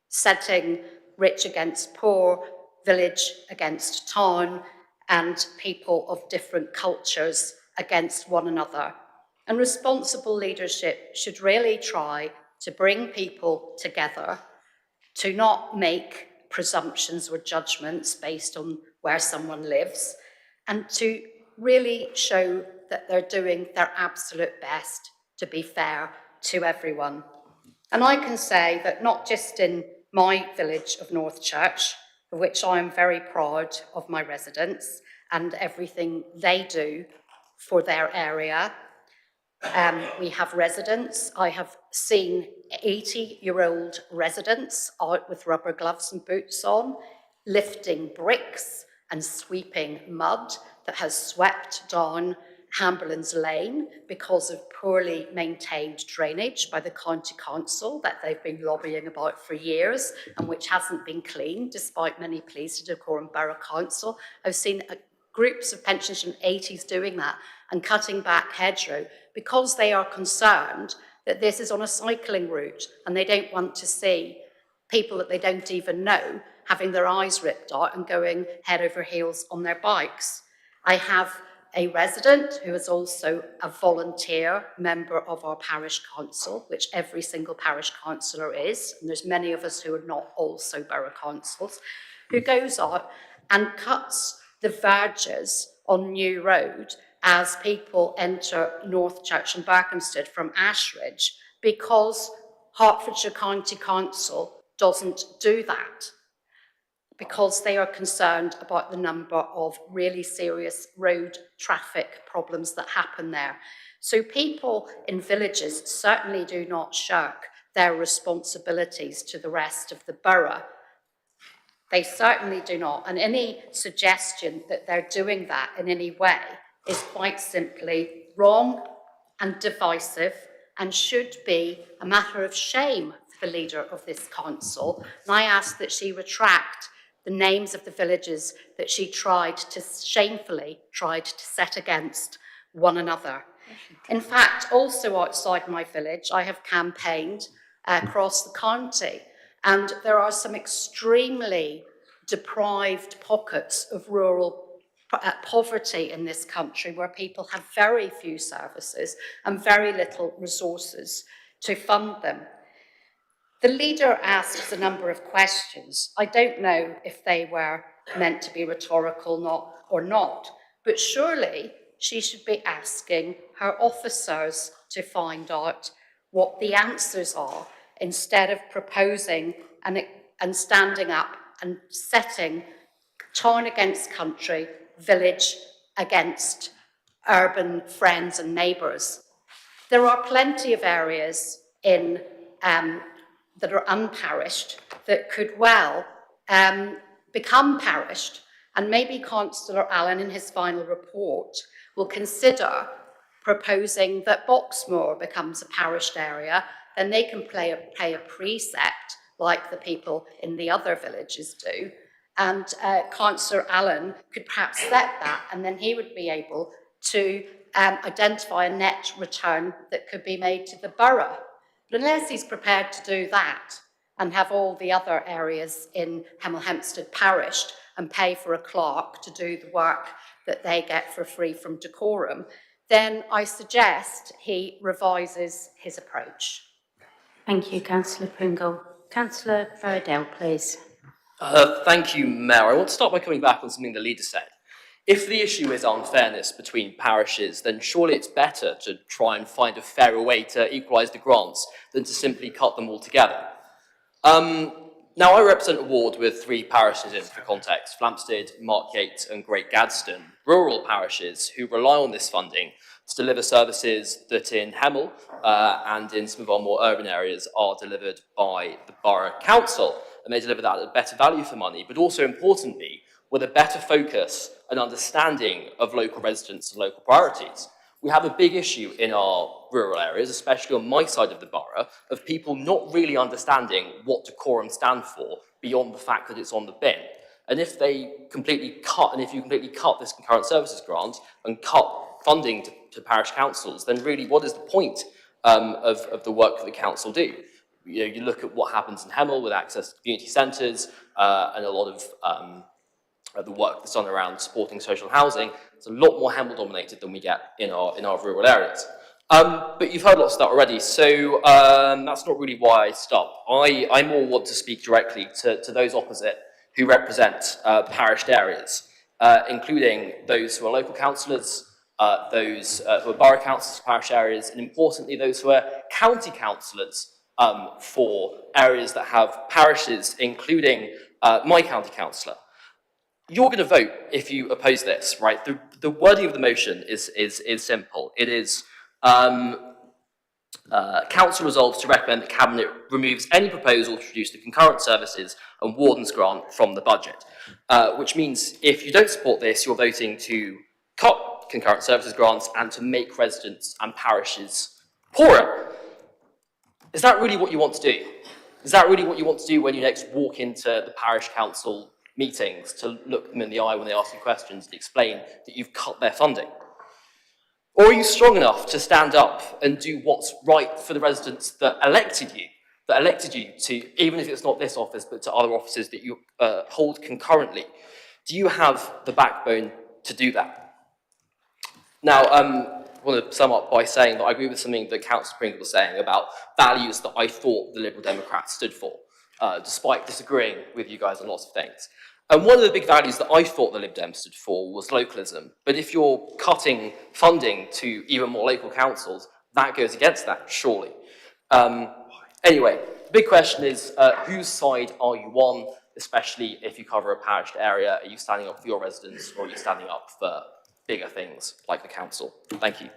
setting rich against poor, village against town, and people of different cultures against one another. And responsible leadership should really try to bring people together, to not make presumptions or judgments based on where someone lives, and to really show that they're doing their absolute best to be fair to everyone. And I can say that not just in my village of Northchurch, of which I am very proud of my residents and everything they do for their area. We have residents. I have seen 80-year-old residents out with rubber gloves and boots on, lifting bricks and sweeping mud that has swept down Hamberlands Lane because of poorly maintained drainage by the county council that they've been lobbying about for years and which hasn't been cleaned despite many pleas to Dacorum Borough Council. I've seen groups of pensioners from the 80s doing that and cutting back hedgerow because they are concerned that this is on a cycling route and they don't want to see people that they don't even know having their eyes ripped out and going head over heels on their bikes. I have a resident who is also a volunteer member of our parish council, which every single parish councillor is, and there's many of us who are not also borough councils, who goes out and cuts the verges on New Road as people enter Northchurch and Berkhamsted from Ashridge, because Hertfordshire County Council doesn't do that, because they are concerned about the number of really serious road traffic problems that happen there. So people in villages certainly do not shirk their responsibilities to the rest of the borough. They certainly do not. And any suggestion that they're doing that in any way is quite simply wrong and divisive and should be a matter of shame for the leader of this council. And I ask that she retract the names of the villages that she shamefully tried to set against one another. In fact, also outside my village, I have campaigned across the county, and there are some extremely deprived pockets of rural poverty in this country where people have very few services and very little resources to fund them. The leader asks a number of questions. I don't know if they were meant to be rhetorical or not, but surely she should be asking her officers to find out what the answers are instead of proposing and standing up and setting town against country, village against urban friends and neighbours. There are plenty of areas in that are unparished that could well become parished, and maybe Councillor Allen in his final report will consider proposing that Boxmoor becomes a parished area, then they can pay a precept like the people in the other villages do, and Councillor Allen could perhaps set that, and then he would be able to identify a net return that could be made to the borough. But unless he's prepared to do that and have all the other areas in Hemel Hempstead parished and pay for a clerk to do the work that they get for free from Dacorum, then I suggest he revises his approach. Thank you, Councillor Pringle. Councillor Faradell, please. Thank you, Mayor. I want to start by coming back on something the leader said. If the issue is unfairness between parishes, then surely it's better to try and find a fairer way to equalise the grants than to simply cut them all together. Now, I represent a ward with 3 parishes in, for context, Flampstead, Markgate and Great Gadsden, rural parishes who rely on this funding to deliver services that in Hemel and in some of our more urban areas are delivered by the Borough Council, and they deliver that at better value for money, but also importantly, with a better focus and understanding of local residents and local priorities. We have a big issue in our rural areas, especially on my side of the borough, of people not really understanding what Dacorum stand for beyond the fact that it's on the bin. And if you completely cut this concurrent services grant and cut funding to parish councils, then really what is the point of the work that the council do? You look at what happens in Hemel with access to community centres and a lot of the work that's done around supporting social housing, it's a lot more Hemel dominated than we get in our rural areas. But you've heard lots of that already, so that's not really why I stop. I more want to speak directly to those opposite who represent parished areas, including those who are local councillors, those who are borough councillors for parish areas, and importantly, those who are county councillors for areas that have parishes, including my county councillor. You're going to vote if you oppose this, right? The wording of the motion is simple. It is Council resolves to recommend that Cabinet removes any proposal to reduce the concurrent services and Warden's grant from the budget, which means if you don't support this, you're voting to cut concurrent services grants and to make residents and parishes poorer. Is that really what you want to do? Is that really what you want to do when you next walk into the parish council meetings, to look them in the eye when they ask you questions and explain that you've cut their funding? Or are you strong enough to stand up and do what's right for the residents that elected you to, even if it's not this office, but to other offices that you hold concurrently? Do you have the backbone to do that? Now, I want to sum up by saying that I agree with something that Councillor Pringle was saying about values that I thought the Liberal Democrats stood for, despite disagreeing with you guys on lots of things. And one of the big values that I thought the Lib Dem stood for was localism. But if you're cutting funding to even more local councils, that goes against that, surely. Anyway, the big question is, whose side are you on, especially if you cover a parished area? Are you standing up for your residents, or are you standing up for bigger things like the council? Thank you.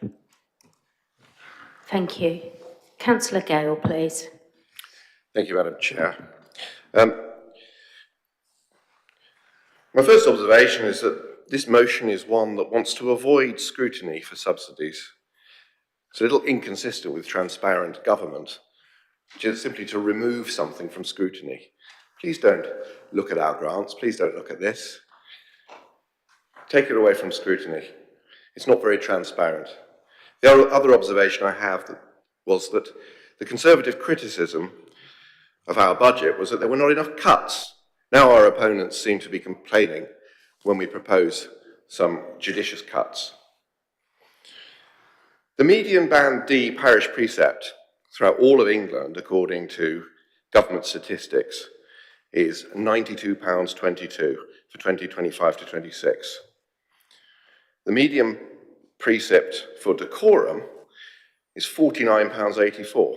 Thank you. Councillor Gale, please. Thank you, Madam Chair. My first observation is that this motion is one that wants to avoid scrutiny for subsidies. It's a little inconsistent with transparent government, which is simply to remove something from scrutiny. Please don't look at our grants. Please don't look at this. Take it away from scrutiny. It's not very transparent. The other observation I have was that the Conservative criticism of our budget was that there were not enough cuts. Now our opponents seem to be complaining when we propose some judicious cuts. The median Band D parish precept throughout all of England, according to government statistics, is £92.22 for 2025 to 26. The median precept for decorum is £49.84.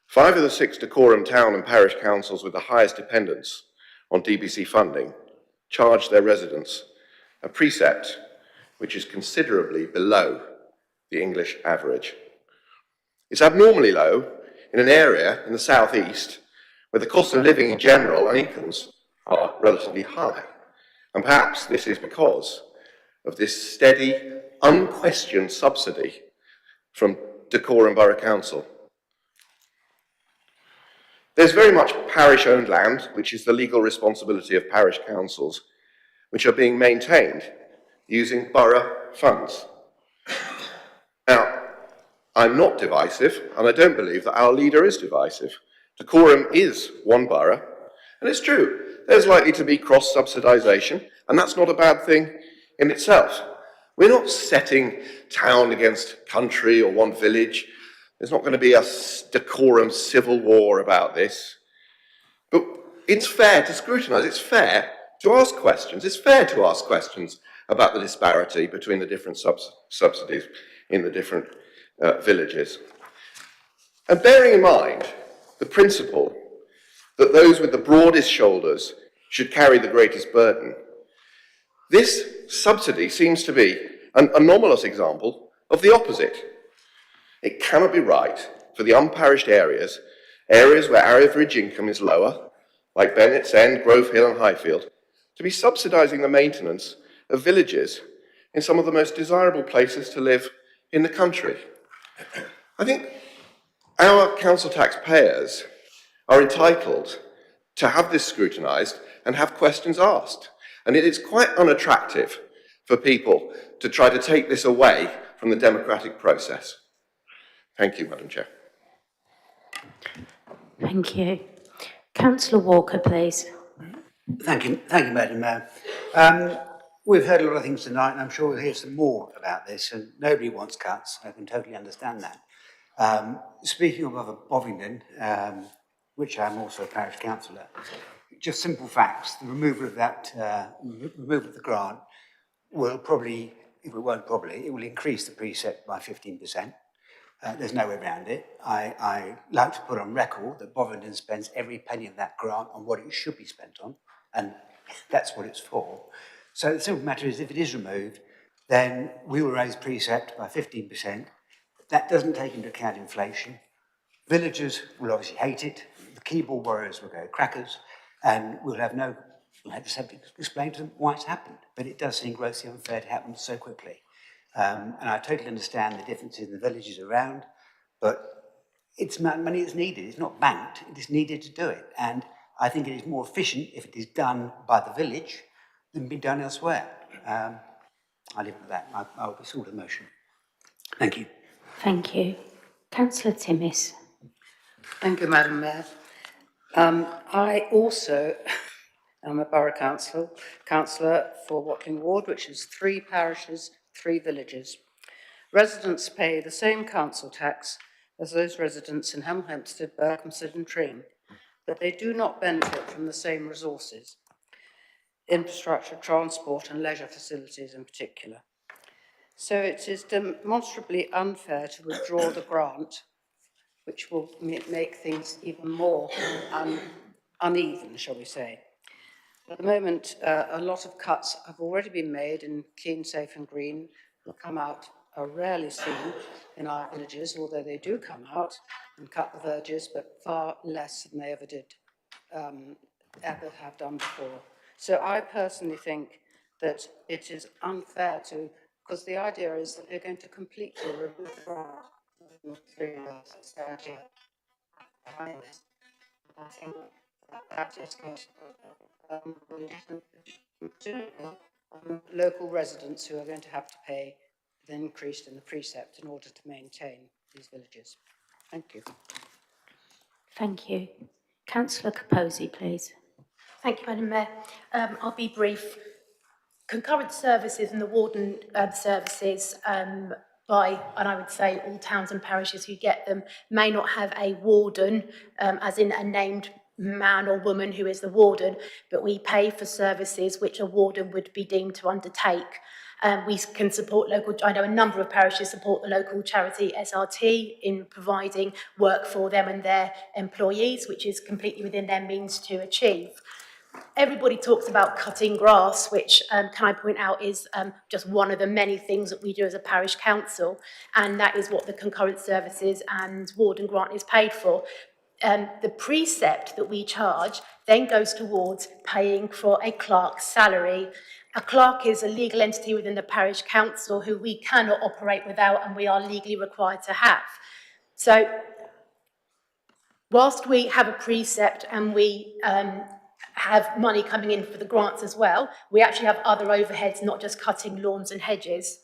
5 of the 6 decorum town and parish councils with the highest dependence on DBC funding charge their residents a precept which is considerably below the English average. It's abnormally low in an area in the southeast where the cost of living in general and incomes are relatively high. And perhaps this is because of this steady, unquestioned subsidy from Decorum Borough Council. There's very much parish-owned land, which is the legal responsibility of parish councils, which are being maintained using borough funds. Now, I'm not divisive, and I don't believe that our leader is divisive. Decorum is one borough, and it's true, there's likely to be cross-subsidisation, and that's not a bad thing in itself. We're not setting town against country or one village. There's not going to be a decorum civil war about this. But it's fair to scrutinise, it's fair to ask questions, it's fair to ask questions about the disparity between the different subsidies in the different villages. And bearing in mind the principle that those with the broadest shoulders should carry the greatest burden, this subsidy seems to be an anomalous example of the opposite. It cannot be right for the unparished areas where average income is lower, like Bennett's End, Grove Hill and Highfield, to be subsidising the maintenance of villages in some of the most desirable places to live in the country. I think our council taxpayers are entitled to have this scrutinised and have questions asked. And it is quite unattractive for people to try to take this away from the democratic process. Thank you, Madam Chair. Thank you. Councillor Walker, please. Thank you, Madam Mayor. We've heard a lot of things tonight, and I'm sure we'll hear some more about this, and nobody wants cuts. I can totally understand that. Speaking of Bovingdon, which I'm also a parish councillor, just simple facts. The removal of that, removal of the grant will probably, if it won't probably, it will increase the precept by 15%. There's no way around it. I like to put on record that Bovingdon spends every penny of that grant on what it should be spent on, and that's what it's for. So the simple matter is, if it is removed, then we will raise precept by 15%. That doesn't take into account inflation. Villagers will obviously hate it. The keyboard warriors will go crackers, and we'll have to explain to them why it's happened. But it does seem grossly unfair to happen so quickly. And I totally understand the differences in the villages around, but it's money that's needed. It's not banked. It is needed to do it. And I think it is more efficient if it is done by the village than be done elsewhere. I leave it at that. I'll support the motion. Thank you. Thank you. Councillor Timmis. Thank you, Madam Mayor. I also am a borough councillor for Watling Ward, which is 3 parishes, 3 villages. Residents pay the same council tax as those residents in Hemel Hempstead, Berkhamsted and Tring, but they do not benefit from the same resources, infrastructure, transport and leisure facilities in particular. So it is demonstrably unfair to withdraw the grant, which will make things even more uneven, shall we say. At the moment, a lot of cuts have already been made in Clean, Safe and Green, will come out, are rarely seen in our villages, although they do come out and cut the verges, but far less than they ever did, ever have done before. So I personally think that it is unfair to, because the idea is that they're going to completely remove the grant. I think that is going to local residents who are going to have to pay the increase in the precept in order to maintain these villages. Thank you. Thank you. Councillor Capozzi, please. Thank you, Madam Mayor. I'll be brief. Concurrent services and the warden services by, and I would say all towns and parishes who get them, may not have a warden, as in a named man or woman who is the warden, but we pay for services which a warden would be deemed to undertake. We can support local, I know a number of parishes support the local charity SRT in providing work for them and their employees, which is completely within their means to achieve. Everybody talks about cutting grass, which, can I point out, is just one of the many things that we do as a parish council, and that is what the concurrent services and warden grant is paid for. The precept that we charge then goes towards paying for a clerk's salary. A clerk is a legal entity within the parish council who we cannot operate without and we are legally required to have. So, whilst we have a precept and we have money coming in for the grants as well, we actually have other overheads, not just cutting lawns and hedges.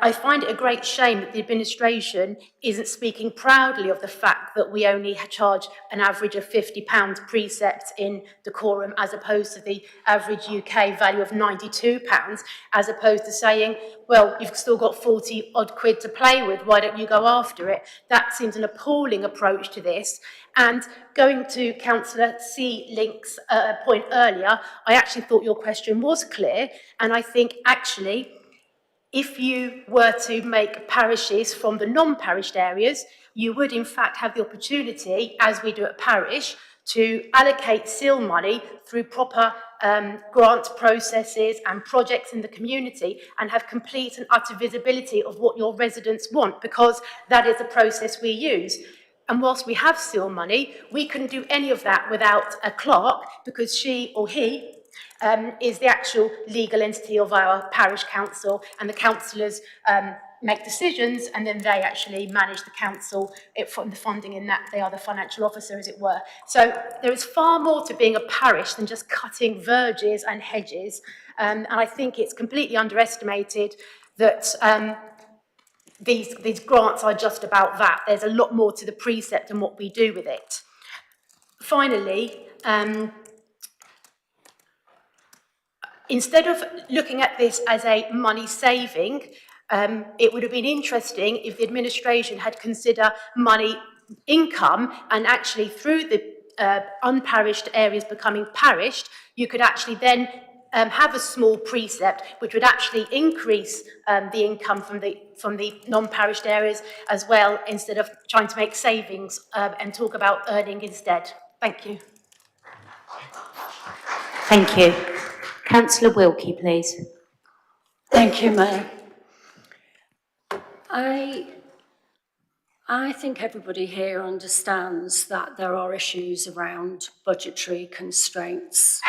I find it a great shame that the administration isn't speaking proudly of the fact that we only charge an average of £50 precept in decorum, as opposed to the average UK value of £92, as opposed to saying, well, you've still got 40 odd quid to play with, why don't you go after it? That seems an appalling approach to this. And going to Councillor C. Link's point earlier, I actually thought your question was clear, and I think actually, if you were to make parishes from the non-parished areas, you would in fact have the opportunity, as we do at parish, to allocate SIL money through proper grant processes and projects in the community and have complete and utter visibility of what your residents want, because that is the process we use. And whilst we have SIL money, we couldn't do any of that without a clerk, because she or he is the actual legal entity of our parish council, and the councillors make decisions, and then they actually manage the council from the funding, in that they are the financial officer, as it were. So there is far more to being a parish than just cutting verges and hedges, and I think it's completely underestimated that these grants are just about that. There's a lot more to the precept and what we do with it. Finally, Instead of looking at this as a money saving, it would have been interesting if the administration had considered money income, and actually through the unparished areas becoming parished, you could actually then have a small precept which would actually increase the income from the non-parished areas as well, instead of trying to make savings and talk about earning instead. Thank you. Thank you. Councillor Wilkie, please. Thank you, Mayor. I think everybody here understands that there are issues around budgetary constraints.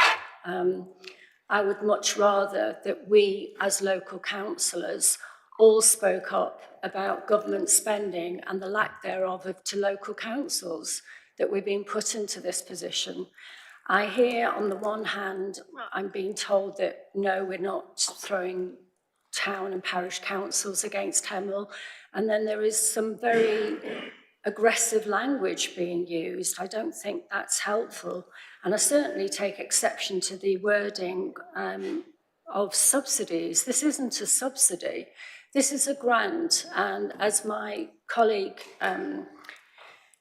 I would much rather that we, as local councillors, all spoke up about government spending and the lack thereof to local councils, that we're being put into this position. I hear, on the one hand, I'm being told that no, we're not throwing town and parish councils against Hemel, and then there is some very aggressive language being used. I don't think that's helpful, and I certainly take exception to the wording of subsidies. This isn't a subsidy, this is a grant, and as my colleague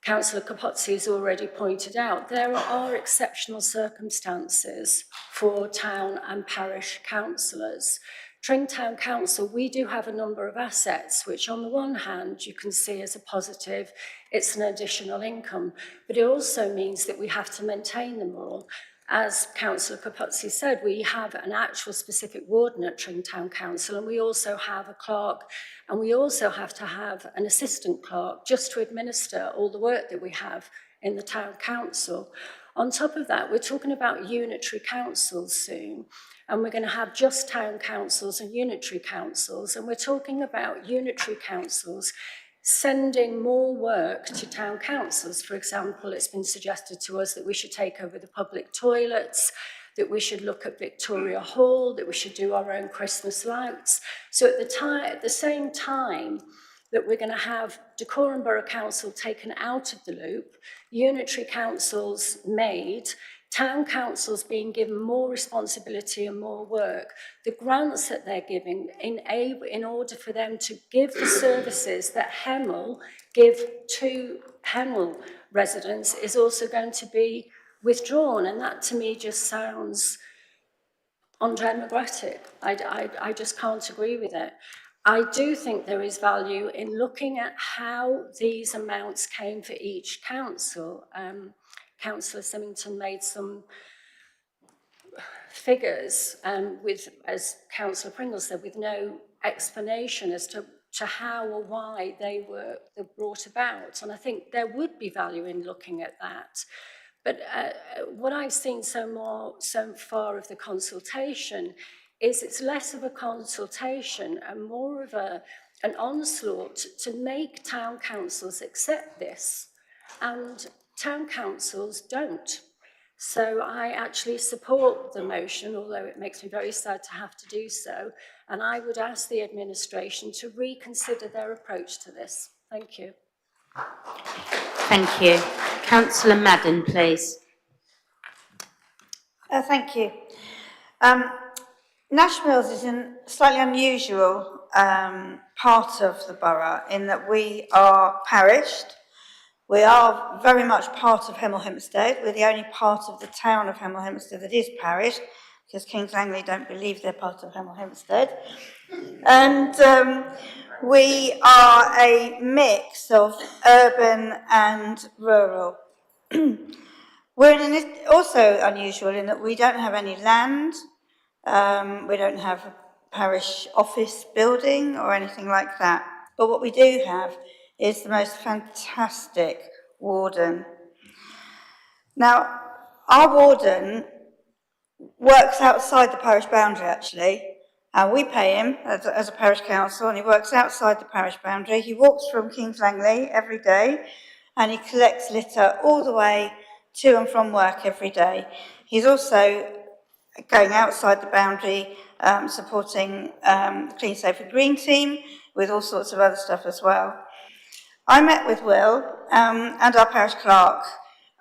Councillor Capozzi has already pointed out, there are exceptional circumstances for town and parish councillors. Tring Town Council, we do have a number of assets, which on the one hand you can see as a positive, it's an additional income, but it also means that we have to maintain them all. As Councillor Capozzi said, we have an actual specific warden at Tring Town Council, and we also have a clerk, and we also have to have an assistant clerk just to administer all the work that we have in the town council. On top of that, we're talking about unitary councils soon, and we're going to have just town councils and unitary councils, and we're talking about unitary councils sending more work to town councils. For example, it's been suggested to us that we should take over the public toilets, that we should look at Victoria Hall, that we should do our own Christmas lights. So at the same time that we're going to have Dacorum Borough Council taken out of the loop, unitary councils made, town councils being given more responsibility and more work, the grants that they're giving in order for them to give the services that Hemel give to Hemel residents is also going to be withdrawn. And that to me just sounds undemocratic. I just can't agree with it. I do think there is value in looking at how these amounts came for each council. Councillor Symington made some figures with, as Councillor Pringle said, with no explanation as to how or why they were brought about. And I think there would be value in looking at that. But what I've seen so far of the consultation is it's less of a consultation and more of an onslaught to make town councils accept this. And town councils don't. So I actually support the motion, although it makes me very sad to have to do so. And I would ask the administration to reconsider their approach to this. Thank you. Thank you. Councillor Madden, please. Thank you. Nash Mills is a slightly unusual part of the borough in that we are parished. We are very much part of Hemel Hempstead. We're the only part of the town of Hemel Hempstead that is parish, because Kings Langley don't believe they're part of Hemel Hempstead. And we are a mix of urban and rural. We're also unusual in that we don't have any land. We don't have a parish office building or anything like that. But what we do have is the most fantastic warden. Now, our warden works outside the parish boundary, actually, and we pay him as a parish council, and he works outside the parish boundary. He walks from Kings Langley every day, and he collects litter all the way to and from work every day. He's also going outside the boundary, supporting the Clean, Safe and Green team with all sorts of other stuff as well. I met with Will and our parish clerk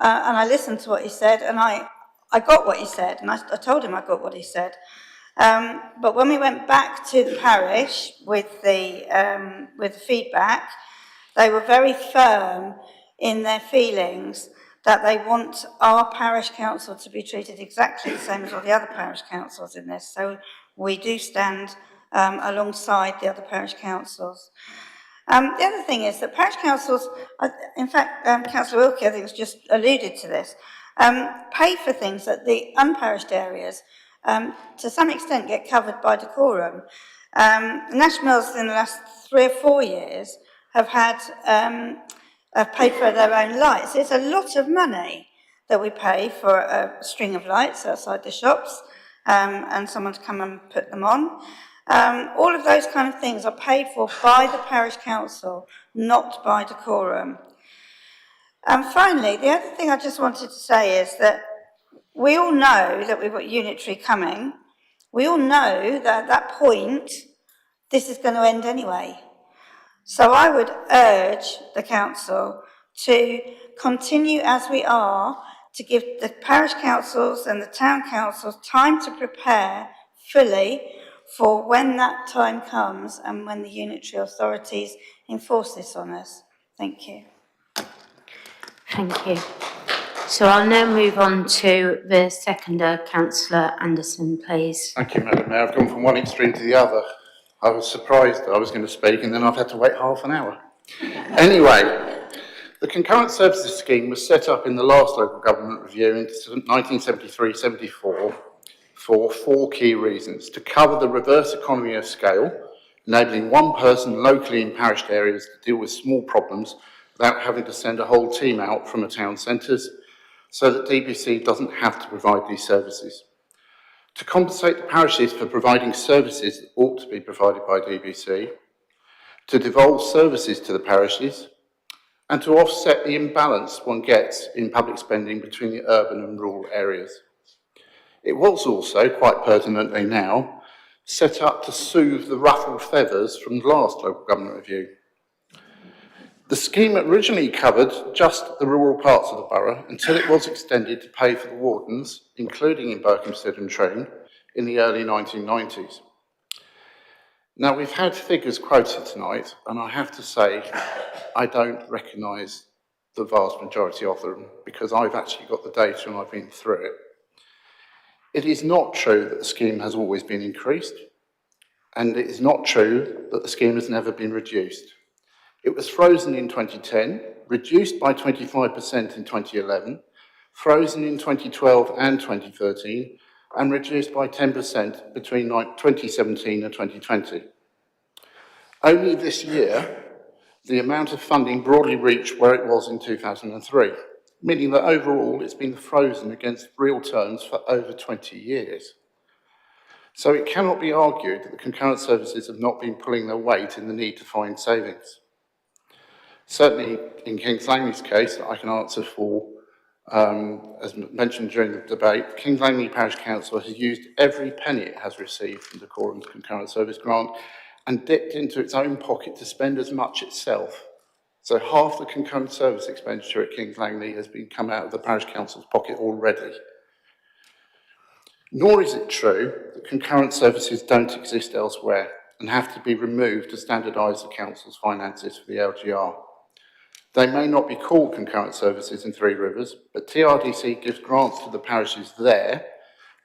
and I listened to what he said, and I got what he said, and I told him I got what he said. But when we went back to the parish with the feedback, they were very firm in their feelings that they want our parish council to be treated exactly the same as all the other parish councils in this. So we do stand alongside the other parish councils. The other thing is that parish councils, in fact, Councillor Wilkie, I think, has just alluded to this, pay for things that the unparished areas, to some extent, get covered by decorum. Nash Mills, in the last 3 or 4 years, have paid for their own lights. It's a lot of money that we pay for a string of lights outside the shops, and someone to come and put them on. All of those kind of things are paid for by the parish council, not by decorum. And finally, the other thing I just wanted to say is that we all know that we've got unitary coming. We all know that at that point, this is going to end anyway. So I would urge the council to continue as we are, to give the parish councils and the town councils time to prepare fully for when that time comes and when the unitary authorities enforce this on us. Thank you. Thank you. So I'll now move on to the seconder, Councillor Anderson, please. Thank you, Madam Mayor. I've gone from one extreme to the other. I was surprised that I was going to speak, and then I've had to wait half an hour. Anyway, the Concurrent Services Scheme was set up in the last local government review in 1973-74 for 4 key reasons: to cover the reverse economy of scale, enabling one person locally in parish areas to deal with small problems without having to send a whole team out from a town centres, so that DBC doesn't have to provide these services. To compensate the parishes for providing services that ought to be provided by DBC, to devolve services to the parishes, and to offset the imbalance one gets in public spending between the urban and rural areas. It was also, quite pertinently now, set up to soothe the ruffled feathers from the last local government review. The scheme originally covered just the rural parts of the borough until it was extended to pay for the wardens, including in Berkhamsted and Troon, in the early 1990s. Now, we've had figures quoted tonight, and I have to say I don't recognise the vast majority of them because I've actually got the data and I've been through it. It is not true that the scheme has always been increased, and it is not true that the scheme has never been reduced. It was frozen in 2010, reduced by 25% in 2011, frozen in 2012 and 2013, and reduced by 10% between 2017 and 2020. Only this year, the amount of funding broadly reached where it was in 2003, meaning that overall it's been frozen against real terms for over 20 years. So it cannot be argued that the concurrent services have not been pulling their weight in the need to find savings. Certainly, in Kings Langley's case, I can answer for, as mentioned during the debate, Kings Langley Parish Council has used every penny it has received from Decorum's concurrent service grant and dipped into its own pocket to spend as much itself. So half the concurrent service expenditure at Kings Langley has been come out of the Parish Council's pocket already. Nor is it true that concurrent services don't exist elsewhere and have to be removed to standardise the Council's finances for the LGR. They may not be called concurrent services in Three Rivers, but TRDC gives grants to the parishes there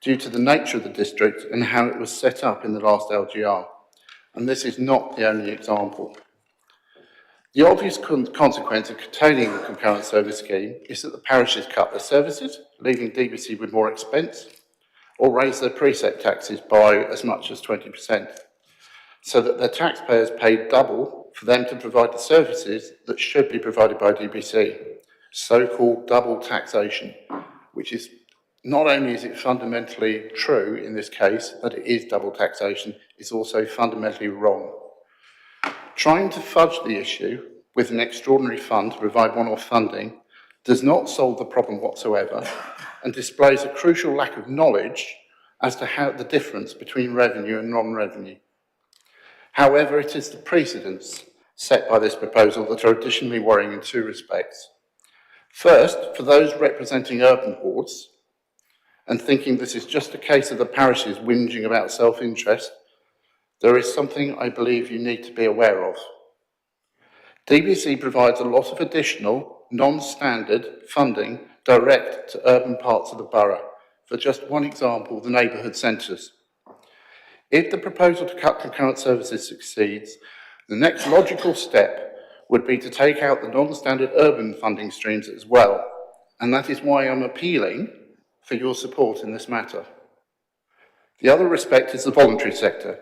due to the nature of the district and how it was set up in the last LGR. And this is not the only example. The obvious consequence of curtailing the concurrent service scheme is that the parishes cut their services, leaving DBC with more expense, or raise their precept taxes by as much as 20%, so that their taxpayers pay double for them to provide the services that should be provided by DBC, so-called double taxation, which is not only is it fundamentally true in this case that it is double taxation, it's also fundamentally wrong. Trying to fudge the issue with an extraordinary fund to provide one-off funding does not solve the problem whatsoever and displays a crucial lack of knowledge as to how the difference between revenue and non-revenue. However, it is the precedents set by this proposal that are additionally worrying in 2 respects. First, for those representing urban wards and thinking this is just a case of the parishes whinging about self-interest, there is something I believe you need to be aware of. DBC provides a lot of additional, non-standard funding direct to urban parts of the borough. For just one example, the neighbourhood centres. If the proposal to cut concurrent services succeeds, the next logical step would be to take out the non-standard urban funding streams as well, and that is why I'm appealing for your support in this matter. The other respect is the voluntary sector,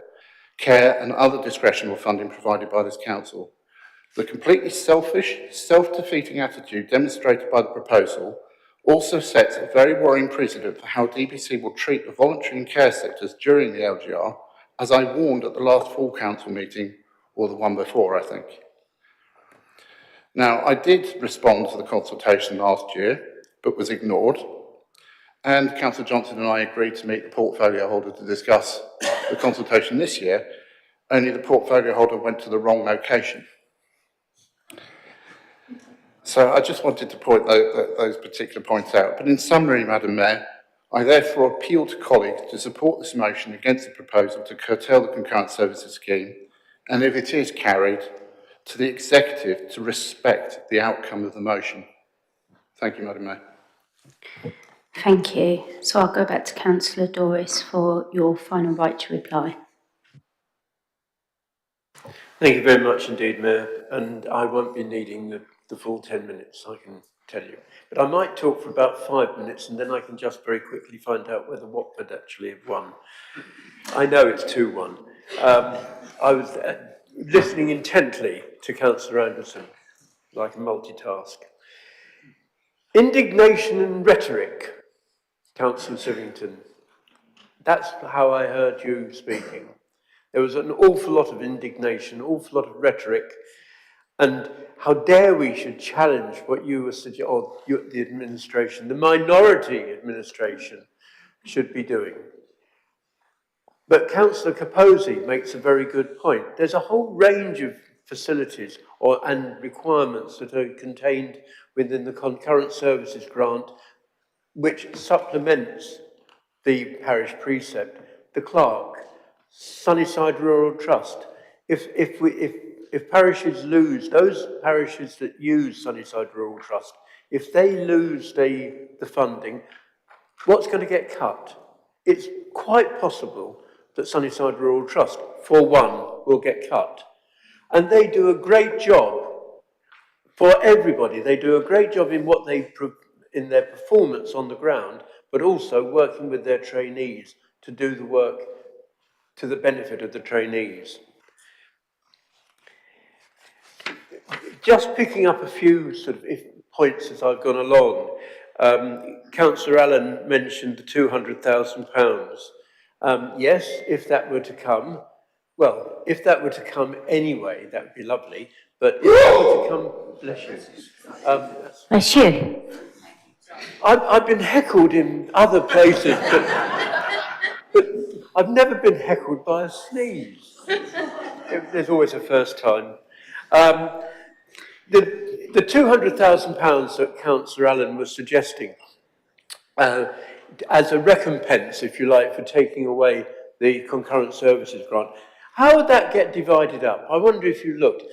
care and other discretionary funding provided by this council. The completely selfish, self-defeating attitude demonstrated by the proposal also sets a very worrying precedent for how DBC will treat the voluntary and care sectors during the LGR, as I warned at the last full council meeting, or the one before, I think. Now, I did respond to the consultation last year, but was ignored, and Councillor Johnson and I agreed to meet the portfolio holder to discuss the consultation this year, only the portfolio holder went to the wrong location. So I just wanted to point those particular points out. But in summary, Madam Mayor, I therefore appeal to colleagues to support this motion against the proposal to curtail the concurrent services scheme, and if it is carried, to the executive to respect the outcome of the motion. Thank you, Madam Mayor. Thank you. So I'll go back to Councillor Doris for your final right to reply. Thank you very much indeed, Mayor, and I won't be needing the full 10 minutes, I can tell you. But I might talk for about 5 minutes and then I can just very quickly find out whether Watford actually have won. I know it's 2-1. I was listening intently to Councillor Anderson, like a multitask. Indignation and rhetoric, Councillor Sivington. That's how I heard you speaking. There was an awful lot of indignation, an awful lot of rhetoric, and how dare we should challenge what you were suggesting, or the administration, the minority administration, should be doing. But Councillor Capozzi makes a very good point. There's a whole range of facilities and requirements that are contained within the concurrent services grant, which supplements the parish precept. The clerk, Sunnyside Rural Trust. If parishes lose, those parishes that use Sunnyside Rural Trust, if they lose the funding, what's going to get cut? It's quite possible that Sunnyside Rural Trust, for one, will get cut. And they do a great job for everybody. They do a great job in in their performance on the ground, but also working with their trainees to do the work to the benefit of the trainees. Just picking up a few sort of points as I've gone along. Councillor Allen mentioned the £200,000. Yes, if that were to come, well, if that were to come anyway, that would be lovely. But if that were to come, bless you. Bless you. I've been heckled in other places, but I've never been heckled by a sneeze. There's always a first time. The £200,000 that Councillor Allen was suggesting as a recompense, if you like, for taking away the concurrent services grant, how would that get divided up? I wonder if you looked.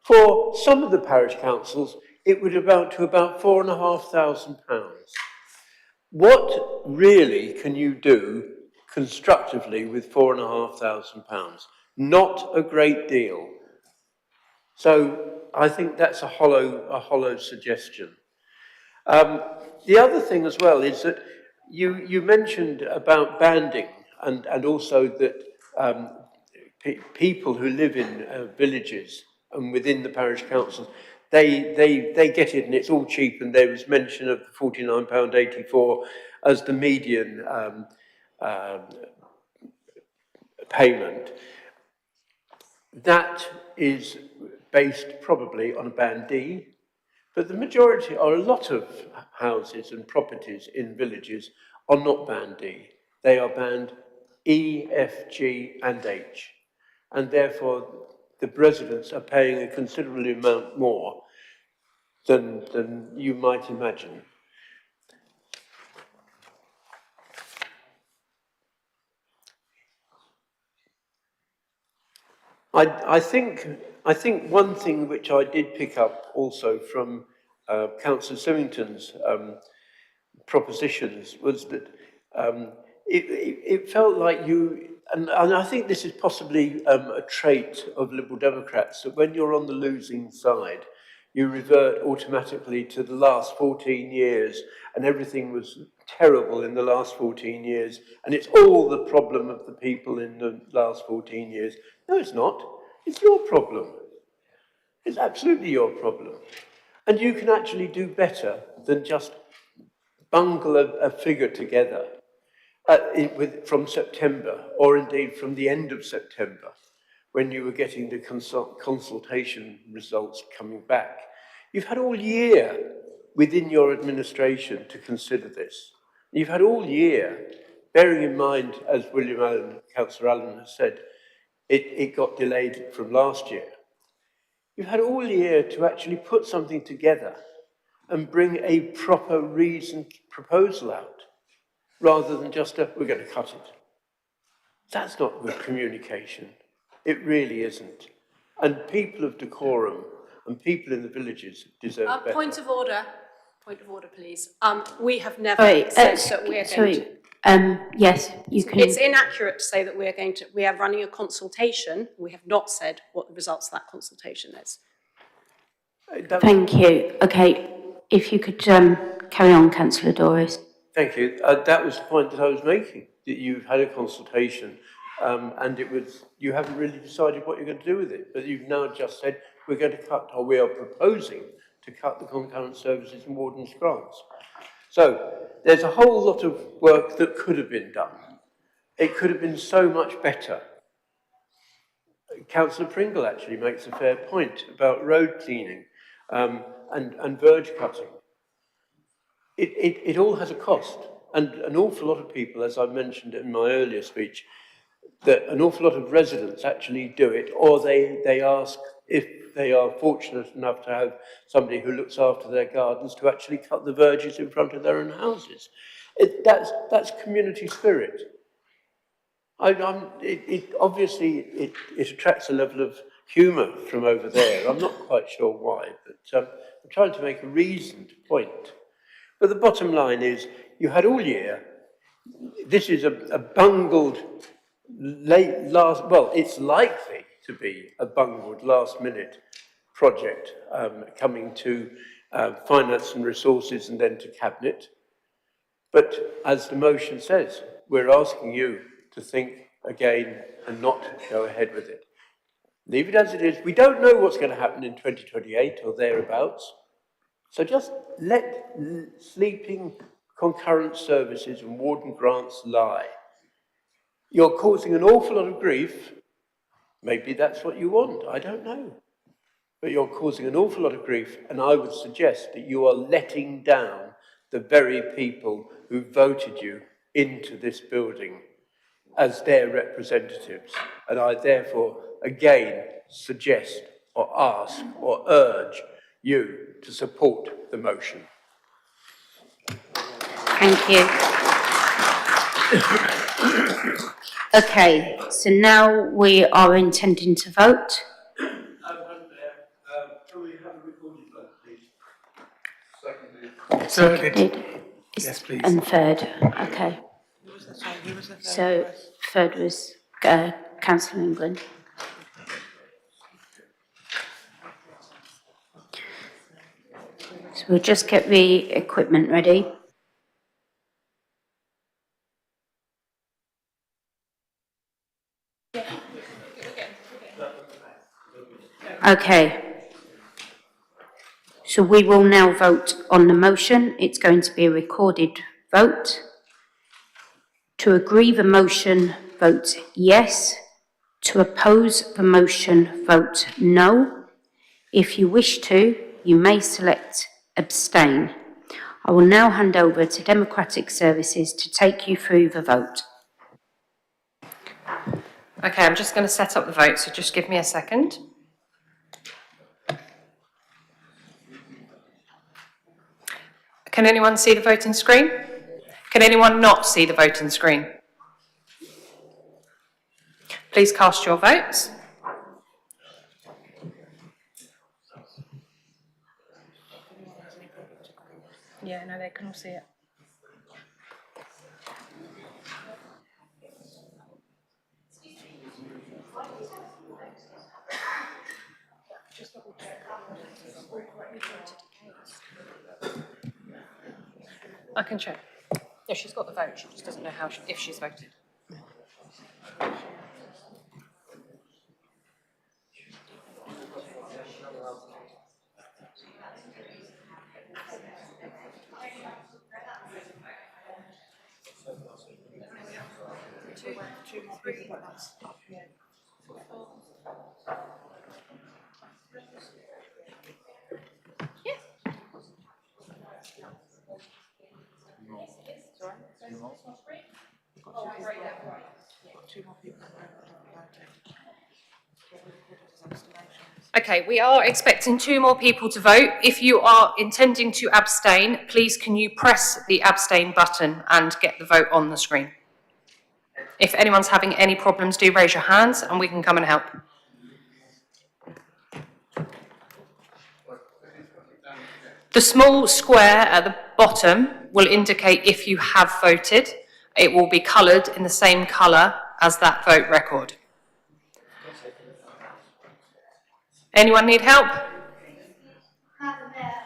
For some of the parish councils, it would amount to about £4,500. What really can you do constructively with £4,500? Not a great deal. So I think that's a hollow suggestion. The other thing as well is that you mentioned about banding and also that people who live in villages and within the parish councils, they get it and it's all cheap, and there was mention of the £49.84 as the median payment. That is based probably on a Band D, but the majority, or a lot of houses and properties in villages are not Band D. They are Band E, F, G and H, and therefore the residents are paying a considerable amount more. than you might imagine. I think one thing which I did pick up also from Councillor Symington's propositions was that it felt like you, and I think this is possibly a trait of Liberal Democrats, that when you're on the losing side, you revert automatically to the last 14 years, and everything was terrible in the last 14 years, and it's all the problem of the people in the last 14 years. No, it's not. It's your problem. It's absolutely your problem. And you can actually do better than just bungle a figure together from September, or indeed from the end of September, when you were getting the consultation results coming back. You've had all year within your administration to consider this. You've had all year, bearing in mind, as William Allen, Councillor Allen has said, it got delayed from last year. You've had all year to actually put something together and bring a proper reasoned proposal out, rather than just we're going to cut it. That's not good communication. It really isn't. And people of decorum and people in the villages deserve better. Point of order, please. We have never said that we're going to... Yes, you can. It's inaccurate to say that we are running a consultation. We have not said what the results of that consultation is. Thank you. Okay, if you could carry on, Councillor Doris. Thank you. That was the point that I was making, that you've had a consultation and you haven't really decided what you're going to do with it, but you've now just said we're going to cut, or we are proposing to cut the concurrent services and wardens' grants. So there's a whole lot of work that could have been done. It could have been so much better. Councillor Pringle actually makes a fair point about road cleaning and verge cutting. It all has a cost, and an awful lot of people, as I mentioned in my earlier speech, that an awful lot of residents actually do it, or they ask if they are fortunate enough to have somebody who looks after their gardens to actually cut the verges in front of their own houses. That's community spirit. Obviously, it attracts a level of humour from over there. I'm not quite sure why, but I'm trying to make a reasoned point. But the bottom line is, you had all year. This is a bungled it's likely to be a bungled last-minute project coming to Finance and Resources and then to Cabinet. But as the motion says, we're asking you to think again and not go ahead with it. Leave it as it is. We don't know what's going to happen in 2028 or thereabouts. So just let sleeping concurrent services and warden grants lie. You're causing an awful lot of grief. Maybe that's what you want, I don't know. But you're causing an awful lot of grief, and I would suggest that you are letting down the very people who voted you into this building as their representatives. And I therefore, again, suggest or ask or urge you to support the motion. Thank you. Okay, so now we are intending to vote. Can we have a recorded vote, please? Seconded. Yes, please. And third, okay. So third was Councillor England. So we'll just get the equipment ready. Okay. So we will now vote on the motion. It's going to be a recorded vote. To agree the motion, vote yes. To oppose the motion, vote no. If you wish to, you may select abstain. I will now hand over to Democratic Services to take you through the vote. Okay, I'm just going to set up the vote, so just give me a second. Can anyone see the voting screen? Can anyone not see the voting screen? Please cast your votes. Yeah, no, they can all see it. I can check. Yeah, she's got the vote, she just doesn't know if she's voted. Okay, we are expecting 2 more people to vote. If you are intending to abstain, please can you press the abstain button and get the vote on the screen. If anyone's having any problems, do raise your hands and we can come and help. The small square at the bottom will indicate if you have voted. It will be coloured in the same colour as that vote record. Anyone need help? Madam Mayor,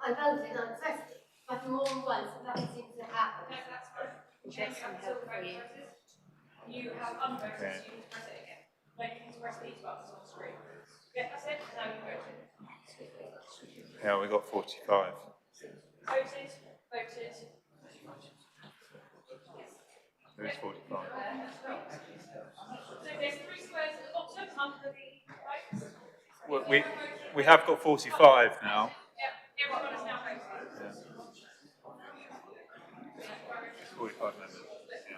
I voted, I pressed it, but more than once, and nothing seems to happen. No, that's fine. You have unvoted, so you need to press it again. Like, you need to press these buttons on the screen. Yeah, that's it, now you voted. Yeah, we got 45. Voted. There is 45. So there's 3 squares at the bottom under the votes. Well, we have got 45 now. Yep, everyone has now voted. It's 45 members. Yeah.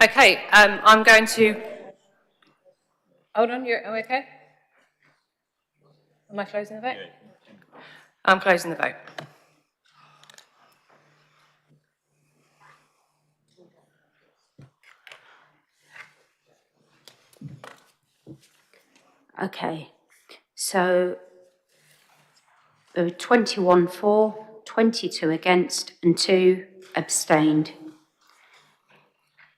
Okay, I'm going to... Hold on, you're okay? Am I closing the vote? I'm closing the vote. Okay, so there were 21 for, 22 against and 2 abstained.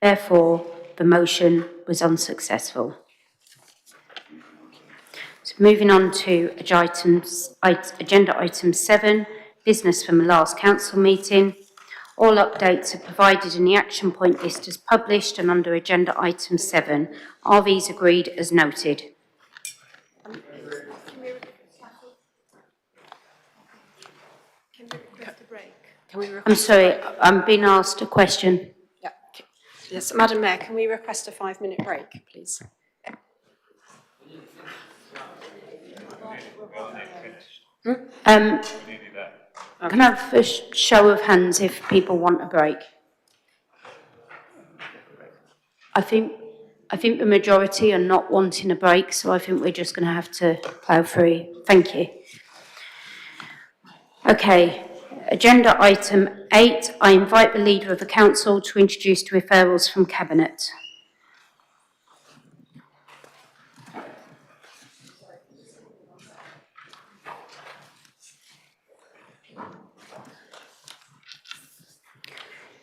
Therefore, the motion was unsuccessful. So moving on to agenda item 7, business from the last council meeting. All updates are provided in the action point list as published and under agenda item 7. Are these agreed as noted? I'm sorry, I'm being asked a question. Yeah. Yes, Madam Mayor, can we request a 5-minute break, please? Can I have a show of hands if people want a break? I think the majority are not wanting a break, so I think we're just going to have to plough through. Thank you. Okay, agenda item 8. I invite the Leader of the Council to introduce the referrals from Cabinet.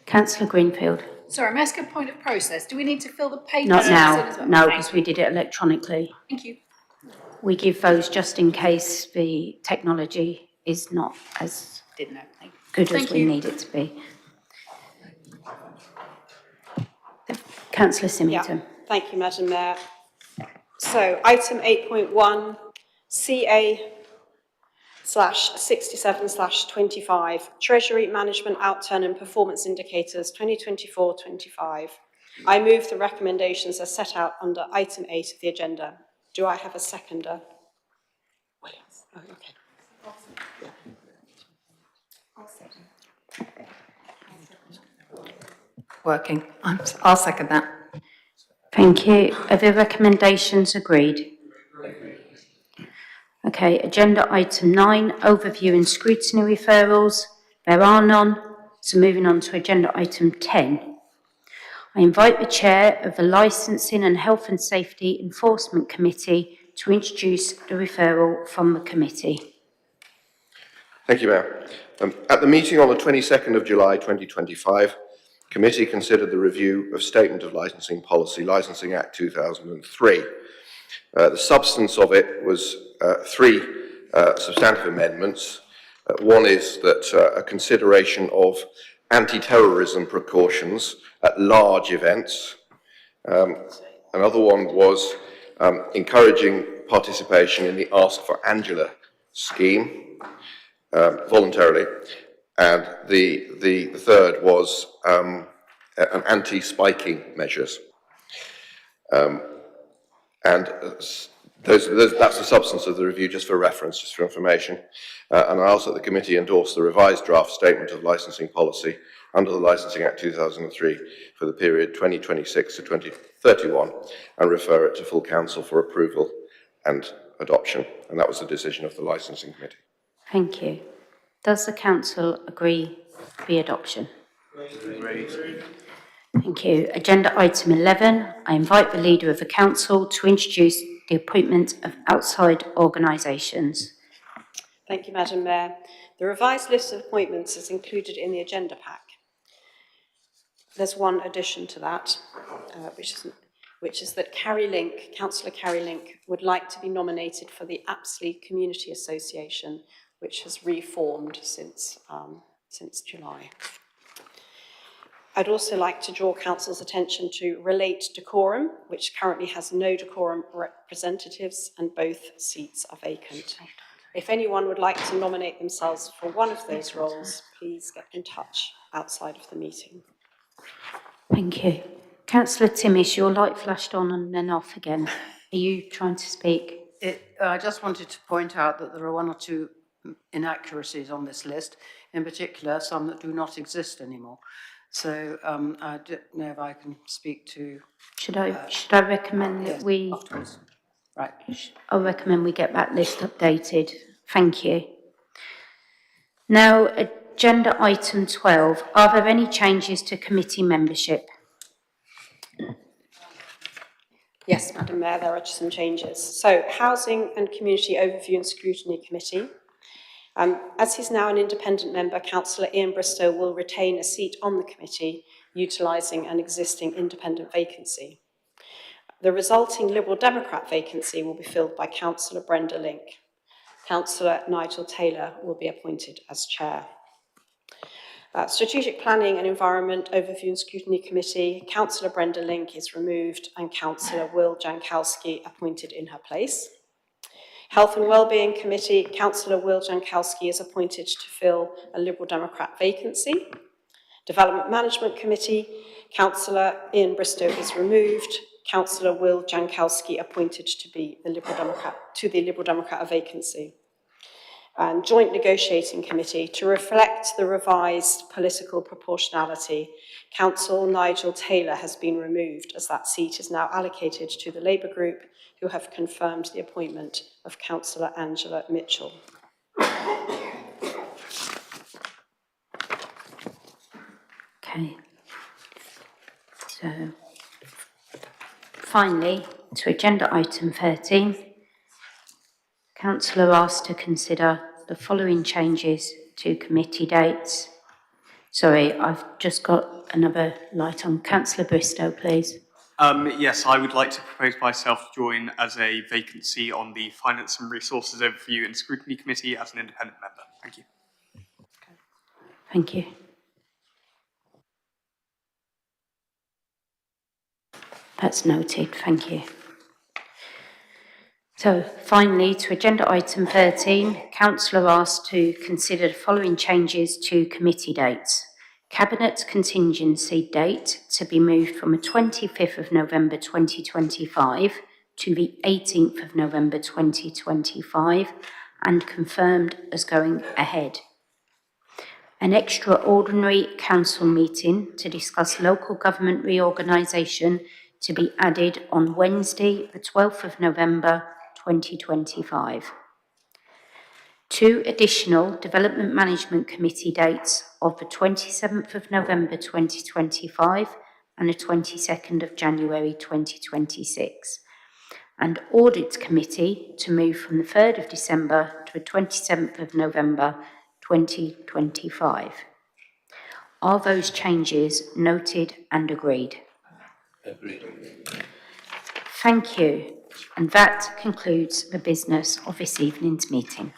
Councillor Greenfield. Sorry, may I ask a point of process? Do we need to fill the papers? Not as soon now, as well? no, Thank because we did it electronically. Thank you. We give those just in case the technology is not as Didn't know. good as Thank we you. need it to be. Councillor Symington. Yeah, thank you, Madam Mayor. So, item 8.1, CA/67/25, Treasury Management Outturn and Performance Indicators 2024-25. I move the recommendations as set out under item 8 of the agenda. Do I have a seconder? Oh, okay. Working. I'll second that. Thank you. Are the recommendations agreed? Okay, agenda item 9, overview and scrutiny referrals. There are none, so moving on to agenda item 10. I invite the chair of the Licensing and Health and Safety Enforcement Committee to introduce the referral from the committee. Thank you, Mayor. At the meeting on the 22nd of July 2025, committee considered the review of Statement of Licensing Policy, Licensing Act 2003. The substance of it was 3 substantive amendments. One is that a consideration of anti-terrorism precautions at large events. Another one was encouraging participation in the Ask for Angela scheme voluntarily. And the third was an anti-spiking measures. That's the substance of the review, just for reference, just for information. And I ask that the committee endorse the revised draft statement of licensing policy under the Licensing Act 2003 for the period 2026 to 2031 and refer it to full council for approval and adoption. And that was the decision of the licensing committee. Thank you. Does the council agree with the adoption? Agreed. Thank you. Agenda item 11, I invite the leader of the council to introduce the appointment of outside organisations. Thank you, Madam Mayor. The revised list of appointments is included in the agenda pack. There's one addition to that, which is that Councillor Carrie Link, would like to be nominated for the Apsley Community Association, which has reformed since July. I'd also like to draw Council's attention to Relate Decorum, which currently has no decorum representatives and both seats are vacant. If anyone would like to nominate themselves for one of those roles, please get in touch outside of the meeting. Thank you. Councillor Timmis, your light flashed on and then off again. Are you trying to speak? I just wanted to point out that there are 1 or 2 inaccuracies on this list, in particular some that do not exist anymore. So I don't know if I can speak to... Should I recommend that we... Afterwards. Right. I'll recommend we get that list updated. Thank you. Now, agenda item 12. Are there any changes to committee membership? Yes, Madam Mayor, there are some changes. So, Housing and Community Overview and Scrutiny Committee. As he's now an independent member, Councillor Ian Bristow will retain a seat on the committee, utilising an existing independent vacancy. The resulting Liberal Democrat vacancy will be filled by Councillor Brenda Link. Councillor Nigel Taylor will be appointed as chair. Strategic Planning and Environment Overview and Scrutiny Committee, Councillor Brenda Link is removed and Councillor Will Jankowski appointed in her place. Health and Wellbeing Committee, Councillor Will Jankowski is appointed to fill a Liberal Democrat vacancy. Development Management Committee, Councillor Ian Bristow is removed. Councillor Will Jankowski appointed to be the Liberal Democrat a vacancy. And Joint Negotiating Committee, to reflect the revised political proportionality, Councillor Nigel Taylor has been removed as that seat is now allocated to the Labour Group, who have confirmed the appointment of Councillor Angela Mitchell. Okay. So, finally, to agenda item 13. Councillor asked to consider the following changes to committee dates. Sorry, I've just got another light on. Councillor Bristow, please. Yes, I would like to propose myself to join as a vacancy on the Finance and Resources Overview and Scrutiny Committee as an independent member. Thank you. Thank you. That's noted. Thank you. So, finally, to agenda item 13, Councillor asked to consider the following changes to committee dates. Cabinet contingency date to be moved from the 25th of November 2025 to the 18th of November 2025 and confirmed as going ahead. An extraordinary council meeting to discuss local government reorganisation to be added on Wednesday, the 12th of November 2025. 2 additional Development Management Committee dates of the 27th of November 2025 and the 22nd of January 2026. And Audit Committee to move from the 3rd of December to the 27th of November 2025. Are those changes noted and agreed? Agreed. Thank you. And that concludes the business of this evening's meeting.